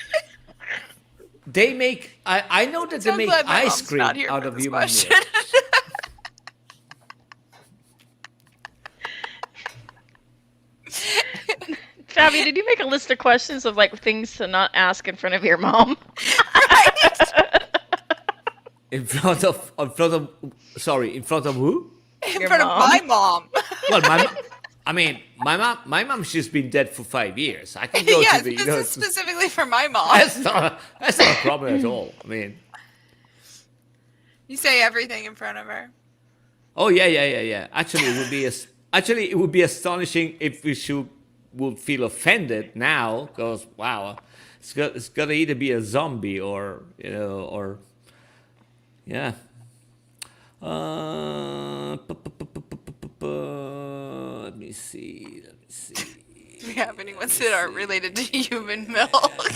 Speaker 2: They make. I know that
Speaker 1: So
Speaker 2: they make
Speaker 1: glad my
Speaker 2: ice
Speaker 1: mom's
Speaker 2: cream
Speaker 1: not here
Speaker 2: out
Speaker 1: for
Speaker 2: of
Speaker 1: this
Speaker 2: human
Speaker 1: question.
Speaker 2: milk.
Speaker 6: Fabi, did you make a list of questions of like things to not ask in front of your mom?
Speaker 2: In front of in front of who?
Speaker 1: In
Speaker 6: Your
Speaker 1: front
Speaker 6: mom.
Speaker 1: of my mom.
Speaker 2: Well, my mom, she's been dead for 5 years. I can go
Speaker 1: Yes,
Speaker 2: to the,
Speaker 1: this is specifically for my mom.
Speaker 2: that's not a problem at all. I mean,
Speaker 1: You say everything in front of her.
Speaker 2: oh yeah. Actually, it would be astonishing if we would feel offended now, because wow, it's gotta either be a zombie or yeah. Let me see.
Speaker 1: Do we have any ones that aren't related to human milk?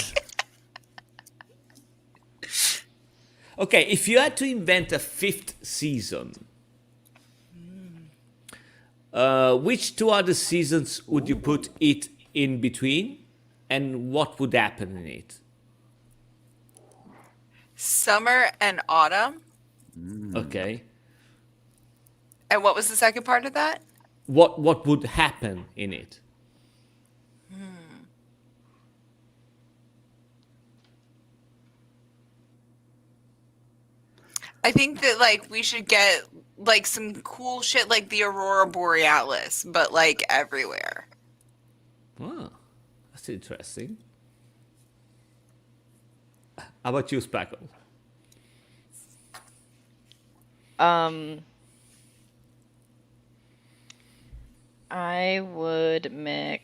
Speaker 2: Okay, if you had to invent a 5th season, which 2 other seasons would you put it in between, and what would happen in it?
Speaker 1: Summer and autumn.
Speaker 2: Okay,
Speaker 1: And what was the second part of that?
Speaker 2: what would happen in it?
Speaker 1: I think that like we should get like some cool shit like the Aurora Borealis, but like everywhere.
Speaker 2: Oh, that's interesting. How about you, Spackle?
Speaker 6: I would mix.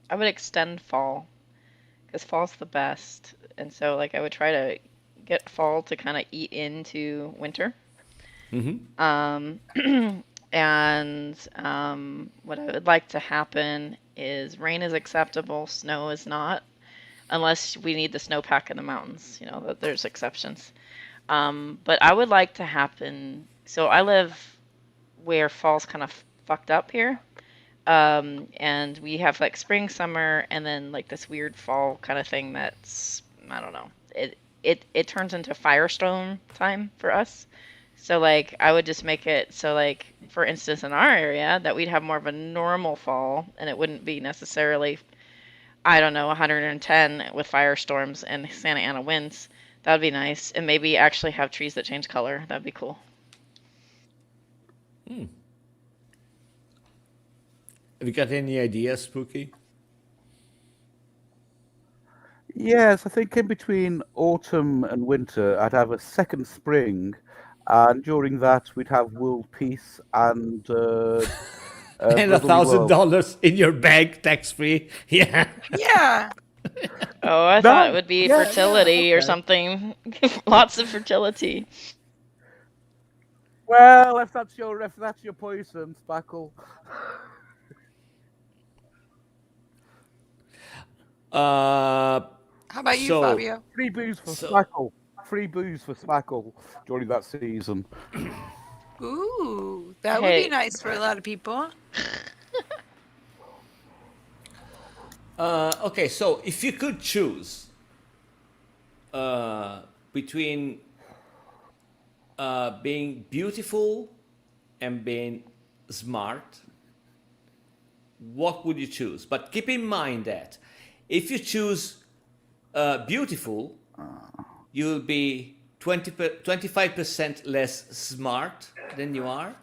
Speaker 6: I would extend fall because fall's the best, and so like I would try to get fall to kind of eat into winter.
Speaker 2: Mm-hmm.
Speaker 6: And what I would like to happen is rain is acceptable, snow is not, unless we need the snowpack in the mountains. You know, there's exceptions. But I would like to happen. So I live where fall's kind of fucked up here. And we have like spring, summer, and then like this weird fall kind of thing that's, I don't know. It turns into firestorm time for us. So like I would just make it so like for instance in our area that we'd have more of a normal fall and it wouldn't be necessarily I don't know 110 with firestorms and Santa Ana winds. That'd be nice. And maybe actually have trees that change color. That'd be cool.
Speaker 2: Have you got any ideas, Spooky?
Speaker 5: Yes, I think in between autumn and winter, I'd have a second spring, and during that, we'd have world peace and
Speaker 2: And
Speaker 5: brotherly love.
Speaker 2: $1,000 in your bank, tax free. Yeah.
Speaker 1: Yeah.
Speaker 6: Oh, I
Speaker 5: No,
Speaker 6: thought it would be
Speaker 5: yeah,
Speaker 6: fertility or
Speaker 5: okay.
Speaker 6: something. Lots of fertility.
Speaker 5: Well, if that's your poison, Spackle.
Speaker 1: How about you,
Speaker 2: So-
Speaker 1: Fabio?
Speaker 5: Free booze for
Speaker 2: So-
Speaker 5: Spackle. Free booze for Spackle during that season.
Speaker 1: Ooh, that would
Speaker 6: Hey.
Speaker 1: be nice for a lot of people.
Speaker 2: Okay, so if you could choose between being beautiful and being smart, what would you choose? But keep in mind that if you choose beautiful, you'll be 25% less smart than you are.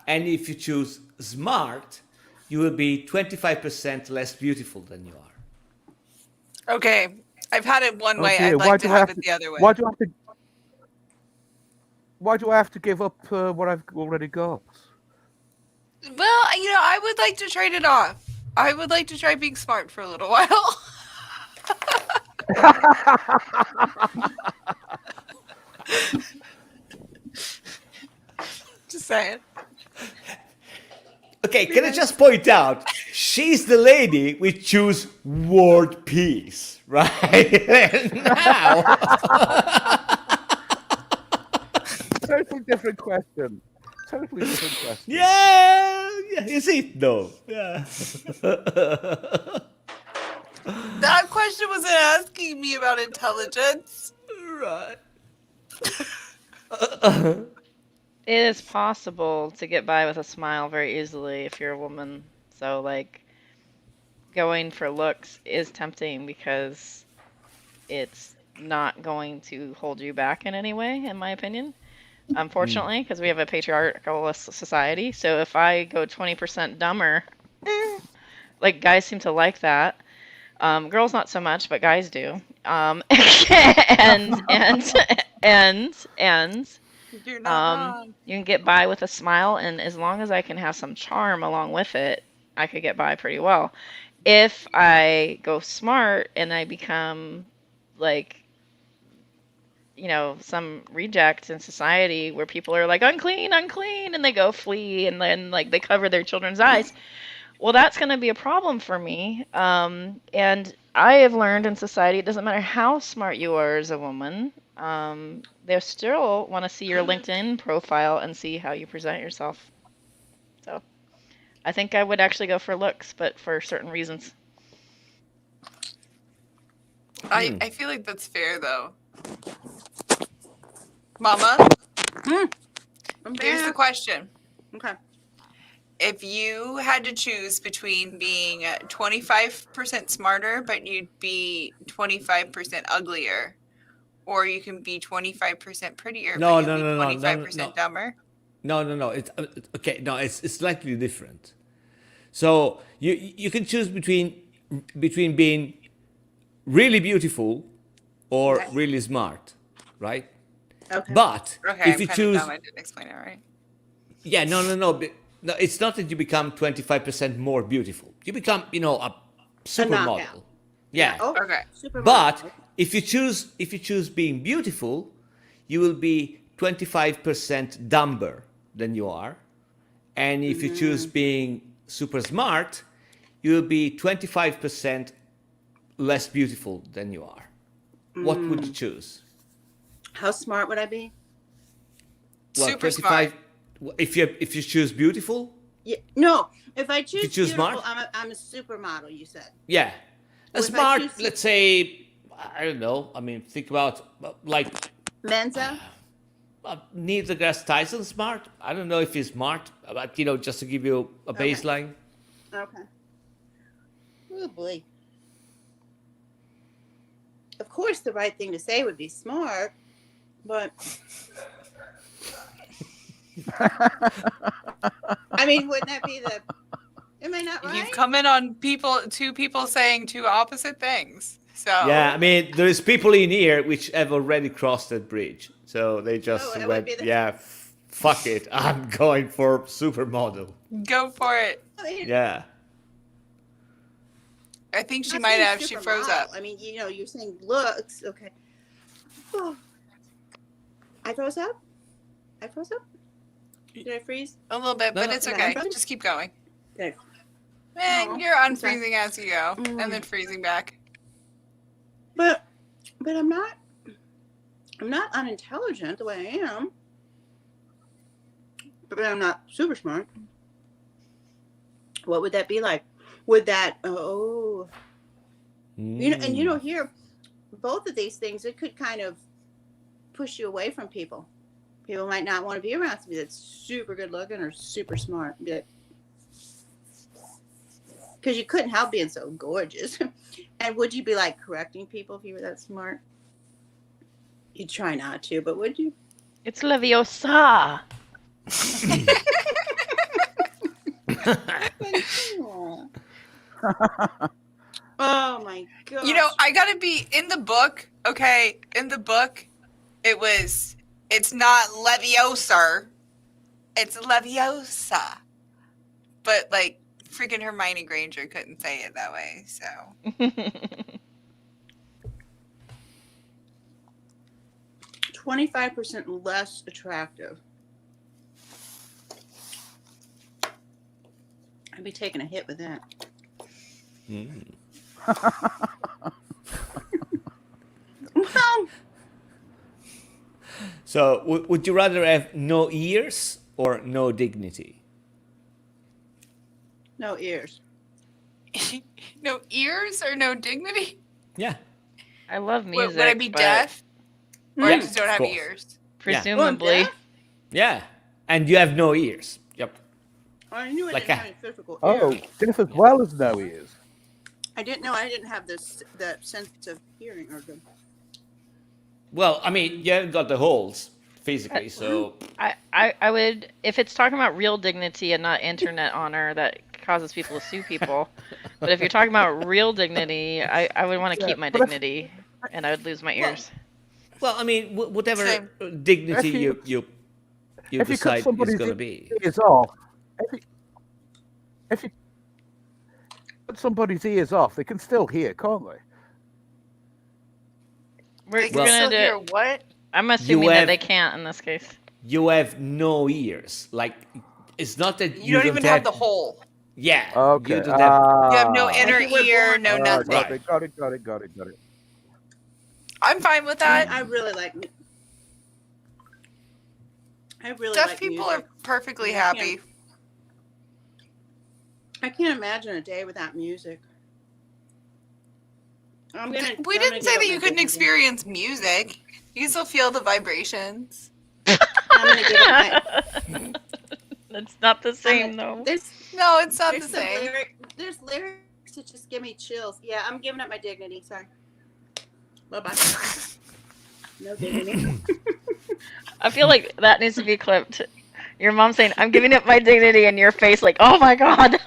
Speaker 2: And if you choose smart, you will be 25% less beautiful than you are.
Speaker 1: Okay, I've had it one
Speaker 5: Oh
Speaker 1: way.
Speaker 5: dear,
Speaker 1: I'd
Speaker 5: why
Speaker 1: like
Speaker 5: do
Speaker 1: to
Speaker 5: I
Speaker 1: have
Speaker 5: have
Speaker 1: it the other way.
Speaker 5: Why do I have to give up what I've already got?
Speaker 1: Well, I would like to trade it off. I would like to try being smart for a little while. Just saying.
Speaker 2: Okay, can I just point out, she's the lady we choose world peace, right? Now.
Speaker 5: Totally different question. Totally different question.
Speaker 2: Yeah, you see, no. Yeah.
Speaker 1: That question wasn't asking me about intelligence.
Speaker 2: Right.
Speaker 6: It is possible to get by with a smile very easily if you're a woman. So, like, going for looks is tempting because it's not going to hold you back in any way, in my opinion. Unfortunately, because we have a patriarchal society. So if I go 20% dumber, like guys seem to like that. Girls not so much, but guys do. And
Speaker 1: You're not wrong.
Speaker 6: you can get by with a smile, and as long as I can have some charm along with it, I could get by pretty well. If I go smart and I become like, some reject in society where people are like unclean, unclean, and they go flee, and then like they cover their children's eyes, well, that's going to be a problem for me. And I have learned in society, it doesn't matter how smart you are as a woman, they still want to see your LinkedIn profile and see how you present yourself. So I think I would actually go for looks, but for certain reasons.
Speaker 1: I feel like that's fair, though. Mama,
Speaker 8: I'm
Speaker 1: here's the
Speaker 8: back.
Speaker 1: question.
Speaker 8: Okay.
Speaker 1: If you had to choose between being 25% smarter, but you'd be 25% uglier, or you can be 25% prettier,
Speaker 2: No,
Speaker 1: but
Speaker 2: no,
Speaker 1: you'll
Speaker 2: no,
Speaker 1: be
Speaker 2: no,
Speaker 1: 25%
Speaker 2: no, no.
Speaker 1: dumber?
Speaker 2: No. It's okay. No, it's slightly different. So you can choose between being really beautiful or
Speaker 1: Okay.
Speaker 2: really smart, right?
Speaker 8: Okay.
Speaker 2: But
Speaker 1: Okay,
Speaker 2: if
Speaker 1: I'm
Speaker 2: you
Speaker 1: kind
Speaker 2: choose,
Speaker 1: of dumb. I didn't explain it right.
Speaker 2: yeah, no, it's not that you become 25% more beautiful. You become, a
Speaker 8: knockout.
Speaker 2: supermodel. Yeah.
Speaker 8: Oh,
Speaker 1: Okay.
Speaker 8: super.
Speaker 2: But if you choose being beautiful, you will be 25% dumber than you are. And if you choose being super smart, you will be 25% less beautiful than you are. What would you choose?
Speaker 8: How smart would I be?
Speaker 1: Super smart.
Speaker 2: If you choose beautiful,
Speaker 8: Yeah. No. If I choose,
Speaker 2: choose
Speaker 8: beautiful,
Speaker 2: smart?
Speaker 8: I'm a supermodel. You said.
Speaker 2: yeah. A
Speaker 8: Well, if I
Speaker 2: smart,
Speaker 8: choose-
Speaker 2: let's say, I don't know. I mean, think about like
Speaker 8: Mensa.
Speaker 2: Neil deGrasse Tyson smart. I don't know if he's smart, but just to give you a
Speaker 8: Okay.
Speaker 2: baseline.
Speaker 8: Okay. Oh boy. Of course, the right thing to say would be smart, but I mean, wouldn't that be the? Am I not right?
Speaker 1: You've come in on two people saying two opposite things. So
Speaker 2: Yeah, I mean, there's people in here which have already crossed that bridge. So they just
Speaker 8: Oh, it would
Speaker 2: went,
Speaker 8: be the-
Speaker 2: yeah, fuck it. I'm going for supermodel.
Speaker 1: go for it.
Speaker 8: I mean,
Speaker 2: Yeah.
Speaker 1: I think she
Speaker 8: not
Speaker 1: might
Speaker 8: saying
Speaker 1: have. She froze
Speaker 8: supermodel.
Speaker 1: up.
Speaker 8: I mean, you're saying looks. Okay. Oh. I froze up. Did I freeze?
Speaker 1: A little bit,
Speaker 2: No,
Speaker 1: but
Speaker 2: no.
Speaker 1: it's
Speaker 8: Okay,
Speaker 1: okay.
Speaker 8: I'm frozen.
Speaker 1: Just keep going.
Speaker 8: Okay.
Speaker 1: And
Speaker 8: Aw,
Speaker 1: you're
Speaker 8: I'm sorry.
Speaker 1: unfreezing as you go,
Speaker 8: Mm.
Speaker 1: and then freezing back.
Speaker 8: But I'm not unintelligent the way I am. But I'm not super smart. What would that be like? Would that here, both of these things, it could kind of push you away from people. People might not want to be around somebody that's super good looking or super smart. Because you couldn't help being so gorgeous. And would you be like correcting people if you were that smart? You'd try not to, but would you?
Speaker 6: It's Leviosa.
Speaker 8: Oh my god.
Speaker 1: You know, I gotta be in the book. Okay, in the book, it's not Leviosa, it's Leviosa. But like, freaking Hermione Granger couldn't say it that way. So
Speaker 8: 25% less attractive. I'd be taking a hit with that. Well,
Speaker 2: So would you rather have no ears or no dignity?
Speaker 8: no ears.
Speaker 1: no ears or no dignity.
Speaker 2: Yeah.
Speaker 6: I love music.
Speaker 1: Would I be
Speaker 6: but
Speaker 1: deaf? Or
Speaker 2: Yeah,
Speaker 1: I just don't
Speaker 2: of
Speaker 1: have
Speaker 2: course.
Speaker 1: ears?
Speaker 6: Presumably.
Speaker 8: deaf?
Speaker 2: Yeah. And you have no ears. Yep.
Speaker 8: I knew I
Speaker 2: Like
Speaker 8: didn't
Speaker 2: a-
Speaker 8: have any physical
Speaker 5: Oh,
Speaker 8: ears.
Speaker 5: deaf as well as no ears.
Speaker 8: I didn't know I didn't have that sense of hearing organ.
Speaker 2: Well, I mean, you haven't got the holes physically, so
Speaker 6: I would, if it's talking about real dignity and not internet honor that causes people to sue people. But if you're talking about real dignity, I would want to keep my
Speaker 5: but if-
Speaker 6: dignity, and I would lose my ears.
Speaker 2: well, I mean, whatever
Speaker 1: Same.
Speaker 2: dignity
Speaker 5: If
Speaker 2: you
Speaker 5: if you cut
Speaker 2: decide is
Speaker 5: somebody's
Speaker 2: going to be.
Speaker 5: ears off, if you cut somebody's ears off, they can still hear, can't they?
Speaker 6: We're,
Speaker 1: I
Speaker 6: we're
Speaker 1: can
Speaker 2: Well-
Speaker 6: gonna
Speaker 1: still
Speaker 6: do.
Speaker 1: hear what?
Speaker 6: I'm assuming that
Speaker 2: have-
Speaker 6: they can't in this case.
Speaker 2: You have no ears. Like, it's not that
Speaker 1: You don't even have the hole.
Speaker 2: Yeah.
Speaker 5: Okay.
Speaker 2: You don't have.
Speaker 1: You have no
Speaker 5: Ah.
Speaker 1: inner
Speaker 8: Like you were
Speaker 1: ear,
Speaker 8: born-
Speaker 1: no
Speaker 5: Ah,
Speaker 1: nothing.
Speaker 5: got it, got it, got it.
Speaker 1: I'm fine with
Speaker 8: I, mean,
Speaker 1: that.
Speaker 8: I really like. I really
Speaker 1: Deaf
Speaker 8: like
Speaker 1: people
Speaker 8: music.
Speaker 1: are perfectly
Speaker 8: Yeah,
Speaker 1: happy.
Speaker 8: I can't imagine a day without music.
Speaker 1: We
Speaker 8: I'm
Speaker 1: didn't
Speaker 8: gonna
Speaker 1: say
Speaker 8: give
Speaker 1: that
Speaker 8: up
Speaker 1: you
Speaker 8: my
Speaker 1: couldn't
Speaker 8: dignity.
Speaker 1: experience music. You can still feel the vibrations.
Speaker 8: I'm gonna give up my.
Speaker 6: That's not the same
Speaker 8: I'm
Speaker 6: though.
Speaker 8: gonna- There's
Speaker 1: No, it's not the
Speaker 8: there's some
Speaker 1: same.
Speaker 8: there's lyrics that just give me chills. Yeah, I'm giving up my dignity. Sorry. Bye bye. No dignity.
Speaker 6: I feel like that needs to be clipped. Your mom saying, "I'm giving up my dignity," and your face like, "Oh my god."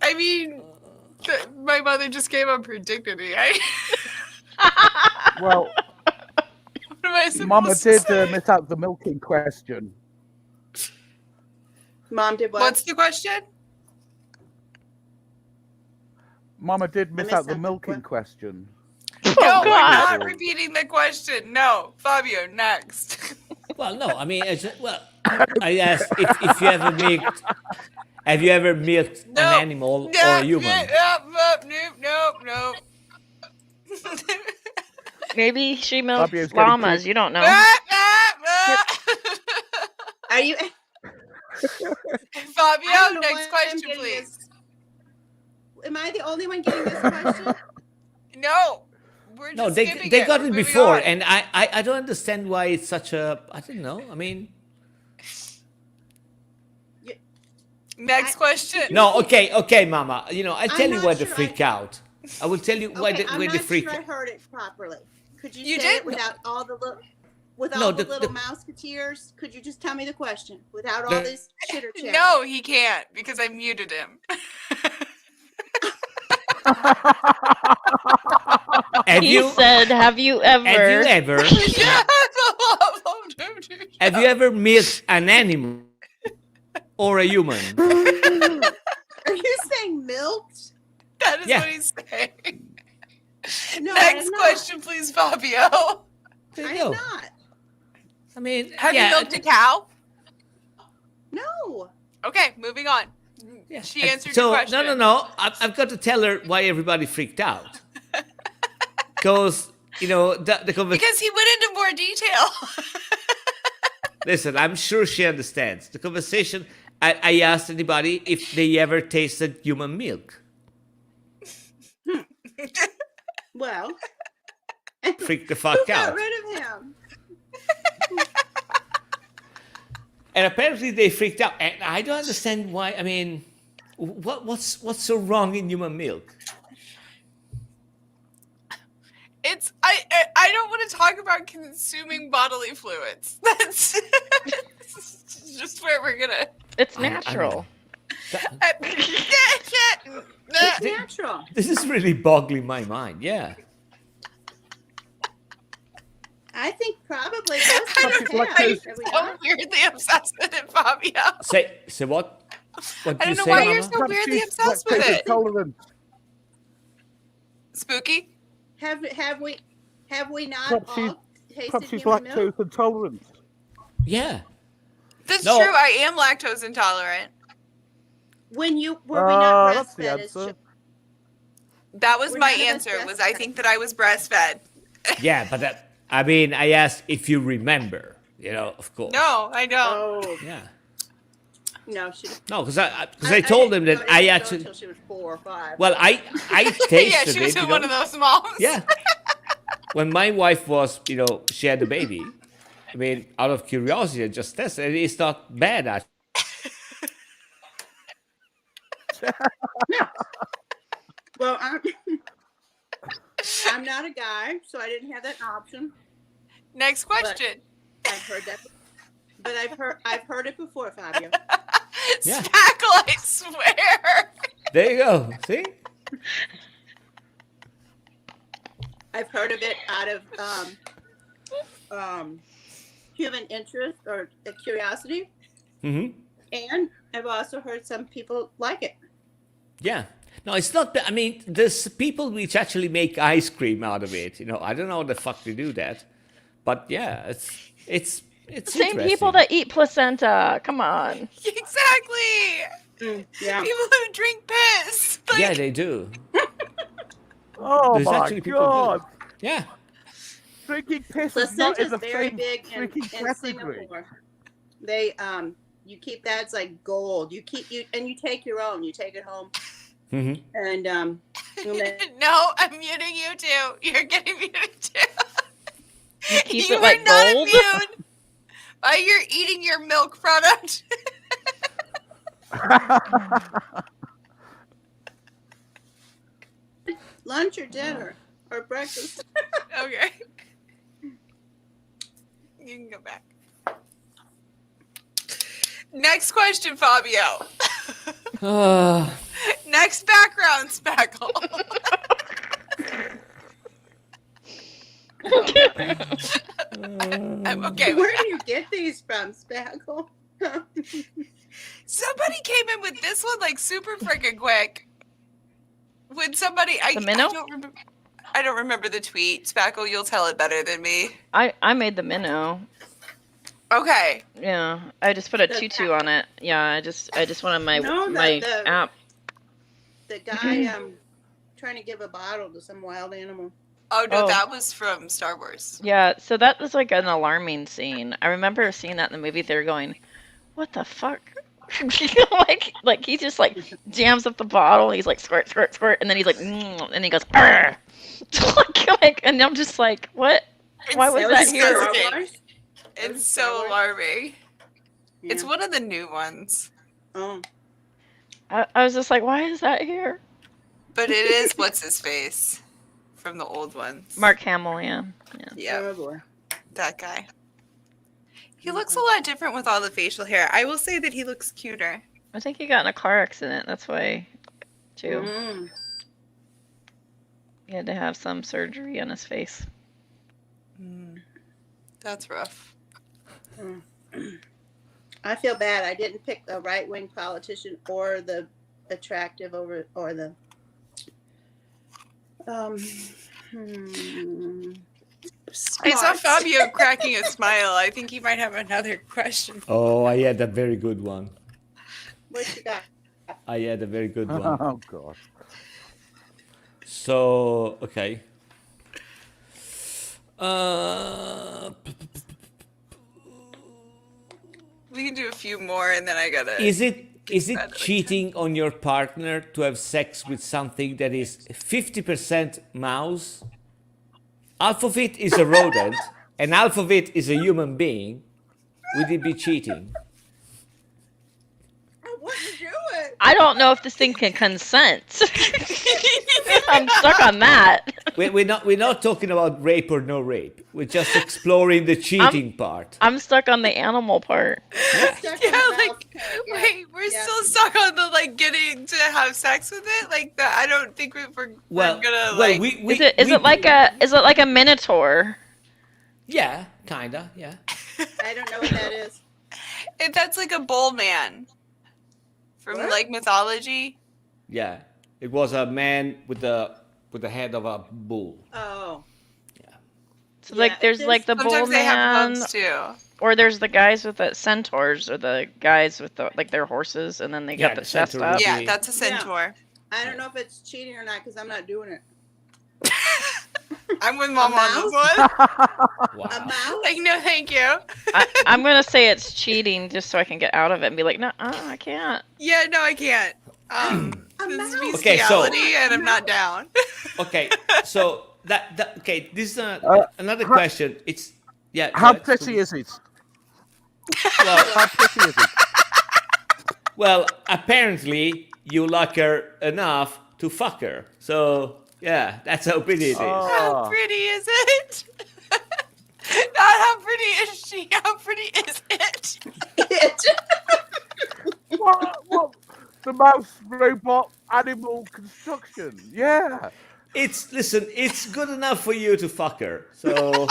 Speaker 1: I mean, my mother just gave up her dignity.
Speaker 5: Well,
Speaker 1: What am I supposed
Speaker 5: Mama
Speaker 1: to
Speaker 5: did
Speaker 1: say?
Speaker 5: miss out the milking question.
Speaker 8: Mom did what?
Speaker 1: What's the question?
Speaker 5: Mama did miss
Speaker 8: missed
Speaker 5: out the
Speaker 8: something.
Speaker 5: milking
Speaker 8: What?
Speaker 5: question.
Speaker 1: No,
Speaker 6: Oh,
Speaker 1: we're
Speaker 6: God.
Speaker 1: not repeating the question. No, Fabio, next.
Speaker 2: Well, no, I mean, I asked if you ever milked. Have you ever milked
Speaker 1: No,
Speaker 2: an animal or a human?
Speaker 1: Nope.
Speaker 6: Maybe she milks
Speaker 5: Fabio's getting
Speaker 6: llamas.
Speaker 5: close.
Speaker 6: You don't know.
Speaker 8: Are you? I
Speaker 1: Fabio,
Speaker 8: don't know
Speaker 1: next
Speaker 8: why I'm
Speaker 1: question,
Speaker 8: getting
Speaker 1: please.
Speaker 8: this. Am I the only one getting this question?
Speaker 1: No, we're just
Speaker 2: No,
Speaker 1: skipping
Speaker 2: they
Speaker 1: it.
Speaker 2: got
Speaker 1: We're
Speaker 2: it
Speaker 1: moving
Speaker 2: before,
Speaker 1: on.
Speaker 2: and I don't understand why it's such a. I don't know. I mean,
Speaker 1: Next question.
Speaker 2: No, okay, Mama. You know, I'll
Speaker 8: I'm
Speaker 2: tell you
Speaker 8: not
Speaker 2: why they
Speaker 8: sure
Speaker 2: freak out. I will tell you why
Speaker 8: Okay,
Speaker 2: they,
Speaker 8: I'm
Speaker 2: why they
Speaker 8: not
Speaker 2: freak
Speaker 8: sure I
Speaker 2: out.
Speaker 8: heard it properly. Could you,
Speaker 1: You
Speaker 8: say
Speaker 1: did?
Speaker 8: it without all the little, with
Speaker 2: No,
Speaker 8: all the
Speaker 2: the-
Speaker 8: little
Speaker 2: the-
Speaker 8: mouseketeers? Could you just tell me the question without all
Speaker 2: The-
Speaker 8: this chitter chatter?
Speaker 1: No, he can't because I muted him.
Speaker 2: Have
Speaker 6: He
Speaker 2: you
Speaker 6: said, "Have you ever?"
Speaker 2: have you ever milked an animal or a human?
Speaker 8: Are you saying milked?
Speaker 1: That is
Speaker 2: Yeah.
Speaker 1: what he's saying.
Speaker 8: No,
Speaker 1: Next
Speaker 8: I'm not.
Speaker 1: question, please, Fabio.
Speaker 2: There you
Speaker 8: I'm
Speaker 2: go.
Speaker 8: not.
Speaker 2: I mean,
Speaker 1: Have
Speaker 2: yeah,
Speaker 1: you milked a cow?
Speaker 8: No.
Speaker 1: Okay, moving on.
Speaker 2: yeah.
Speaker 1: She answered
Speaker 2: so,
Speaker 1: your question.
Speaker 2: No. I've got to tell her why everybody freaked out. Because, you know, the conversation.
Speaker 1: Because he went into more detail.
Speaker 2: Listen, I'm sure she understands. The conversation, I asked anybody if they ever tasted human milk.
Speaker 8: Well,
Speaker 2: Freak the
Speaker 8: who
Speaker 2: fuck
Speaker 8: got
Speaker 2: out.
Speaker 8: rid of him?
Speaker 2: And apparently they freaked out. And I don't understand why. I mean, what's so wrong in human milk?
Speaker 1: It's I don't want to talk about consuming bodily fluids. That's just where we're gonna.
Speaker 6: It's
Speaker 2: I don't
Speaker 6: natural.
Speaker 8: It's natural.
Speaker 2: This is really boggling my mind. Yeah.
Speaker 8: I think probably
Speaker 1: I
Speaker 8: most
Speaker 1: don't
Speaker 8: people
Speaker 1: know
Speaker 8: have.
Speaker 1: why you're
Speaker 8: Have we
Speaker 1: so
Speaker 8: not?
Speaker 1: weirdly obsessed with it, Fabio.
Speaker 2: Say what? What
Speaker 1: I
Speaker 2: do you
Speaker 1: don't know
Speaker 2: say,
Speaker 1: why
Speaker 2: Mama?
Speaker 1: you're so weirdly obsessed with
Speaker 5: lactose
Speaker 1: it.
Speaker 5: intolerant.
Speaker 1: Spooky.
Speaker 8: Have we not
Speaker 5: Perhaps
Speaker 8: all tasted
Speaker 5: Perhaps she's
Speaker 8: human milk?
Speaker 5: lactose intolerant.
Speaker 2: Yeah.
Speaker 1: That's
Speaker 2: No.
Speaker 1: true. I am lactose intolerant.
Speaker 8: When you were we not
Speaker 5: That's the
Speaker 8: breastfed? As
Speaker 5: answer.
Speaker 1: That was
Speaker 8: We're
Speaker 1: my
Speaker 8: none of us
Speaker 1: answer. Was I
Speaker 8: breastfed.
Speaker 1: think that I was breastfed?
Speaker 2: Yeah, but I mean, I asked if you remember. You know, of course.
Speaker 1: No, I don't.
Speaker 8: Oh
Speaker 2: Yeah.
Speaker 8: no, she.
Speaker 2: No, because I told him that I actually.
Speaker 8: until she was 4 or 5.
Speaker 2: Well, I tasted
Speaker 1: Yeah, she was
Speaker 2: it.
Speaker 1: in
Speaker 2: You
Speaker 1: one
Speaker 2: know?
Speaker 1: of those moms.
Speaker 2: Yeah. When my wife was, you know, she had the baby. I mean, out of curiosity, I just tested it. It's not bad.
Speaker 8: Well, I'm not a guy, so I didn't have that option.
Speaker 1: Next question.
Speaker 8: I've heard that, but I've heard it before, Fabio.
Speaker 2: Yeah.
Speaker 1: Spackle, I swear.
Speaker 2: There you go. See?
Speaker 8: I've heard of it out of human interest or curiosity,
Speaker 2: Mm-hmm.
Speaker 8: and I've also heard some people like it.
Speaker 2: Yeah. No, it's not. I mean, there's people which actually make ice cream out of it. You know, I don't know how the fuck they do that, but yeah, it's
Speaker 6: Same people
Speaker 2: interesting.
Speaker 6: that eat placenta. Come on.
Speaker 1: Exactly.
Speaker 8: Yeah.
Speaker 1: People who drink piss. Like,
Speaker 2: Yeah, they do.
Speaker 5: Oh
Speaker 2: There's
Speaker 5: my
Speaker 2: actually people who do.
Speaker 5: god!
Speaker 2: Yeah.
Speaker 5: Drinking piss is not
Speaker 8: Placenta
Speaker 5: in
Speaker 8: is
Speaker 5: the
Speaker 8: very
Speaker 5: same
Speaker 8: big in
Speaker 5: freaking category.
Speaker 8: Singapore. They you keep that, it's like gold. You take your own. You take it home,
Speaker 2: Mm-hmm.
Speaker 8: and then-
Speaker 1: No, I'm muting you too. You're getting muted too.
Speaker 6: You keep
Speaker 1: You
Speaker 6: it like
Speaker 1: are not
Speaker 6: gold.
Speaker 1: immune. While you're eating your milk product.
Speaker 8: lunch or dinner or breakfast.
Speaker 1: Okay. You can go back. Next question, Fabio. Next background, Spackle. I'm okay with
Speaker 8: Where
Speaker 1: that.
Speaker 8: do you get these from, Spackle?
Speaker 1: Somebody came in with this one like super freaking quick. When somebody, I
Speaker 6: The minnow?
Speaker 1: I don't remember the tweet. Spackle, you'll tell it better than me.
Speaker 6: I made the minnow.
Speaker 1: Okay.
Speaker 6: Yeah, I just put a
Speaker 8: The
Speaker 6: tutu on it. Yeah, I just wanted my
Speaker 8: No,
Speaker 6: my
Speaker 8: the-
Speaker 6: app.
Speaker 8: The guy trying to give a bottle to some wild animal.
Speaker 1: Oh no,
Speaker 6: Oh.
Speaker 1: that was from Star Wars.
Speaker 6: Yeah, so that was like an alarming scene. I remember seeing that in the movie theater going, what the fuck? like he just like jams up the bottle, he's like squirt, squirt, squirt, and then he's like and he goes, "Arr!" And I'm just like, what? Why was
Speaker 8: That
Speaker 6: that
Speaker 8: was
Speaker 6: here?
Speaker 8: Star
Speaker 1: Disgusting.
Speaker 8: Wars?
Speaker 1: It's
Speaker 8: Star
Speaker 1: so
Speaker 8: Wars?
Speaker 1: alarming. It's
Speaker 8: Yeah.
Speaker 1: one of the new ones.
Speaker 8: Oh.
Speaker 6: I was just like, why is that here?
Speaker 1: But it is what's his face from the old ones.
Speaker 6: Mark Hamill, yeah.
Speaker 1: Yeah,
Speaker 8: Oh boy.
Speaker 1: that guy. He looks a lot different with all the facial hair. I will say that he looks cuter.
Speaker 6: I think he got in a car accident. That's why, too.
Speaker 8: Mm.
Speaker 6: He had to have some surgery on his face.
Speaker 1: That's rough.
Speaker 8: I feel bad. I didn't pick the right wing politician or the attractive over or the
Speaker 1: I saw
Speaker 8: smart.
Speaker 1: Fabio cracking a smile. I think he might have another question.
Speaker 2: Oh, I had a very good one.
Speaker 8: What you got?
Speaker 2: I had a very good one.
Speaker 5: Oh god.
Speaker 2: So, okay.
Speaker 1: We can do a few more, and then I gotta.
Speaker 2: Is it
Speaker 1: Exactly.
Speaker 2: cheating on your partner to have sex with something that is 50% mouse? Half of it is a rodent, and half of it is a human being. Would it be cheating?
Speaker 8: I wouldn't do it.
Speaker 6: I don't know if this thing can consent. I'm stuck on that.
Speaker 2: We're not talking about rape or no rape. We're just exploring the cheating part.
Speaker 6: I'm stuck on the animal part.
Speaker 8: Stuck in
Speaker 1: Yeah,
Speaker 8: the
Speaker 1: like,
Speaker 8: mouth part, yeah.
Speaker 1: wait, we're
Speaker 8: Yeah.
Speaker 1: still stuck on the like getting to have sex with it. Like that, I don't think we're
Speaker 2: Well,
Speaker 1: gonna
Speaker 2: well,
Speaker 1: like.
Speaker 6: Is it like a minotaur?
Speaker 2: Yeah, kinda, yeah.
Speaker 8: I don't know what that is.
Speaker 1: If that's like a bull man from
Speaker 8: What?
Speaker 1: like mythology.
Speaker 2: Yeah, it was a man with the head of a bull.
Speaker 8: Oh.
Speaker 6: So
Speaker 8: Yeah,
Speaker 6: like there's
Speaker 8: there's-
Speaker 6: like the bull
Speaker 1: Sometimes they have
Speaker 6: man,
Speaker 1: both too.
Speaker 6: or there's the guys with the centaurs, or the guys with the like their horses, and then they
Speaker 2: Yeah,
Speaker 6: got the
Speaker 2: the
Speaker 6: chest
Speaker 2: centaur
Speaker 6: up.
Speaker 2: would
Speaker 1: Yeah,
Speaker 2: be-
Speaker 1: that's a centaur.
Speaker 8: I don't know if it's cheating or not because I'm not doing it.
Speaker 1: I'm with mom on this
Speaker 8: mouse?
Speaker 1: one.
Speaker 8: A
Speaker 2: Wow.
Speaker 8: mouse?
Speaker 1: Like, no, thank you.
Speaker 6: I'm gonna say it's cheating just so I can get out of it and be like, no, I can't.
Speaker 1: Yeah, no, I can't.
Speaker 8: A
Speaker 1: This is
Speaker 8: mouse?
Speaker 2: Okay, so-
Speaker 1: bestiality, and I'm not down.
Speaker 2: Okay, so that okay. This is another
Speaker 5: how-
Speaker 2: question. It's yeah.
Speaker 5: How
Speaker 2: go ahead.
Speaker 5: pretty is it?
Speaker 2: Well,
Speaker 5: How pretty is it?
Speaker 2: well, apparently you like her enough to fuck her. So yeah, that's how pretty it is.
Speaker 1: How
Speaker 5: Oh.
Speaker 1: pretty is it? Not how pretty is she? How pretty is it?
Speaker 5: What? The mouse robot animal construction. Yeah.
Speaker 2: Listen, it's good enough for you to fuck her. So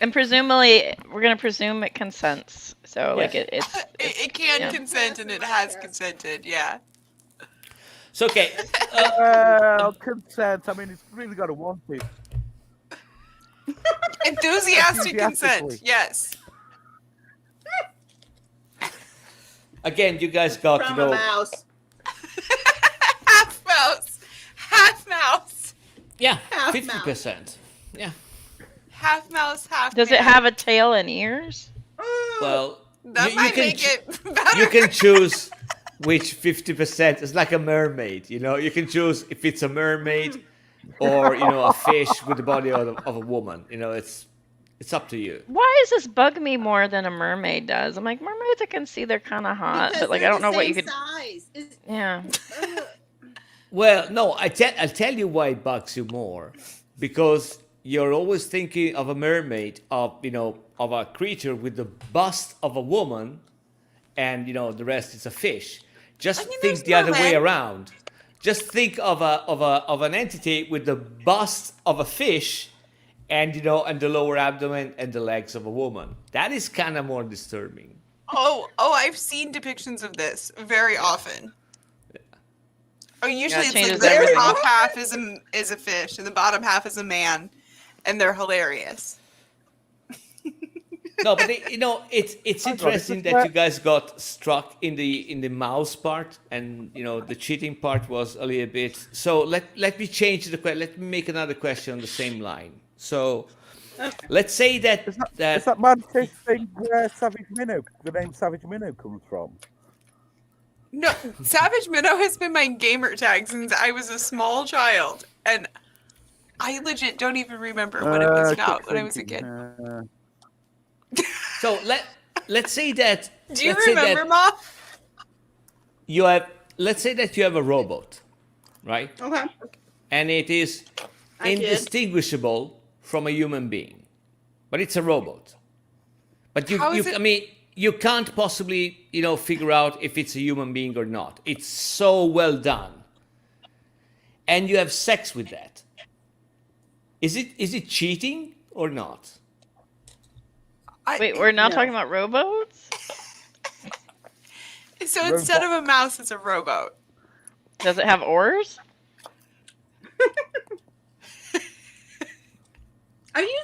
Speaker 6: And presumably, we're gonna presume it consents. So like it's
Speaker 1: It can
Speaker 6: yeah.
Speaker 1: consent, and it has consented. Yeah.
Speaker 2: so okay.
Speaker 5: Consent. I mean, it's really got to want it.
Speaker 1: Enthusiastic consent.
Speaker 5: Enthusiastically.
Speaker 1: Yes.
Speaker 2: Again, you guys got to
Speaker 8: From a
Speaker 2: know.
Speaker 8: mouse.
Speaker 1: Half mouse. Half mouse.
Speaker 2: Yeah,
Speaker 8: Half
Speaker 2: 50%. Yeah.
Speaker 1: Half mouse. Half.
Speaker 6: does it
Speaker 1: man.
Speaker 6: have a tail and ears?
Speaker 2: Well,
Speaker 1: That
Speaker 2: you
Speaker 1: might
Speaker 2: can
Speaker 1: make
Speaker 2: ch-
Speaker 1: it better.
Speaker 2: you can choose which 50%. It's like a mermaid, you know. You can choose if it's a mermaid or a fish with the body of a woman. You know, it's up to you.
Speaker 6: Why does this bug me more than a mermaid does? I'm like, mermaids, I can see they're kind of hot,
Speaker 8: Because
Speaker 6: but like I
Speaker 8: they're
Speaker 6: don't
Speaker 8: the
Speaker 6: know what you
Speaker 8: same
Speaker 6: could.
Speaker 8: Size.
Speaker 6: Yeah.
Speaker 2: Well, no, I'll tell you why it bugs you more, because you're always thinking of a mermaid, of a creature with the bust of a woman, and the rest is a fish. Just
Speaker 1: I mean,
Speaker 2: think
Speaker 1: there's
Speaker 2: the other way
Speaker 1: mermen.
Speaker 2: around. Just think of an entity with the bust of a fish, and the lower abdomen and the legs of a woman. That is kind of more disturbing.
Speaker 1: Oh, I've seen depictions of this very often. Oh, usually it's like
Speaker 6: changes
Speaker 1: the
Speaker 6: everything.
Speaker 1: top half is a fish and the bottom half is a man, and they're hilarious.
Speaker 2: No, but it's interesting that you guys got struck in the mouse part, and the cheating part was a little bit. So let me change the question. Let me make another question on the same line. So let's say that
Speaker 5: Is that manfish thing where Savage Minnow, the name Savage Minnow comes from?
Speaker 1: No, Savage Minnow has been my gamer tag since I was a small child, and I legit don't even remember what it was about when I was a kid.
Speaker 2: So let's say that.
Speaker 1: Do you
Speaker 2: let's say
Speaker 1: remember,
Speaker 2: that-
Speaker 1: Mom?
Speaker 2: you have, let's say that you have a robot, right?
Speaker 8: Okay.
Speaker 2: And it is
Speaker 8: I did.
Speaker 2: indistinguishable from a human being, but it's a robot. But
Speaker 1: How is it-
Speaker 2: I mean, you can't possibly, figure out if it's a human being or not. It's so well done. And you have sex with that. Is it cheating or not?
Speaker 6: Wait, we're not
Speaker 8: No.
Speaker 6: talking about robots?
Speaker 1: So instead of a mouse, it's a rowboat.
Speaker 6: Does it have oars?
Speaker 8: Are you?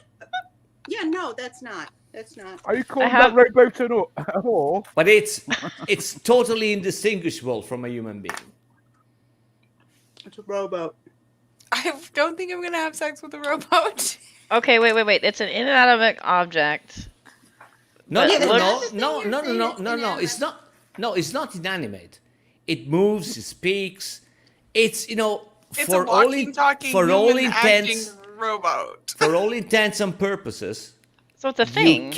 Speaker 8: Yeah, no, that's not. That's not.
Speaker 5: Are you calling
Speaker 6: have-
Speaker 5: that rowboat an whore?
Speaker 2: But it's totally indistinguishable from a human being.
Speaker 8: It's a rowboat.
Speaker 1: I don't think I'm gonna have sex with a rowboat.
Speaker 6: Okay, wait. It's an inanimate object.
Speaker 2: No,
Speaker 6: But
Speaker 2: no,
Speaker 6: look-
Speaker 2: no,
Speaker 8: That's the
Speaker 2: no,
Speaker 8: thing
Speaker 2: no,
Speaker 8: you're
Speaker 2: no,
Speaker 8: saying,
Speaker 2: no,
Speaker 8: it's
Speaker 2: no, no.
Speaker 8: inanimate.
Speaker 2: It's not. No, it's not inanimate. It moves. It speaks. It's
Speaker 1: It's
Speaker 2: for
Speaker 1: a
Speaker 2: all
Speaker 1: walking, talking,
Speaker 2: for all
Speaker 1: human acting
Speaker 2: intents
Speaker 1: rowboat.
Speaker 2: for all intents and purposes,
Speaker 6: So it's a thing.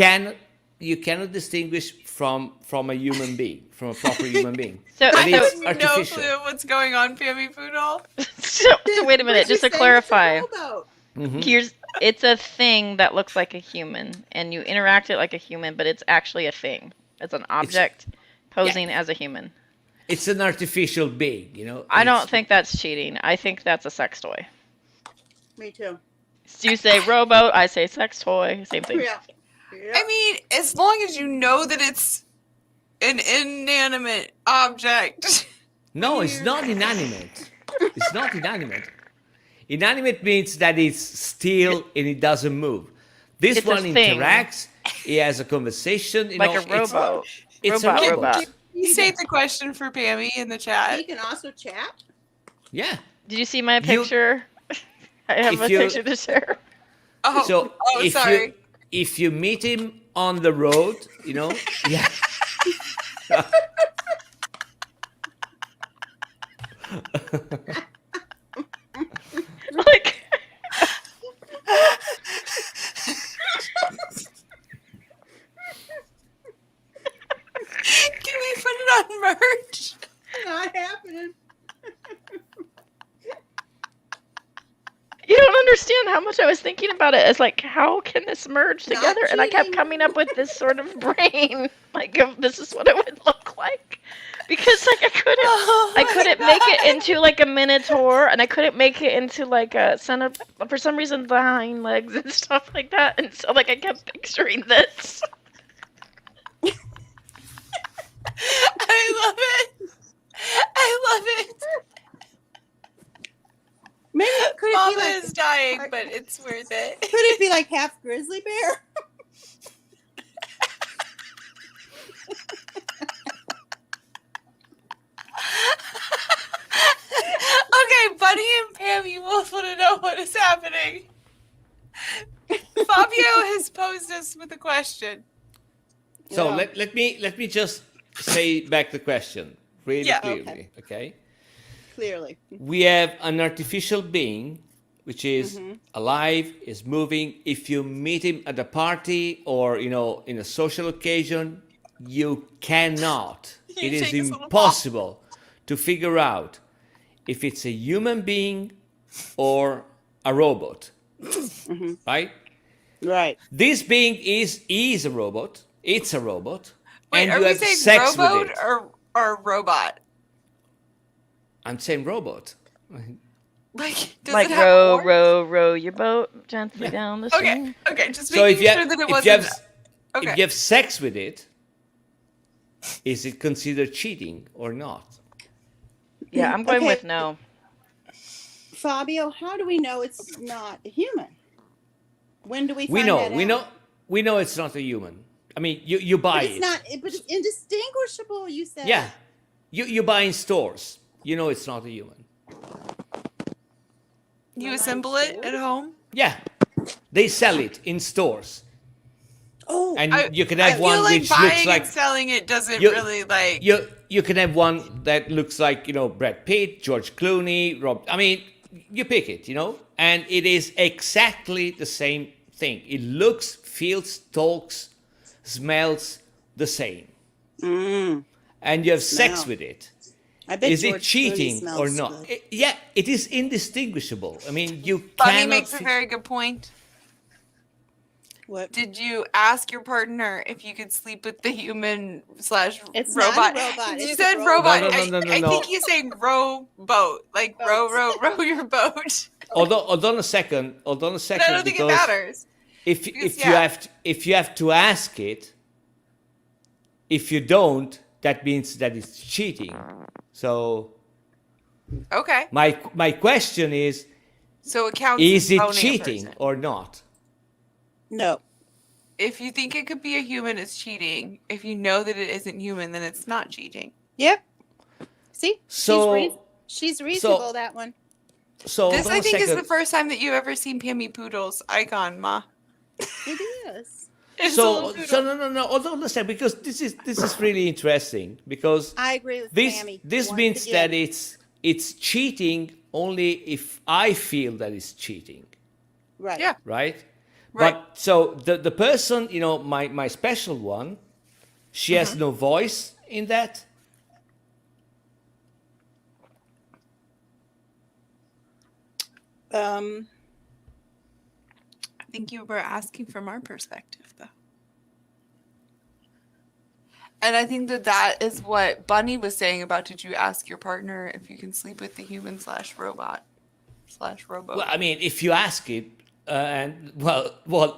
Speaker 2: you cannot distinguish from a human being, from a proper human being.
Speaker 6: So,
Speaker 2: But
Speaker 1: I
Speaker 2: it's
Speaker 1: have no
Speaker 2: artificial.
Speaker 1: clue what's going on, Pammy Poodle.
Speaker 6: so wait a minute,
Speaker 8: But you
Speaker 6: just to
Speaker 8: said
Speaker 6: clarify.
Speaker 8: It's a rowboat.
Speaker 6: It's a thing that looks like a human, and you interact it like a human, but it's actually a thing. It's an object posing as a human.
Speaker 2: It's an artificial being,
Speaker 6: I don't
Speaker 2: It's-
Speaker 6: think that's cheating. I think that's a sex toy.
Speaker 8: Me too.
Speaker 6: You say rowboat, I say sex toy, same thing.
Speaker 8: Yeah. Yeah.
Speaker 1: I mean, as long as you know that it's an inanimate object.
Speaker 2: No, it's not inanimate. It's not inanimate. Inanimate means that it's still and it doesn't move. This
Speaker 6: It's a
Speaker 2: one
Speaker 6: thing.
Speaker 2: interacts. It has a conversation.
Speaker 6: Like a
Speaker 2: it's-
Speaker 6: rowboat.
Speaker 2: It's
Speaker 6: Robot,
Speaker 2: a
Speaker 6: robot.
Speaker 2: robot.
Speaker 1: You state the question for Pammy in the
Speaker 8: He
Speaker 1: chat.
Speaker 8: can also chat.
Speaker 2: Yeah.
Speaker 6: Did you see my
Speaker 2: You-
Speaker 6: picture? I have
Speaker 2: If
Speaker 6: a
Speaker 2: you-
Speaker 6: picture to share.
Speaker 1: Oh,
Speaker 2: So if
Speaker 1: sorry.
Speaker 2: if you meet him on the road, yeah.
Speaker 6: Like,
Speaker 1: Can we put it on merch?
Speaker 8: Not happening.
Speaker 6: you don't understand how much I was thinking about it. It's like, how can this merge
Speaker 8: Not
Speaker 6: together? And I kept
Speaker 8: cheating.
Speaker 6: coming up with this sort of brain, like, if this is what it would look like. Because like I couldn't make it into like a minotaur, and I couldn't make it into like a for some reason the hind legs and stuff like that. And so like I kept picturing this.
Speaker 1: I love it. I love it.
Speaker 8: Maybe could it
Speaker 1: Mama
Speaker 8: be like
Speaker 1: is dying, but it's worth it.
Speaker 8: could it be like half grizzly bear?
Speaker 1: Okay, Buddy and Pam, you both want to know what is happening. Fabio has posed us with a question.
Speaker 2: So
Speaker 8: Yeah.
Speaker 2: let me just say back the question really
Speaker 1: Yeah.
Speaker 2: clearly. Okay.
Speaker 8: Clearly.
Speaker 2: We have an artificial being which is alive, is moving. If you meet him at a party or in a social occasion, you cannot.
Speaker 1: You
Speaker 2: It is
Speaker 1: take his little paw.
Speaker 2: impossible to figure out if it's a human being or a robot. Right?
Speaker 8: Right.
Speaker 2: This being is a robot. It's a robot.
Speaker 1: Wait,
Speaker 2: and
Speaker 1: are
Speaker 2: you
Speaker 1: we
Speaker 2: have
Speaker 1: saying
Speaker 2: sex
Speaker 1: rowboat
Speaker 2: with it.
Speaker 1: or robot?
Speaker 2: I'm saying robot.
Speaker 1: Like, does
Speaker 6: Like
Speaker 1: it have
Speaker 6: row your boat gently down the
Speaker 1: Okay,
Speaker 6: stream.
Speaker 1: okay, just
Speaker 2: So
Speaker 1: making
Speaker 2: if you
Speaker 1: sure
Speaker 2: have,
Speaker 1: that it
Speaker 2: if you
Speaker 1: wasn't.
Speaker 2: have
Speaker 1: Okay.
Speaker 2: if you have sex with it, is it considered cheating or not?
Speaker 6: Yeah, I'm going
Speaker 8: Okay.
Speaker 6: with no.
Speaker 8: Fabio, how do we know it's not a human? When do we find
Speaker 2: We know,
Speaker 8: that out?
Speaker 2: we know it's not a human. I mean, you buy
Speaker 8: But it's
Speaker 2: it.
Speaker 8: not. But it's indistinguishable. You said.
Speaker 2: Yeah, you buy in stores. You know it's not a human.
Speaker 1: You assemble it at home?
Speaker 2: Yeah, they sell it in stores,
Speaker 8: Oh.
Speaker 2: and
Speaker 1: I-
Speaker 2: you can
Speaker 1: I
Speaker 2: have
Speaker 1: feel
Speaker 2: one
Speaker 1: like
Speaker 2: which
Speaker 1: buying
Speaker 2: looks like
Speaker 1: and selling it doesn't
Speaker 2: You-
Speaker 1: really like.
Speaker 2: you can have one that looks like Brad Pitt, George Clooney, Rob. I mean, you pick it, and it is exactly the same thing. It looks, feels, talks, smells the same,
Speaker 8: Mm.
Speaker 2: and you have sex
Speaker 8: Smell.
Speaker 2: with it.
Speaker 8: I bet
Speaker 2: Is it
Speaker 8: George Clooney
Speaker 2: cheating or
Speaker 8: smells
Speaker 2: not?
Speaker 8: good.
Speaker 2: Yeah, it is indistinguishable. I mean, you
Speaker 1: Bunny
Speaker 2: cannot.
Speaker 1: makes a very good point.
Speaker 8: What?
Speaker 1: Did you ask your partner if you could sleep with the human slash
Speaker 8: It's not a
Speaker 1: robot?
Speaker 8: robot,
Speaker 1: You
Speaker 8: it's a
Speaker 1: said
Speaker 8: robot.
Speaker 1: robot.
Speaker 2: No.
Speaker 1: I think he's saying rowboat, like row your boat.
Speaker 2: Hold on a second.
Speaker 1: But I don't think it
Speaker 2: because
Speaker 1: matters.
Speaker 2: if
Speaker 1: Because,
Speaker 2: you
Speaker 1: yeah.
Speaker 2: have to ask it, if you don't, that means that it's cheating. So
Speaker 1: Okay.
Speaker 2: my question is
Speaker 1: So it counts
Speaker 2: is
Speaker 1: as
Speaker 2: it
Speaker 1: boning a
Speaker 2: cheating
Speaker 1: person.
Speaker 2: or not?
Speaker 8: No.
Speaker 1: If you think it could be a human, it's cheating. If you know that it isn't human, then it's not cheating.
Speaker 8: Yep. See?
Speaker 2: So
Speaker 8: she's reasonable, that one.
Speaker 2: so
Speaker 1: This,
Speaker 2: hold on
Speaker 1: I
Speaker 2: a
Speaker 1: think, is
Speaker 2: second.
Speaker 1: the first time that you've ever seen Pammy Poodle's icon, Ma.
Speaker 8: It is.
Speaker 1: It's a little
Speaker 2: So
Speaker 1: poodle.
Speaker 2: no. Hold on a second, because this is really interesting, because
Speaker 8: I agree with
Speaker 2: this
Speaker 8: Tammy.
Speaker 2: this
Speaker 8: once
Speaker 2: means
Speaker 8: again.
Speaker 2: that it's cheating only if I feel that it's cheating,
Speaker 8: Right.
Speaker 1: Yeah.
Speaker 2: right?
Speaker 1: Right.
Speaker 2: But so the person, my special one, she has no voice in that.
Speaker 1: I think you were asking from our perspective, though. And I think that is what Bunny was saying about, did you ask your partner if you can sleep with the human slash robot slash robo?
Speaker 2: Well, I mean, if you ask it, and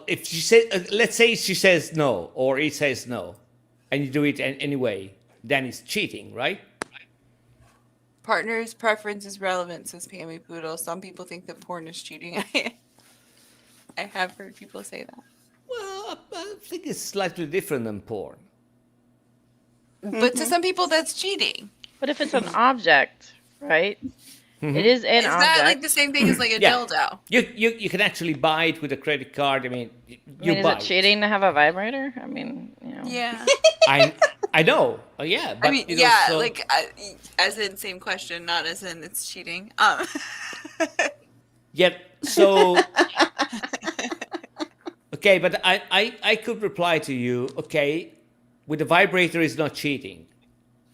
Speaker 2: if she says, let's say she says no, or he says no, and you do it anyway, then it's cheating, right?
Speaker 1: Partner's preference is relevant, says Pammy Poodle. Some people think that porn is cheating. I have heard people say that.
Speaker 2: Well, I think it's slightly different than porn.
Speaker 1: But to some people, that's cheating.
Speaker 6: But if it's an object, right? It is an
Speaker 1: It's
Speaker 6: object.
Speaker 1: not like the same thing as like a
Speaker 2: Yeah.
Speaker 1: dildo.
Speaker 2: You can actually buy it with a credit card. I mean,
Speaker 6: is
Speaker 2: buy
Speaker 6: it cheating to have a vibrator? I mean,
Speaker 1: Yeah.
Speaker 2: I know. Yeah, but
Speaker 1: I mean, yeah, like as in same question, not as in it's cheating.
Speaker 2: Yet, so okay, but I could reply to you. Okay, with the vibrator is not cheating,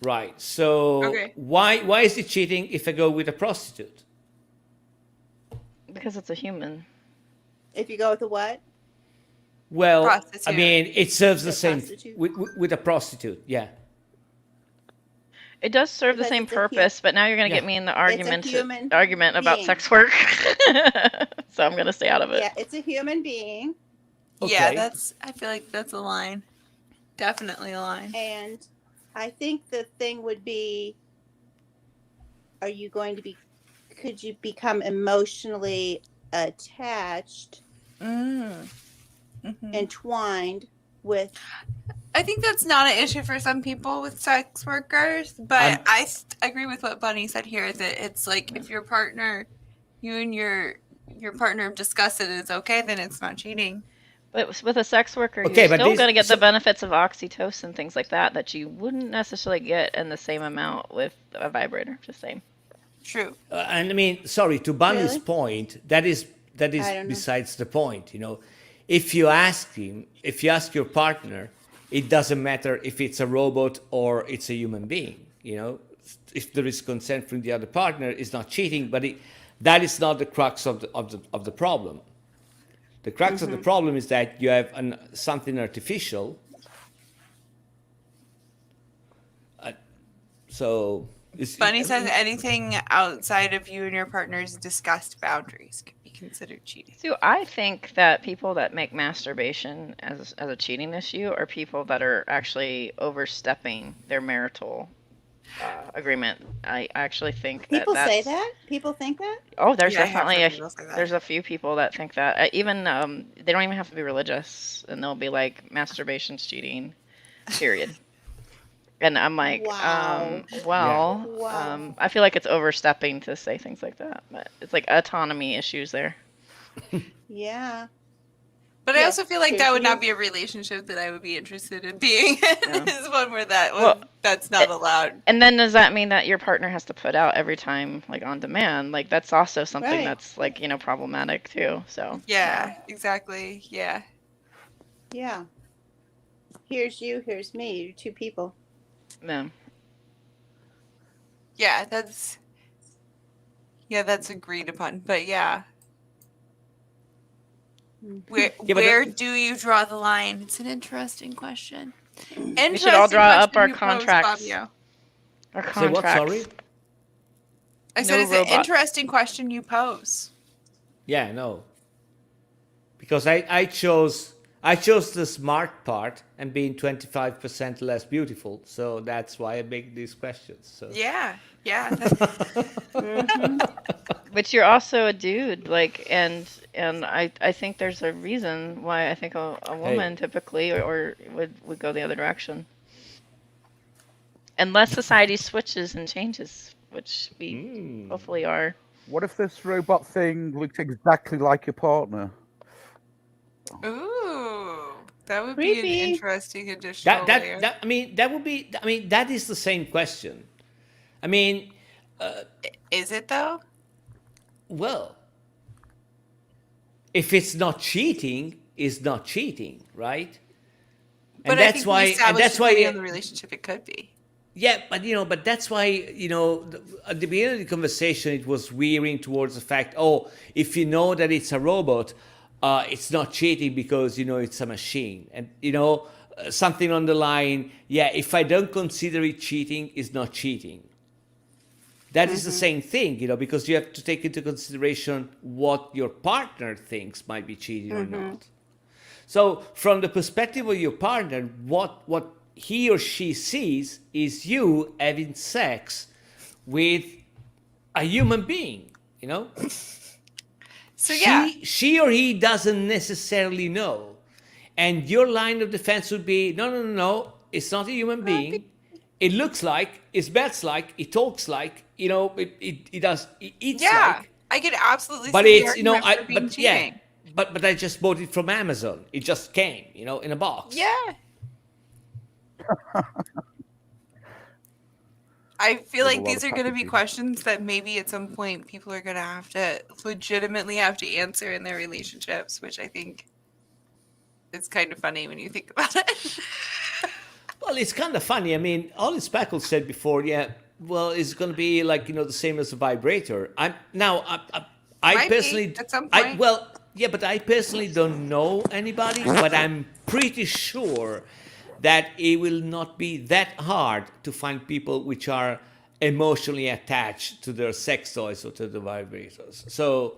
Speaker 2: right? So
Speaker 1: Okay.
Speaker 2: why is it cheating if I go with a prostitute?
Speaker 6: because it's a human.
Speaker 8: If you go with the what?
Speaker 2: Well,
Speaker 1: Prostitute.
Speaker 2: I mean, it serves the
Speaker 8: A
Speaker 2: same
Speaker 8: prostitute?
Speaker 2: with a prostitute. Yeah.
Speaker 6: It does serve the
Speaker 8: Because
Speaker 6: same
Speaker 8: it's a hu-
Speaker 6: purpose, but now you're going to
Speaker 2: Yeah.
Speaker 6: get me in the
Speaker 8: human
Speaker 6: argument about
Speaker 8: being.
Speaker 6: sex work. So I'm going to stay out of it.
Speaker 8: Yeah, it's a human being,
Speaker 1: Yeah,
Speaker 2: Okay.
Speaker 1: I feel like that's a line. Definitely a line.
Speaker 8: and I think the thing would be, could you become emotionally attached, entwined with?
Speaker 1: I think that's not an issue for some people with sex workers, but I agree with what Bunny said here, that it's like if your partner, you and your partner discuss it, it's okay, then it's not cheating.
Speaker 6: But with a sex worker,
Speaker 2: Okay,
Speaker 6: you're
Speaker 2: but
Speaker 6: still
Speaker 2: these-
Speaker 6: going to get
Speaker 2: so-
Speaker 6: the benefits of oxytocin, things like that you wouldn't necessarily get in the same amount with a vibrator. Just saying.
Speaker 1: True.
Speaker 2: And I mean, sorry, to Bunny's
Speaker 8: Really?
Speaker 2: point, that is
Speaker 8: I don't know.
Speaker 2: besides the point. If you ask your partner, it doesn't matter if it's a robot or it's a human being. If there is consent from the other partner, it's not cheating. But that is not the crux of the problem. The crux of the problem is that you have something artificial. So.
Speaker 1: Bunny says anything outside of you and your partner's discussed boundaries could be considered cheating.
Speaker 6: So I think that people that make masturbation as a cheating issue are people that are actually overstepping their marital agreement. I actually think
Speaker 8: People
Speaker 6: that's...
Speaker 8: say that. People think that.
Speaker 6: Oh, there's
Speaker 1: Yeah, I have
Speaker 6: definitely
Speaker 1: heard people say that.
Speaker 6: there's a few people that think that. Even they don't even have to be religious, and they'll be like, masturbation's cheating, period. And I'm like,
Speaker 8: Wow.
Speaker 6: well,
Speaker 8: Wow.
Speaker 6: I feel like it's overstepping to say things like that, but it's like autonomy issues there.
Speaker 8: Yeah.
Speaker 1: But I
Speaker 8: Yeah,
Speaker 1: also feel like
Speaker 8: true.
Speaker 1: that would not be a relationship that I would be interested in being in.
Speaker 6: Yeah.
Speaker 1: Is one where that's not
Speaker 6: it-
Speaker 1: allowed.
Speaker 6: And then does that mean that your partner has to put out every time, like on demand? Like that's also something
Speaker 8: Right.
Speaker 6: that's like problematic too. So
Speaker 1: Yeah, exactly. Yeah.
Speaker 8: Yeah. Here's you. Here's me. You're two people.
Speaker 6: yeah.
Speaker 1: Yeah, that's agreed upon. But yeah, where
Speaker 2: Yeah, but
Speaker 1: where do you draw the line? It's an interesting question.
Speaker 6: We should all draw up our
Speaker 1: you posed,
Speaker 6: contracts.
Speaker 1: Fabio.
Speaker 6: Our
Speaker 2: say what?
Speaker 6: contracts.
Speaker 2: Sorry.
Speaker 1: I said
Speaker 6: No
Speaker 1: it's an
Speaker 6: robot.
Speaker 1: interesting question you pose.
Speaker 2: Yeah, no. Because I chose the smart part and being 25% less beautiful. So that's why I make these questions. So
Speaker 1: Yeah.
Speaker 6: But you're also a dude, like, and I think there's a reason why I think a woman typically or would go the other direction. Unless society switches and changes, which we hopefully are.
Speaker 5: What if this robot thing looked exactly like your partner?
Speaker 1: Ooh, that would be an
Speaker 6: Creepy.
Speaker 1: interesting additional layer.
Speaker 2: that is the same question. I mean,
Speaker 1: Is it though?
Speaker 2: well, if it's not cheating, it's not cheating, right?
Speaker 1: But I think we established depending on the relationship it could be.
Speaker 2: Yeah, but that's why at the beginning of the conversation it was veering towards the fact, if you know that it's a robot, it's not cheating because it's a machine, and something on the line, if I don't consider it cheating, it's not cheating. That is the same thing, because you have to take into consideration what your partner thinks might be cheating or not. So from the perspective of your partner, what he or she sees is you having sex with a human being,
Speaker 1: So yeah,
Speaker 2: she or he doesn't necessarily know. And your line of defense would be, no, it's not a human being. It looks like, it smells like, it talks like, it does, it eats like.
Speaker 1: I could absolutely.
Speaker 2: But
Speaker 1: see
Speaker 2: it's,
Speaker 1: the argument for being cheating.
Speaker 2: but I just bought it from Amazon. It just came, in a box.
Speaker 1: Yeah. I feel like these are going to be questions that maybe at some point people are going to have to legitimately have to answer in their relationships, which I think is kind of funny when you think about it.
Speaker 2: Well, it's kind of funny. I mean, Ollie Speckle said before, it's going to be like, the same as a vibrator. I
Speaker 1: Might
Speaker 2: personally,
Speaker 1: be, at some point.
Speaker 2: but I personally don't know anybody, but I'm pretty sure that it will not be that hard to find people which are emotionally attached to their sex toys or to the vibrators. So,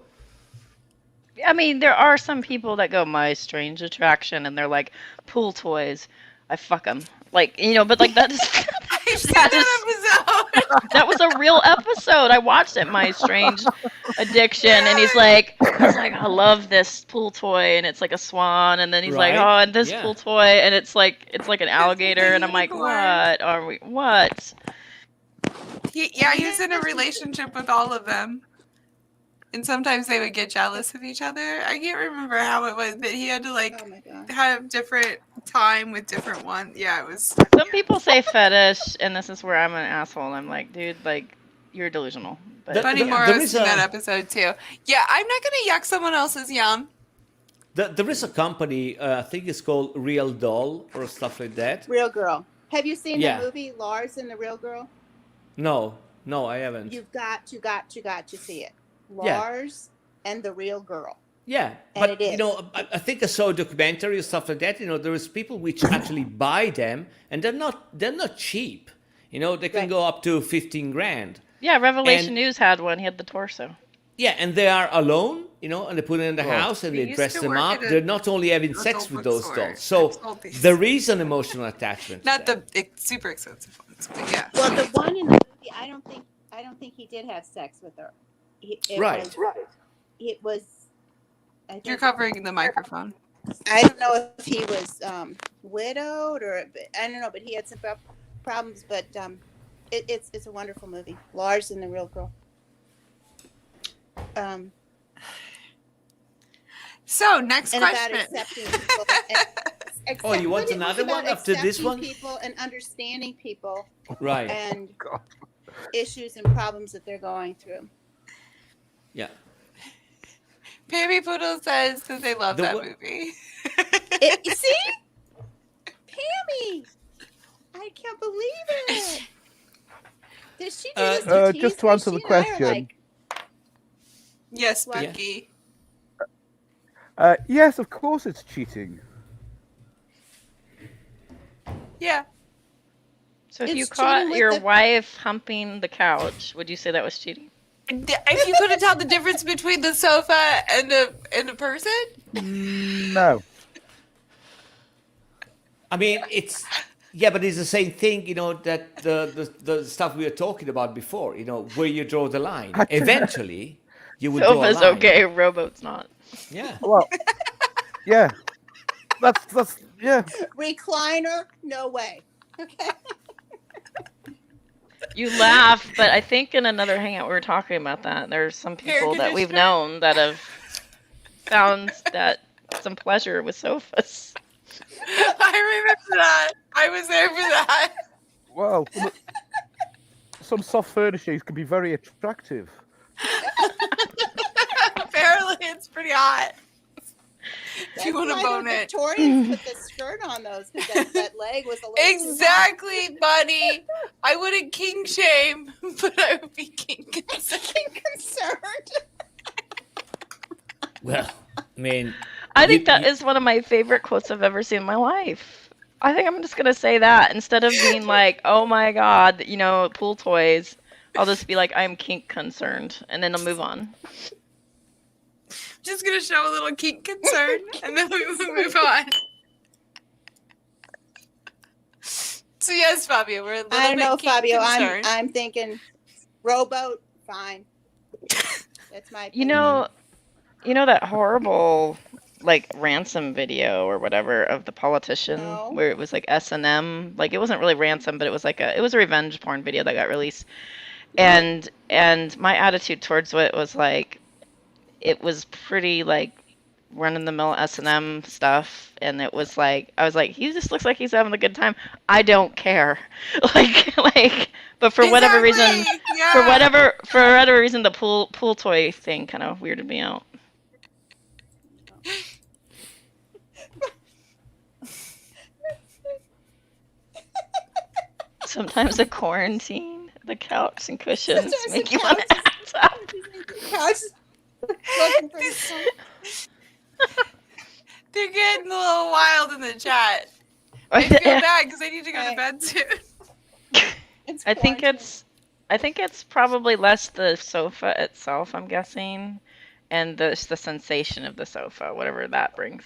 Speaker 6: I mean, there are some people that go my strange attraction, and they're like pool toys. I fuck them, but like that is.
Speaker 1: I've seen that episode.
Speaker 6: That was a real episode. I watched it, My Strange Addiction, and he's like, I love this pool toy, and it's like a swan, and then he's like,
Speaker 2: Right.
Speaker 6: and this pool toy, and it's like an alligator, and I'm like, what?
Speaker 1: He was in a relationship with all of them. And sometimes they would get jealous of each other. I can't remember how it was, but he had to
Speaker 8: Oh my god.
Speaker 1: have different time with different ones. Yeah, it was.
Speaker 6: Some people say fetish, and this is where I'm an asshole. I'm like, dude, like, you're delusional. But
Speaker 1: Bunny Morrow's in that episode too. Yeah, I'm not gonna yuck someone else's yum.
Speaker 2: there is a company, I think it's called Real Doll or stuff like that.
Speaker 8: Real Girl. Have you seen
Speaker 2: Yeah.
Speaker 8: the movie Lars and the Real Girl?
Speaker 2: No, I haven't.
Speaker 8: You've got to see it.
Speaker 2: Yeah.
Speaker 8: Lars and the Real Girl.
Speaker 2: Yeah,
Speaker 8: And
Speaker 2: but
Speaker 8: it is.
Speaker 2: I think I saw a documentary or stuff like that. There is people which actually buy them, and they're not cheap. They can
Speaker 8: Right.
Speaker 2: go up to 15 grand.
Speaker 6: yeah, Revelation
Speaker 2: And-
Speaker 6: News had one. He had the torso.
Speaker 2: Yeah, and they are alone, and they put it in the house and
Speaker 1: We
Speaker 2: they
Speaker 1: used
Speaker 2: dress
Speaker 1: to
Speaker 2: them
Speaker 1: work
Speaker 2: up.
Speaker 1: at a
Speaker 2: They're not only having
Speaker 1: adult
Speaker 2: sex with those
Speaker 1: bookstore.
Speaker 2: dolls. So
Speaker 1: I've sold these.
Speaker 2: there is an emotional attachment. to
Speaker 1: Not
Speaker 2: them.
Speaker 1: the super expensive ones, but yeah.
Speaker 8: Well, the one in the movie, I don't think he did have sex with her.
Speaker 2: Right.
Speaker 8: It was. I think,
Speaker 1: You're covering the microphone.
Speaker 8: I don't know if he was widowed or I don't know, but he had some problems. But it's a wonderful movie, Lars and the Real Girl.
Speaker 1: So next
Speaker 8: And
Speaker 1: question.
Speaker 8: about accepting people.
Speaker 2: Oh, you want
Speaker 8: It was
Speaker 2: another
Speaker 8: about
Speaker 2: one after this
Speaker 8: accepting
Speaker 2: one?
Speaker 8: People and understanding people
Speaker 2: Right.
Speaker 8: and issues and problems that they're going through.
Speaker 2: Yeah.
Speaker 1: Pammy Poodle says that they love
Speaker 2: The
Speaker 1: that
Speaker 2: wo-
Speaker 1: movie.
Speaker 8: You see, Pammy, I can't believe it. Did she do this to tease
Speaker 5: just to
Speaker 8: me?
Speaker 5: answer the
Speaker 8: She and I are
Speaker 5: question.
Speaker 8: like,
Speaker 1: Yes,
Speaker 8: What?
Speaker 1: Becky.
Speaker 5: Yes, of course it's cheating.
Speaker 1: Yeah.
Speaker 6: So if you
Speaker 8: It's
Speaker 6: caught
Speaker 8: cheating with
Speaker 6: your
Speaker 8: the-
Speaker 6: wife humping the couch, would you say that was cheating?
Speaker 1: If you couldn't tell the difference between the sofa and a person,
Speaker 5: No.
Speaker 2: I mean, it's yeah, but it's the same thing, that the stuff we were talking about before, where you draw the line. Eventually, you will draw a
Speaker 6: Sofa's
Speaker 2: line.
Speaker 6: okay, rowboat's not.
Speaker 2: Yeah.
Speaker 5: Well, yeah. That's yeah.
Speaker 8: recliner? No way. Okay.
Speaker 6: You laugh, but I think in another hangout we were talking about that. There's some people that we've
Speaker 1: conditioner?
Speaker 6: known that have found that some pleasure with sofas.
Speaker 1: I remember that. I was there for that.
Speaker 5: Well, some soft furnishings can be very attractive.
Speaker 1: Apparently, it's pretty hot. If you
Speaker 8: That's
Speaker 1: want to
Speaker 8: why
Speaker 1: bone
Speaker 8: the
Speaker 1: it.
Speaker 8: Victorians put the skirt on those because that leg was a little too
Speaker 1: Exactly, buddy. I wouldn't king shame, but I would be king concerned.
Speaker 8: fucking concerned.
Speaker 2: Well, I mean,
Speaker 6: I think
Speaker 2: You-
Speaker 6: that
Speaker 2: you-
Speaker 6: is one of my favorite quotes I've ever seen in my life. I think I'm just gonna say that instead of being like, "Oh my god," pool toys. I'll just be like, "I'm kink concerned," and then I'll move on.
Speaker 1: Just gonna show a little kink concern, and then we move on. So yes, Fabio, we're a little
Speaker 8: I don't
Speaker 1: bit
Speaker 8: know,
Speaker 1: kink
Speaker 8: Fabio.
Speaker 1: concerned.
Speaker 8: I'm thinking rowboat. Fine. That's my.
Speaker 6: You
Speaker 8: opinion.
Speaker 6: know that horrible like ransom video or whatever of the politician
Speaker 8: No.
Speaker 6: where it was like S&M, like it wasn't really ransom, but it was it was a revenge porn video that got released. And my attitude towards it was like, it was pretty like run of the mill S&M stuff, and it was like, I was like, he just looks like he's having a good time. I don't care, like, but for whatever reason,
Speaker 1: Exactly, yeah.
Speaker 6: for whatever reason, the pool toy thing kind of weirded me out. Sometimes the quarantine, the couch and cushions
Speaker 8: Sometimes
Speaker 6: make
Speaker 8: the
Speaker 6: you want to
Speaker 8: couch
Speaker 6: act up.
Speaker 8: Couch looking for his phone.
Speaker 1: They're getting a little wild in the chat. I feel bad because I need to go to
Speaker 8: Right.
Speaker 1: bed soon.
Speaker 8: It's
Speaker 6: I think
Speaker 8: quarantine.
Speaker 6: it's probably less the sofa itself, I'm guessing, and the sensation of the sofa, whatever that brings.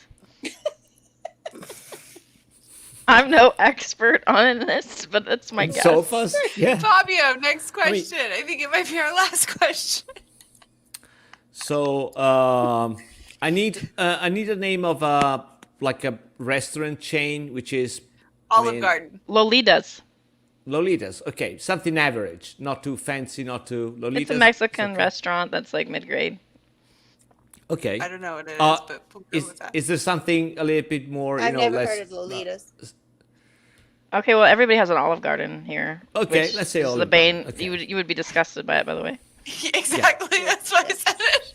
Speaker 6: I'm no expert on this, but that's my guess.
Speaker 2: Sofas, yeah.
Speaker 1: Fabio, next question. I think it might be our last question.
Speaker 2: So I need a name of like a restaurant chain, which is
Speaker 1: Olive Garden.
Speaker 6: Lolitas.
Speaker 2: Lolitas. Okay, something average, not too fancy, not too Lolitas.
Speaker 6: It's a Mexican
Speaker 2: okay.
Speaker 6: restaurant that's like mid-grade.
Speaker 2: Okay.
Speaker 1: I don't know what it is, but we'll go with that.
Speaker 2: Is there something a little bit more,
Speaker 8: I've never
Speaker 2: less?
Speaker 8: heard of Lolitas.
Speaker 6: Okay, well, everybody has an Olive Garden here.
Speaker 2: Okay,
Speaker 6: which
Speaker 2: let's say
Speaker 6: is the
Speaker 2: Olive
Speaker 6: bane.
Speaker 2: Garden. Okay.
Speaker 6: You would be disgusted by it, by the way.
Speaker 1: Exactly. That's why I said it.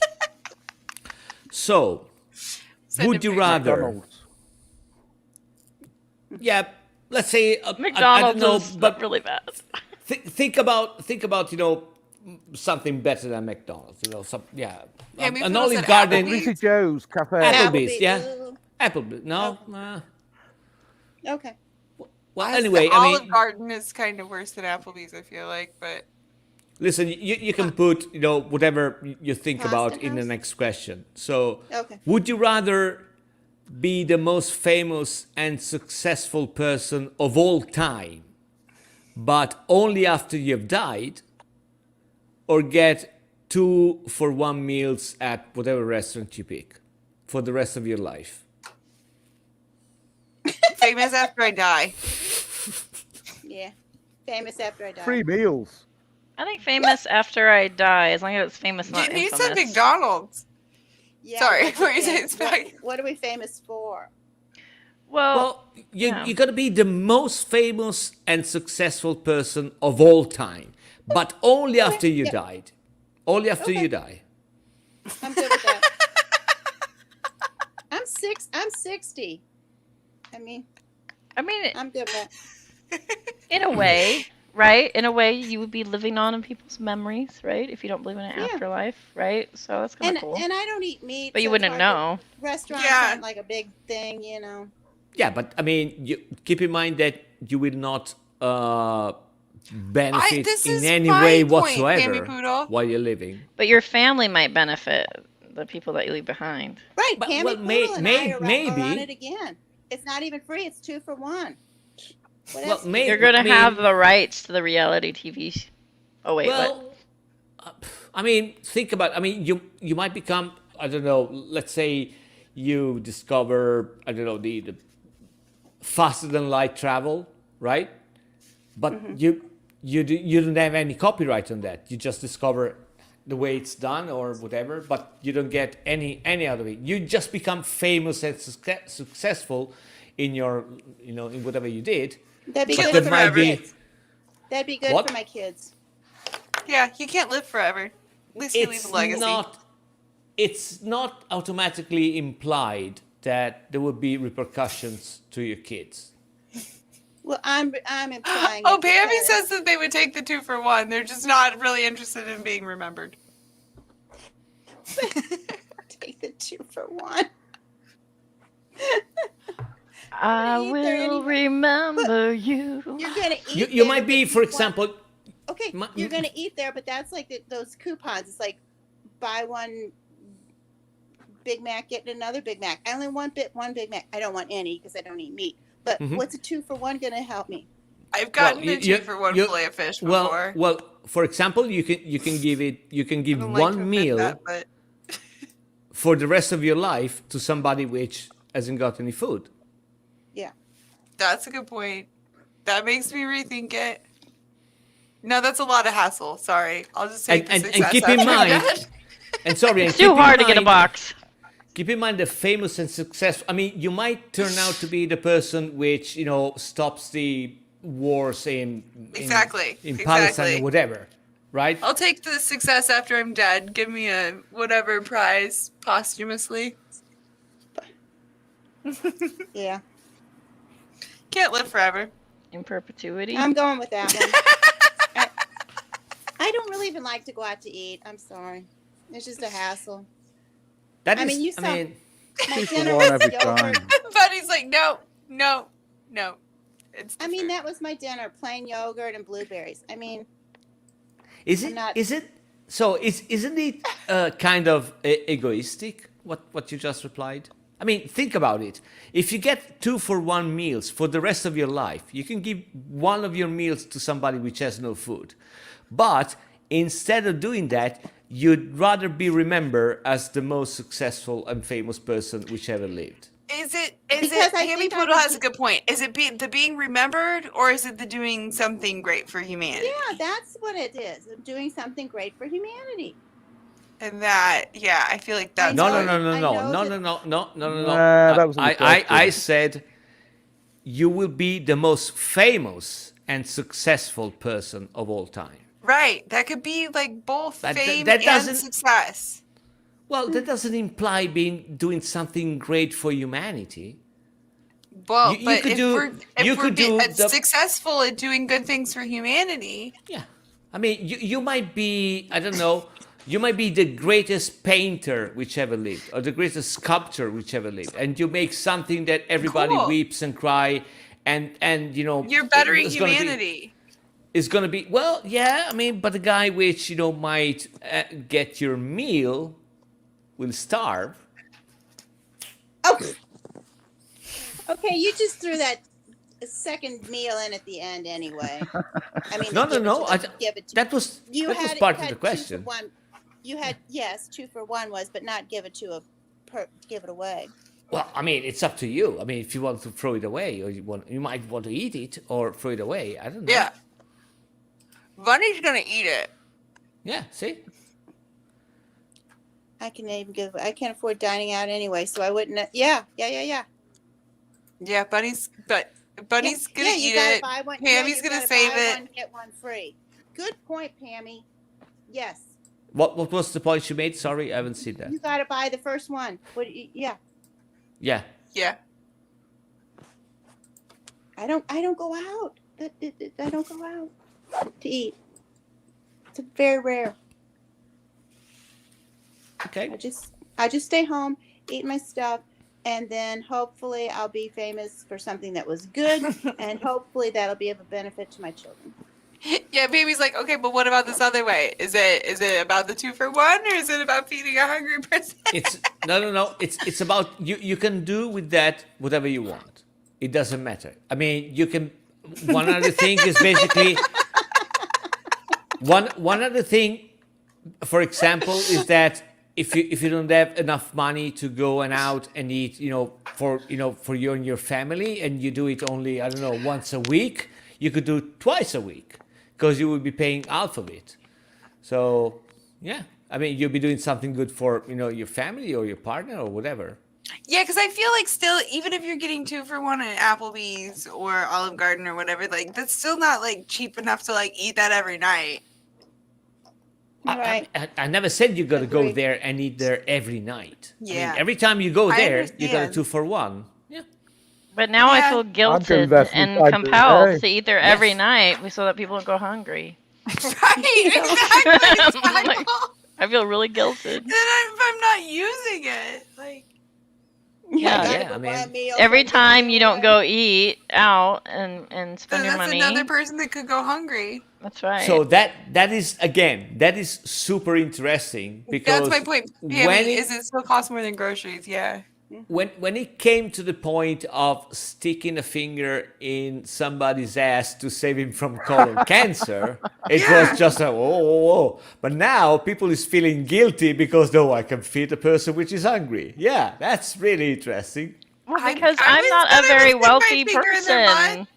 Speaker 2: So,
Speaker 1: Send
Speaker 2: would
Speaker 1: it
Speaker 2: you
Speaker 1: back.
Speaker 2: rather?
Speaker 5: McDonald's.
Speaker 2: Yeah, let's say
Speaker 6: McDonald's
Speaker 2: I don't know,
Speaker 6: is
Speaker 2: but
Speaker 6: really bad.
Speaker 2: think about something better than McDonald's.
Speaker 1: Yeah, maybe
Speaker 2: an
Speaker 1: we'll
Speaker 2: Olive
Speaker 1: set
Speaker 2: Garden.
Speaker 1: Applebee's.
Speaker 5: Greasy Joe's Cafe.
Speaker 2: Applebee's,
Speaker 8: Applebee's,
Speaker 2: yeah.
Speaker 8: ooh.
Speaker 2: Applebee's, no.
Speaker 8: Okay.
Speaker 2: Well,
Speaker 1: Honestly,
Speaker 2: anyway, I
Speaker 1: Olive
Speaker 2: mean,
Speaker 1: Garden is kind of worse than Applebee's, I feel like, but
Speaker 2: listen, you can put whatever you think
Speaker 8: Pasta
Speaker 2: about in the
Speaker 8: House?
Speaker 2: next question. So,
Speaker 8: Okay.
Speaker 2: would you rather be the most famous and successful person of all time, but only after you've died, or get 2-for-1 meals at whatever restaurant you pick for the rest of your life?
Speaker 1: famous after I die.
Speaker 8: Yeah. Famous after I die.
Speaker 5: Free meals.
Speaker 6: I think famous after I die, as long as it's famous, not
Speaker 1: You
Speaker 6: infamous.
Speaker 1: said McDonald's.
Speaker 8: Yeah,
Speaker 1: Sorry,
Speaker 8: what's
Speaker 1: what were you
Speaker 8: it
Speaker 1: saying,
Speaker 8: famous-
Speaker 1: Spike?
Speaker 8: What are we famous for?
Speaker 6: Well,
Speaker 2: Well,
Speaker 6: yeah.
Speaker 2: you got to be the most famous and successful person of all time, but only after you
Speaker 8: yeah.
Speaker 2: died. Only after
Speaker 8: Okay.
Speaker 2: you die.
Speaker 8: I'm good with that. I'm 60. I mean,
Speaker 6: I mean,
Speaker 8: I'm good with that.
Speaker 6: in a way, right? In a way, you would be living on in people's memories, right? If you don't believe in an
Speaker 8: Yeah.
Speaker 6: afterlife, right? So that's kind
Speaker 8: And
Speaker 6: of cool.
Speaker 8: and I don't eat meat,
Speaker 6: But you
Speaker 8: so it's
Speaker 6: wouldn't
Speaker 8: hard to-
Speaker 6: know.
Speaker 8: Restaurants
Speaker 1: Yeah.
Speaker 8: aren't like a big thing, you know.
Speaker 2: Yeah, but I mean, you keep in mind that you will not benefit
Speaker 1: this
Speaker 2: in
Speaker 1: is
Speaker 2: any
Speaker 1: my
Speaker 2: way
Speaker 1: point, Pammy
Speaker 2: whatsoever
Speaker 1: Poodle.
Speaker 2: while you're living.
Speaker 6: But your family might benefit, the people that you leave behind.
Speaker 8: Right,
Speaker 2: But-
Speaker 8: Pammy
Speaker 2: well,
Speaker 8: Poodle and I are on
Speaker 2: maybe.
Speaker 8: it again. It's not even free; it's 2 for 1. What
Speaker 2: Well,
Speaker 8: else?
Speaker 2: maybe.
Speaker 6: You're going to
Speaker 2: I mean,
Speaker 6: have the rights to the reality TV. Oh, wait, what?
Speaker 2: well, I mean, think about. I mean, you might become. I don't know. Let's say you discover. I don't know the faster than light travel, right? But you don't have any copyright on that. You just discover the way it's done or whatever, but you don't get any out of it. You just become famous and successful in your in whatever you did.
Speaker 8: That'd be
Speaker 2: But
Speaker 8: good
Speaker 2: there
Speaker 8: for
Speaker 2: might
Speaker 8: my
Speaker 2: be-
Speaker 8: kids. That'd be good
Speaker 2: What?
Speaker 8: for my kids.
Speaker 1: Yeah, you can't live forever. At least you leave a legacy.
Speaker 2: It's not automatically implied that there would be repercussions to your kids.
Speaker 8: Well, I'm implying.
Speaker 1: Oh,
Speaker 8: it
Speaker 1: Pammy
Speaker 8: because-
Speaker 1: says that they would take the 2 for 1. They're just not really interested in being remembered.
Speaker 8: take the 2 for 1.
Speaker 6: I
Speaker 8: Eat there
Speaker 6: will
Speaker 8: anyway.
Speaker 6: remember you.
Speaker 8: You're gonna eat.
Speaker 2: You
Speaker 8: there,
Speaker 2: might
Speaker 8: but
Speaker 2: be,
Speaker 8: if
Speaker 2: for
Speaker 8: you want-
Speaker 2: example,
Speaker 8: Okay,
Speaker 2: My-
Speaker 8: you're gonna eat there, but that's like those coupons. It's like buy one Big Mac, get another Big Mac. I only want one Big Mac. I don't want any because I don't eat meat. But
Speaker 2: Mhm.
Speaker 8: what's a 2 for 1 gonna help me?
Speaker 1: I've gotten
Speaker 2: Well,
Speaker 1: a 2 for 1 fillet of fish before.
Speaker 2: well, for example, you can give
Speaker 1: I
Speaker 2: one
Speaker 1: don't like to admit
Speaker 2: meal
Speaker 1: that, but
Speaker 2: for the rest of your life to somebody which hasn't got any food.
Speaker 8: Yeah.
Speaker 1: that's a good point. That makes me rethink it. No, that's a lot of hassle. Sorry. I'll just take
Speaker 2: And
Speaker 1: the
Speaker 2: and
Speaker 1: success
Speaker 2: keep in
Speaker 1: after I'm
Speaker 2: mind,
Speaker 1: dead.
Speaker 2: and sorry, and
Speaker 6: It's too
Speaker 2: keep in
Speaker 6: hard to get a
Speaker 2: mind-
Speaker 6: box.
Speaker 2: Keep in mind the famous and successful. I mean, you might turn out to be the person which stops the wars in
Speaker 1: Exactly,
Speaker 2: in Palestine
Speaker 1: exactly.
Speaker 2: or whatever, right?
Speaker 1: I'll take the success after I'm dead. Give me a whatever prize posthumously.
Speaker 8: Yeah.
Speaker 1: Can't live forever.
Speaker 6: In perpetuity.
Speaker 8: I'm going with that one. I don't really even like to go out to eat. I'm sorry. It's just a hassle.
Speaker 2: That
Speaker 8: I
Speaker 2: is,
Speaker 8: mean, you saw- My
Speaker 5: 2 for
Speaker 8: dinner
Speaker 5: 1
Speaker 8: was
Speaker 5: every
Speaker 8: yogurt.
Speaker 5: time.
Speaker 1: But he's like, no. It's
Speaker 8: I mean,
Speaker 1: different.
Speaker 8: that was my dinner: plain yogurt and blueberries. I mean,
Speaker 2: is
Speaker 8: I'm
Speaker 2: it
Speaker 8: not-
Speaker 2: is it so? Isn't it kind of egoistic? What you just replied. I mean, think about it. If you get 2 for 1 meals for the rest of your life, you can give one of your meals to somebody which has no food. But instead of doing that, you'd rather be remembered as the most successful and famous person which ever lived.
Speaker 1: Is it?
Speaker 8: Because I
Speaker 1: Hammy
Speaker 8: think I
Speaker 1: Poodle
Speaker 8: would
Speaker 1: has a good point. Is it the being remembered, or is it the doing something great for humanity?
Speaker 8: yeah, that's what it is. I'm doing something great for humanity.
Speaker 1: And that, yeah, I feel like that's
Speaker 2: No,
Speaker 8: know
Speaker 2: no, no,
Speaker 8: that-
Speaker 2: no,
Speaker 8: I
Speaker 2: no,
Speaker 8: know
Speaker 2: no, no, no, no, no, no, no.
Speaker 5: Nah, that wasn't the
Speaker 2: I
Speaker 5: question.
Speaker 2: said you will be the most famous and successful person of all time.
Speaker 1: right. That could be like both
Speaker 2: That-
Speaker 1: fame
Speaker 2: that
Speaker 1: and
Speaker 2: doesn't-
Speaker 1: success.
Speaker 2: Well, that doesn't imply doing something great for humanity.
Speaker 1: Well,
Speaker 2: You
Speaker 1: but
Speaker 2: could
Speaker 1: if
Speaker 2: do-
Speaker 1: we're, if
Speaker 2: you
Speaker 1: we're
Speaker 2: could do the-
Speaker 1: successful at doing good things for humanity,
Speaker 2: Yeah. I mean, you might be, I don't know, you might be the greatest painter which ever lived, or the greatest sculptor which ever lived, and you make something that everybody
Speaker 1: Cool.
Speaker 2: weeps and cry, and
Speaker 1: you're bettering
Speaker 2: it's gonna be-
Speaker 1: humanity.
Speaker 2: It's gonna be, well, yeah. I mean, but the guy which might get your meal will starve.
Speaker 8: Oh. Okay, you just threw that second meal in at the end anyway. I mean,
Speaker 2: No,
Speaker 8: give it
Speaker 2: no,
Speaker 8: to
Speaker 2: no.
Speaker 8: them, give it to
Speaker 2: That was
Speaker 8: you
Speaker 2: that was
Speaker 8: had,
Speaker 2: part
Speaker 8: you
Speaker 2: of the
Speaker 8: had 2 for
Speaker 2: question.
Speaker 8: 1. You had yes, 2 for 1 was, but not give it to give it away.
Speaker 2: Well, I mean, it's up to you. I mean, if you want to throw it away, or you might want to eat it or throw it away. I don't know.
Speaker 1: Yeah. Bunny's gonna eat it.
Speaker 2: Yeah. See.
Speaker 8: I can't afford dining out anyway, so I wouldn't. Yeah.
Speaker 1: Yeah, Bunny's gonna
Speaker 8: you
Speaker 1: eat
Speaker 8: gotta
Speaker 1: it.
Speaker 8: buy one.
Speaker 1: Pammy's
Speaker 8: you
Speaker 1: gonna
Speaker 8: gotta
Speaker 1: save
Speaker 8: buy
Speaker 1: it.
Speaker 8: One, get one free. Good point, Pammy. Yes,
Speaker 2: What was the point you made? Sorry, I haven't seen that.
Speaker 8: you gotta buy the first one. Yeah.
Speaker 2: Yeah.
Speaker 1: Yeah.
Speaker 8: I don't go out. I don't go out. to eat. It's very rare.
Speaker 2: Okay.
Speaker 8: I just stay home, eat my stuff, and then hopefully I'll be famous for something that was good, and hopefully that'll be of a benefit to my children.
Speaker 1: Yeah, baby's like, okay, but what about this other way? Is it about the 2-for-1, or is it about feeding a hungry person?
Speaker 2: It's no. It's about you can do with that whatever you want. It doesn't matter. I mean, you can. One other thing is basically one other thing, for example, is that if you don't have enough money to go and out and eat, for you and your family, and you do it only, I don't know, once a week, you could do it twice a week, because you will be paying half of it. So yeah, I mean, you'll be doing something good for your family or your partner or whatever.
Speaker 1: Yeah, because I feel like still, even if you're getting 2-for-1 at Applebee's or Olive Garden or whatever, like that's still not like cheap enough to like eat that every night.
Speaker 8: Right.
Speaker 2: I never said you got to go
Speaker 8: Agreed.
Speaker 2: there and eat there every night. I
Speaker 1: Yeah.
Speaker 2: mean, every time you go
Speaker 1: I
Speaker 2: there, you got a
Speaker 1: understand.
Speaker 2: 2-for-1. Yeah.
Speaker 6: But now I
Speaker 1: Yeah.
Speaker 6: feel
Speaker 5: doing
Speaker 6: guilted
Speaker 5: that from
Speaker 6: and
Speaker 5: time to
Speaker 6: compelled
Speaker 5: day.
Speaker 6: to eat there every
Speaker 2: Yes.
Speaker 6: night so that people don't go hungry.
Speaker 1: Right, exactly.
Speaker 6: I'm like- I feel really guilted.
Speaker 1: Then if I'm not using it, like,
Speaker 6: Yeah,
Speaker 8: I gotta
Speaker 2: yeah,
Speaker 8: go
Speaker 2: I
Speaker 8: buy
Speaker 2: mean,
Speaker 8: a meal
Speaker 6: Every
Speaker 8: so I can
Speaker 6: time
Speaker 8: get
Speaker 6: you don't
Speaker 8: away.
Speaker 6: go eat out and spend your
Speaker 1: that's
Speaker 6: money.
Speaker 1: another person that could go hungry.
Speaker 6: That's right.
Speaker 2: So that is super interesting, because
Speaker 1: That's my point. Yeah,
Speaker 2: when
Speaker 1: is it still cost more than groceries? Yeah.
Speaker 2: when it came to the point of sticking a finger in somebody's ass to save him from colon cancer, it was just a whoa. But now people is feeling guilty because I can feed a person which is hungry. Yeah, that's really interesting.
Speaker 6: Well,
Speaker 1: I-
Speaker 6: because
Speaker 1: I
Speaker 6: I'm
Speaker 1: was
Speaker 6: not
Speaker 1: gonna
Speaker 6: a very
Speaker 1: stick my
Speaker 6: wealthy
Speaker 1: finger in their butt.
Speaker 6: person.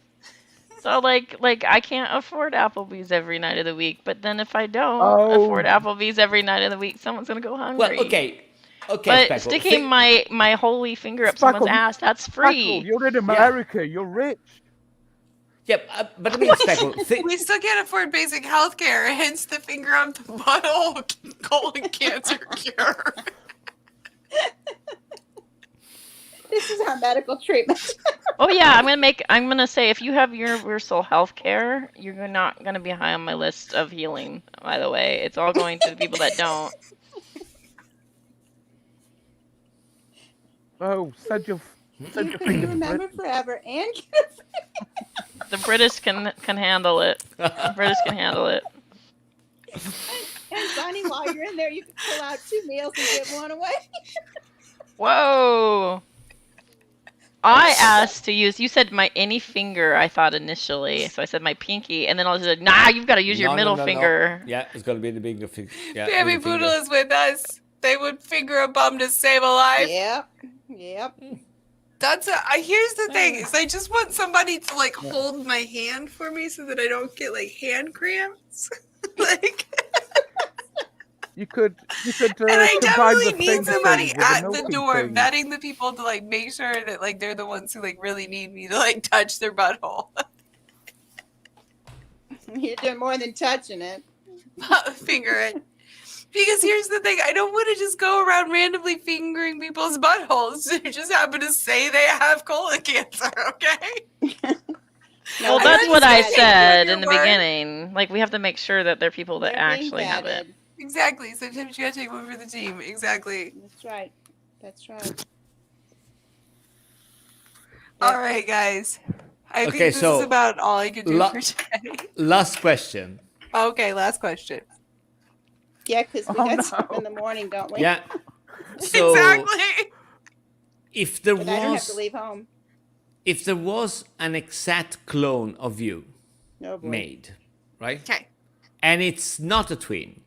Speaker 6: So like I can't afford Applebee's every night of the week. But then if I don't
Speaker 5: Oh.
Speaker 6: afford Applebee's every night of the week, someone's gonna go hungry.
Speaker 2: Well, okay,
Speaker 6: But
Speaker 2: Speckle,
Speaker 6: sticking my holy finger up someone's
Speaker 5: Speckle,
Speaker 6: ass, that's
Speaker 5: Speckle,
Speaker 6: free.
Speaker 5: you're in America. You're rich.
Speaker 2: yeah, but I mean, Speckle,
Speaker 1: We still can't afford basic health care, hence the finger up the butthole colon cancer cure.
Speaker 8: This is our medical treatment.
Speaker 6: Oh yeah, I'm gonna say if you have universal health care, you're not gonna be high on my list of healing, by the way. It's all going to the people that don't.
Speaker 5: Oh, send your
Speaker 8: You
Speaker 5: finger
Speaker 8: can
Speaker 5: to
Speaker 8: remember
Speaker 5: Brit.
Speaker 8: forever and
Speaker 6: The British can handle it. The British can handle it.
Speaker 8: and Bonnie, while you're in there, you can pull out 2 meals and give one away.
Speaker 6: Whoa. I asked to use. You said my any finger. I thought initially, so I said my pinky, and then I was like, "Nah, you've got to use your middle finger."
Speaker 2: Yeah, it's gonna be the bigger finger. Yeah,
Speaker 1: Baby
Speaker 2: middle finger.
Speaker 1: Poodle is with us. They would finger a bum to save a life.
Speaker 8: Yep.
Speaker 1: Here's the thing: is I just want somebody to like hold my hand for me so that I don't get like hand cramps. Like,
Speaker 5: You could
Speaker 1: and I
Speaker 5: combine
Speaker 1: definitely
Speaker 5: the
Speaker 1: need
Speaker 5: thing
Speaker 1: somebody
Speaker 5: thing with
Speaker 1: at the
Speaker 5: milking
Speaker 1: door
Speaker 5: thing.
Speaker 1: vetting the people to like make sure that like they're the ones who like really need me to like touch their butthole.
Speaker 8: You're doing more than touching it.
Speaker 1: Finger it. Because here's the thing, I don't want to just go around randomly fingering people's buttholes who just happen to say they have colon cancer, okay?
Speaker 6: Well,
Speaker 8: I
Speaker 6: that's
Speaker 8: think
Speaker 6: what I
Speaker 8: it's
Speaker 6: said
Speaker 1: your
Speaker 6: in the
Speaker 1: word.
Speaker 6: beginning. Like we have to make sure that they're people that
Speaker 8: They're being
Speaker 6: actually have it.
Speaker 8: vetted.
Speaker 1: Exactly. Sometimes you gotta take one for the team. Exactly.
Speaker 8: That's right. That's right.
Speaker 1: All right, guys. I think
Speaker 2: Okay,
Speaker 1: this
Speaker 2: so
Speaker 1: is about all I could do
Speaker 2: la-
Speaker 1: for today.
Speaker 2: Last question.
Speaker 1: Okay, last question.
Speaker 8: Yeah, because we
Speaker 5: Oh,
Speaker 8: got
Speaker 5: no.
Speaker 8: stuff in the morning, don't we?
Speaker 2: Yeah. So
Speaker 1: Exactly.
Speaker 2: if there
Speaker 8: But I don't have to
Speaker 2: was
Speaker 8: leave home.
Speaker 2: an exact clone of you
Speaker 8: No boy.
Speaker 2: made, right?
Speaker 1: Okay.
Speaker 2: And it's not a twin.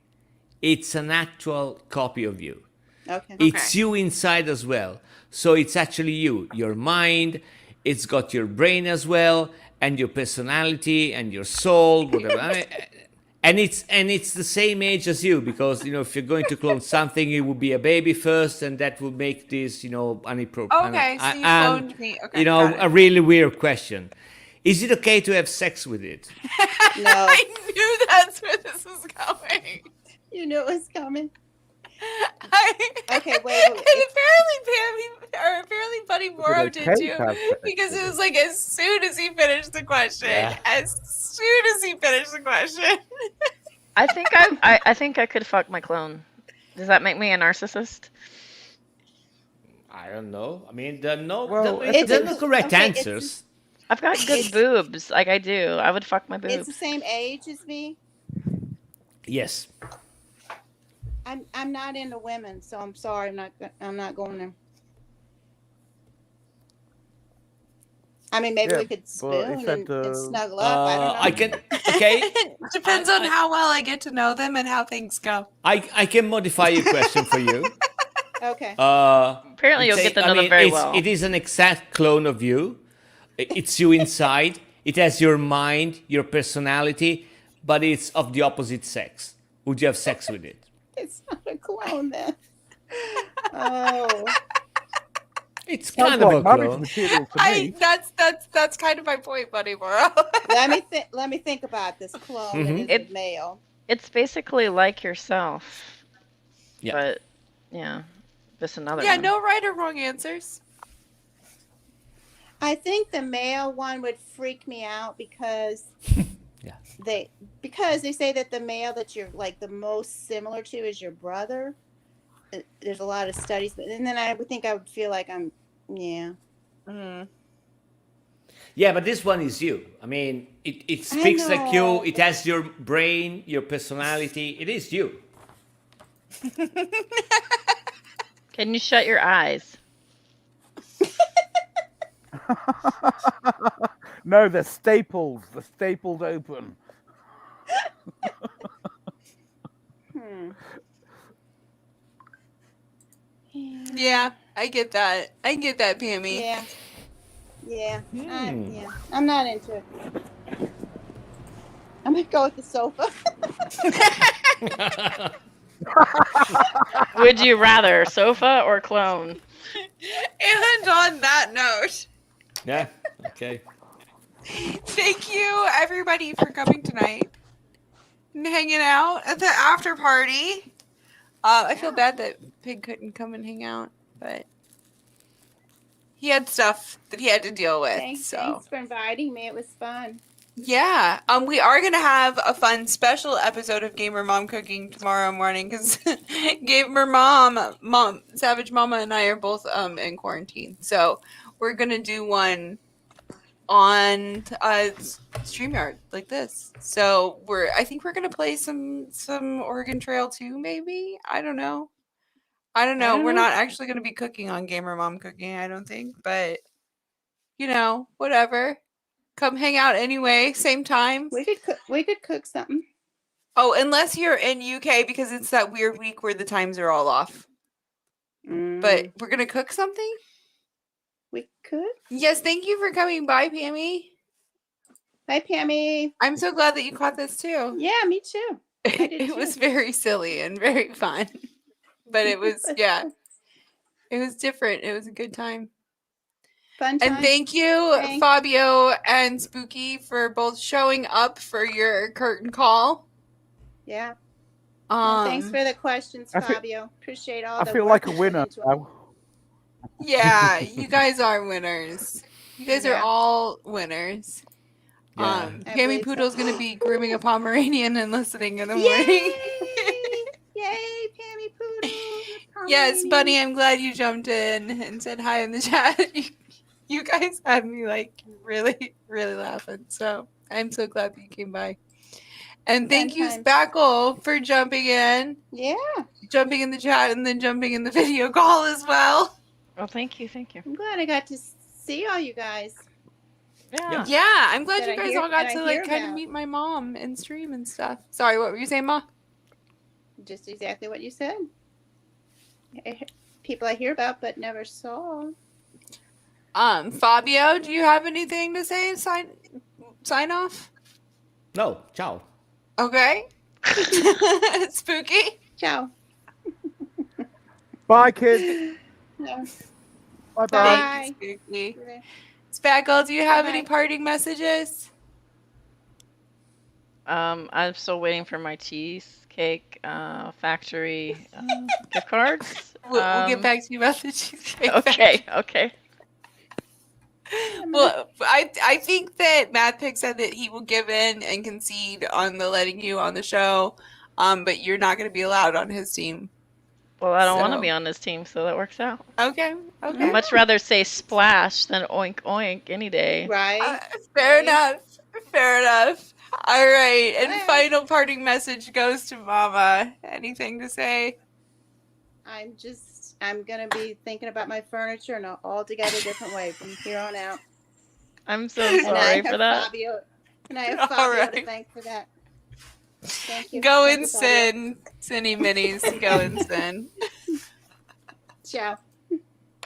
Speaker 2: It's an actual copy of you.
Speaker 8: Okay.
Speaker 2: It's you inside as well. So it's actually you, your mind, it's got your brain as well, and your personality and your soul, whatever. And it's the same age as you, because if you're going to clone something, it would be a baby first, and that would make this inappropriate.
Speaker 1: Okay, so you cloned me. Okay. got it.
Speaker 2: A really weird question. Is it okay to have sex with it?
Speaker 8: No.
Speaker 1: I knew that's where this was going.
Speaker 8: You knew it was coming.
Speaker 1: Okay,
Speaker 8: Okay, wait.
Speaker 1: And apparently Buddy
Speaker 5: Because
Speaker 1: Moro
Speaker 5: it's
Speaker 1: did
Speaker 5: okay
Speaker 1: too.
Speaker 5: to have sex
Speaker 1: Because
Speaker 5: with
Speaker 1: it
Speaker 5: him.
Speaker 1: was like as soon as he finished the question,
Speaker 2: Yeah.
Speaker 1: as soon as he finished the question.
Speaker 6: I think I think I could fuck my clone. Does that make me a narcissist?
Speaker 2: I don't know. I mean, there are no,
Speaker 5: Well,
Speaker 2: there,
Speaker 5: it's
Speaker 2: there
Speaker 8: a
Speaker 2: are no
Speaker 8: co-
Speaker 2: correct
Speaker 8: okay, it's-
Speaker 2: answers.
Speaker 6: I've got good
Speaker 8: It's-
Speaker 6: boobs, like I do. I would fuck my
Speaker 8: It's the
Speaker 6: boobs.
Speaker 8: same age as me.
Speaker 2: Yes.
Speaker 8: I'm not into women, so I'm sorry. I'm not going there. I mean, maybe
Speaker 5: Yeah,
Speaker 8: we could
Speaker 5: but he
Speaker 8: spoon
Speaker 5: said,
Speaker 8: and snuggle up. I don't know.
Speaker 2: I can. Okay.
Speaker 1: Depends on how well I get to know them and how things go.
Speaker 2: I can modify your question for you.
Speaker 8: Okay.
Speaker 6: Apparently, you'll get to know them very well.
Speaker 2: It is an exact clone of you. It's you inside. It has your mind, your personality, but it's of the opposite sex. Would you have sex with it?
Speaker 8: It's not a clone then. Oh.
Speaker 2: It's
Speaker 5: Sounds
Speaker 2: kind of a
Speaker 5: like marriage
Speaker 2: clone.
Speaker 5: material to me.
Speaker 1: That's kind of my point, Buddy Moro.
Speaker 8: Let me think about this clone that is
Speaker 6: It-
Speaker 8: a male.
Speaker 6: It's basically like yourself.
Speaker 2: Yeah.
Speaker 6: But yeah, just another
Speaker 1: Yeah,
Speaker 6: one.
Speaker 1: no right or wrong answers.
Speaker 8: I think the male one would freak me out because
Speaker 2: Yeah.
Speaker 8: they say that the male that you're like the most similar to is your brother. There's a lot of studies, but and then I would think I would feel like I'm
Speaker 2: Yeah, but this one is you. I mean, it speaks like you.
Speaker 8: know.
Speaker 2: It has your brain, your personality. It is you.
Speaker 6: Can you shut your eyes?
Speaker 5: No, they're staples. They're stapled open.
Speaker 1: Yeah, I get that. I get that, Pammy.
Speaker 8: Yeah. Yeah. I'm not into it. I'm gonna go with the sofa.
Speaker 6: Would you rather sofa or clone?
Speaker 1: And on that note,
Speaker 2: Yeah. Okay.
Speaker 1: thank you everybody for coming tonight and hanging out at the after party. I feel bad that Pig couldn't come and hang out, but he had stuff that he had to deal with.
Speaker 8: Thanks for inviting me. It was fun.
Speaker 1: Yeah, we are gonna have a fun special episode of Gamer Mom Cooking tomorrow morning because Gamer Mom, Savage Mama, and I are both in quarantine, so we're gonna do one on StreamYard like this. So I think we're gonna play some Oregon Trail too, maybe. I don't know. We're not actually gonna be cooking on Gamer Mom Cooking, I don't think, but whatever. Come hang out anyway, same time.
Speaker 8: We could cook something.
Speaker 1: Oh, unless you're in UK because it's that weird week where the times are all off. But we're gonna cook something?
Speaker 8: we could.
Speaker 1: Yes, thank you for coming by, Pammy.
Speaker 8: Hi, Pammy.
Speaker 1: I'm so glad that you caught this too.
Speaker 8: Yeah, me too. did
Speaker 1: It
Speaker 8: too.
Speaker 1: was very silly and very fun. But it was it was different. It was a good time.
Speaker 8: Fun time.
Speaker 1: And thank you,
Speaker 8: Thanks.
Speaker 1: Fabio and Spooky, for both showing up for your curtain call.
Speaker 8: Yeah. Well, thanks for the questions,
Speaker 5: I feel-
Speaker 8: Fabio. Appreciate all
Speaker 5: I
Speaker 8: the
Speaker 5: feel
Speaker 8: work
Speaker 5: like a
Speaker 8: you put
Speaker 5: winner
Speaker 8: into it.
Speaker 5: now.
Speaker 1: Yeah, you guys are winners. You guys are
Speaker 8: Yeah.
Speaker 1: all winners.
Speaker 2: Yeah.
Speaker 8: I
Speaker 1: Pammy
Speaker 8: believe so.
Speaker 1: Poodle's gonna be grooming a Pomeranian and listening in the
Speaker 8: Yay!
Speaker 1: morning.
Speaker 8: Yay, Pammy Poodle.
Speaker 1: Yes,
Speaker 8: Pomeranian.
Speaker 1: Bunny, I'm glad you jumped in and said hi in the chat. You guys had me like really, really laughing. So I'm so glad that you came by. And thank you,
Speaker 8: times.
Speaker 1: Spackle, for jumping in the chat, and then jumping in the video call as well.
Speaker 6: Oh, thank you.
Speaker 8: I'm glad I got to see all you guys.
Speaker 6: Yeah.
Speaker 1: Yeah, I'm glad
Speaker 8: That
Speaker 1: you
Speaker 8: I
Speaker 1: guys
Speaker 8: hear-
Speaker 1: all got
Speaker 8: that I
Speaker 1: to like
Speaker 8: hear
Speaker 1: kind of
Speaker 8: about.
Speaker 1: meet my mom and stream and stuff. Sorry, what were you saying, Ma?
Speaker 8: Just exactly what you said. People I hear about but never saw.
Speaker 1: Fabio, do you have anything to say? Sign off.
Speaker 2: No. Ciao.
Speaker 1: Okay. Spooky.
Speaker 8: Ciao.
Speaker 5: Bye, kids.
Speaker 8: No.
Speaker 5: Bye bye.
Speaker 8: Bye.
Speaker 1: Spooky. Spackle, do you have any
Speaker 8: Bye-bye.
Speaker 1: parting messages?
Speaker 6: I'm still waiting for my cheesecake factory gift cards.
Speaker 1: We'll get back to you about the cheesecake.
Speaker 6: Okay. Okay.
Speaker 1: Well, I think that Matt Pick said that he will give in and concede on the letting you on the show, but you're not going to be allowed on his team.
Speaker 6: Well, I don't want to
Speaker 1: So-
Speaker 6: be on this team, so that works out.
Speaker 1: Okay.
Speaker 6: I'd
Speaker 1: Okay.
Speaker 6: much rather say splash than oink oink any day.
Speaker 8: Right?
Speaker 1: Fair
Speaker 8: Right.
Speaker 1: enough. Fair enough. All right. And
Speaker 8: Alright.
Speaker 1: final parting message goes to Mama. Anything to say?
Speaker 8: I'm gonna be thinking about my furniture in an altogether different way from here on out.
Speaker 6: I'm so
Speaker 8: And I
Speaker 6: sorry
Speaker 8: have
Speaker 6: for that.
Speaker 8: Fabio, and I have
Speaker 1: All
Speaker 8: Fabio to
Speaker 1: right.
Speaker 8: thank for that. Thank you.
Speaker 1: Go
Speaker 8: Thank
Speaker 1: and
Speaker 8: you, Fabio.
Speaker 1: sin. Sinny minis. Go and sin.
Speaker 8: Ciao.